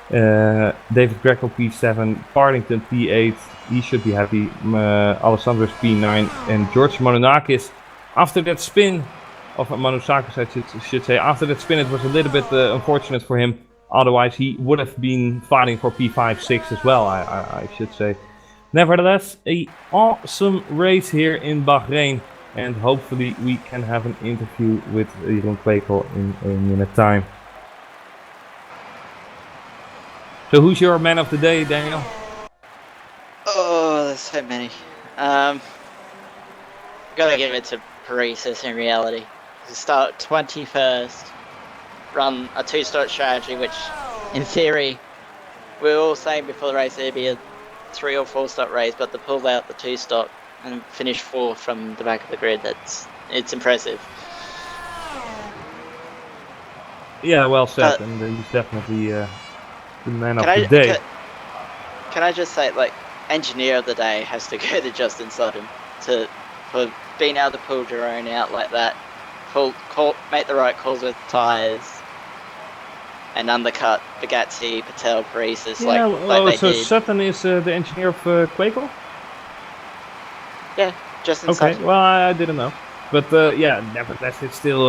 David Greco P7, Partington P8, he should be happy. Alessandro's P9, and George Manonakis, after that spin, of Manusakis I should say, after that spin it was a little bit unfortunate for him. Otherwise he would have been fighting for P5, 6 as well, I should say. Nevertheless, an awesome race here in Bahrain, and hopefully we can have an interview with Jeroen Kwekel in a minute time. So who's your man of the day, Daniel? Oh, there's so many. Gotta give it to Paresis in reality. To start 21st, run a 2-stop strategy, which in theory we were all saying before the race it'd be a 3 or 4 stop race, but to pull out the 2-stop and finish 4th from the back of the grid, it's impressive. Yeah, well said, and he's definitely the man of the day. Can I just say, like, engineer of the day has to go to Justin Sutton for being able to pull Jerome out like that, make the right calls with tyres, and undercut Bugatti, Patel, Paresis, yeah, like they so did. Sutton is the engineer of Kwekel? Yeah, Justin Sutton. Okay, well I didn't know. But yeah, nevertheless it's still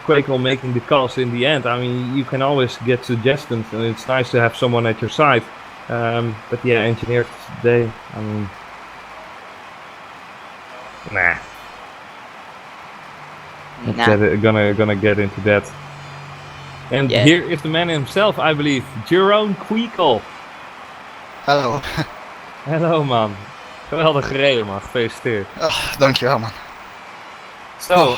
Kwekel making the calls in the end. I mean, you can always get suggestions, and it's nice to have someone at your side. But yeah, engineer today, I mean... Nah. Gonna get into that. And here is the man himself, I believe, Jeroen Kwekel. Hallo. Hallo man. Geweldig gereden man, gefeliciteerd. Dankjewel man. So,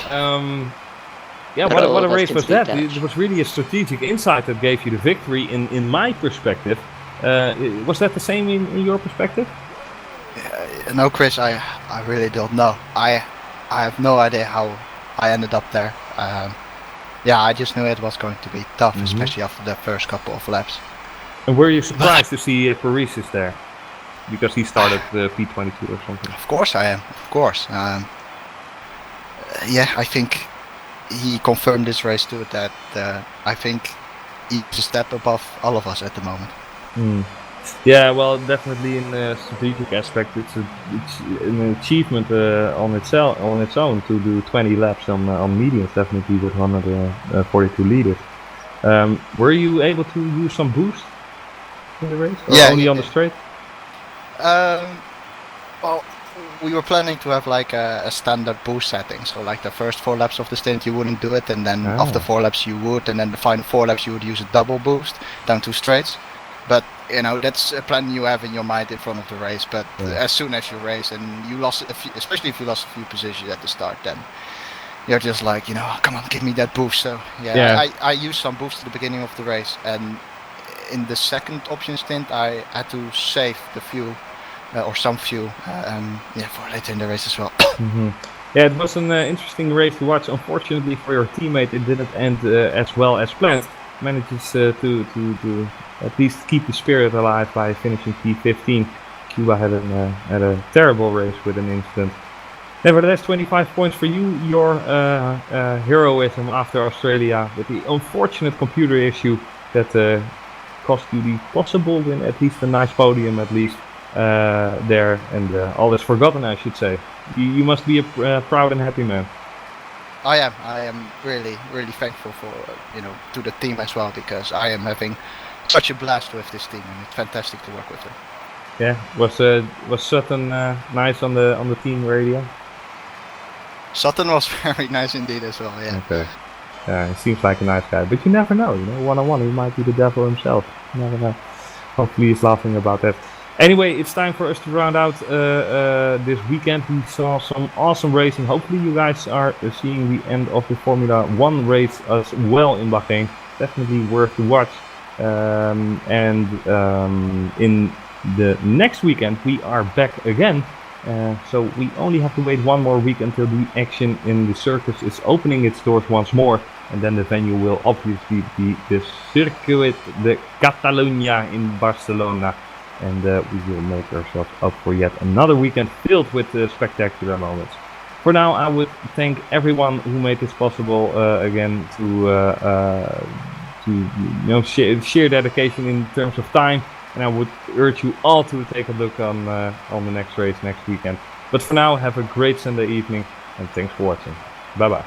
yeah, what a race was that? It was really a strategic insight that gave you the victory in my perspective. Was that the same in your perspective? No, Chris, I really don't know. I have no idea how I ended up there. Yeah, I just knew it was going to be tough, especially after the first couple of laps. And were you surprised to see Paresis there? Because he started P22 or something. Of course I am, of course. Yeah, I think he confirmed this race too that I think he's a step above all of us at the moment. Yeah, well, definitely in the strategic aspect, it's an achievement on its own to do 20 laps on mediums, definitely with 142 liters. Were you able to use some boost in the race, or only on the straight? Well, we were planning to have like a standard boost setting, so like the first 4 laps of the stint you wouldn't do it, and then after 4 laps you would, and then the final 4 laps you would use a double boost down 2 straights. But you know, that's a plan you have in your mind in front of the race. But as soon as you race and you lost a few, especially if you lost a few positions at the start, then you're just like, you know, oh, come on, give me that boost. So I used some boost at the beginning of the race, and in the second option stint I had to save the fuel or some fuel for later in the race as well. Yeah, it was an interesting race to watch. Unfortunately for your teammate, it didn't end as well as planned. Manages to at least keep the spirit alive by finishing P15. Cuba had a terrible race with an incident. Nevertheless, 25 points for you. Your heroism after Australia with the unfortunate computer issue that cost you the possible win, at least a nice podium at least there, and all is forgotten, I should say. You must be a proud and happy man. I am really thankful for to the team as well, because I am having such a blast with this team, and it's fantastic to work with them. Yeah, was Sutton nice on the team radio? Sutton was very nice indeed as well. Yeah. Okay. He seems like a nice guy, but you never know. You know, one-on-one, he might be the devil himself. You never know. Hopefully, he's laughing about that. Anyway, it's time for us to round out this weekend. We saw some awesome racing. Hopefully you guys are seeing the end of the Formula 1 race as well in Bahrain. Definitely worth to watch. In the next weekend we are back again. So we only have to wait one more week until the action in the circus is opening its doors once more. And then the venue will obviously be the Circuit de Catalunya in Barcelona. And we will make ourselves up for yet another weekend filled with spectacular moments. For now, I would thank everyone who made this possible again to share dedication in terms of time. And I would urge you all to take a look on the next race next weekend. But for now, have a great Sunday evening and thanks for watching. Bye bye.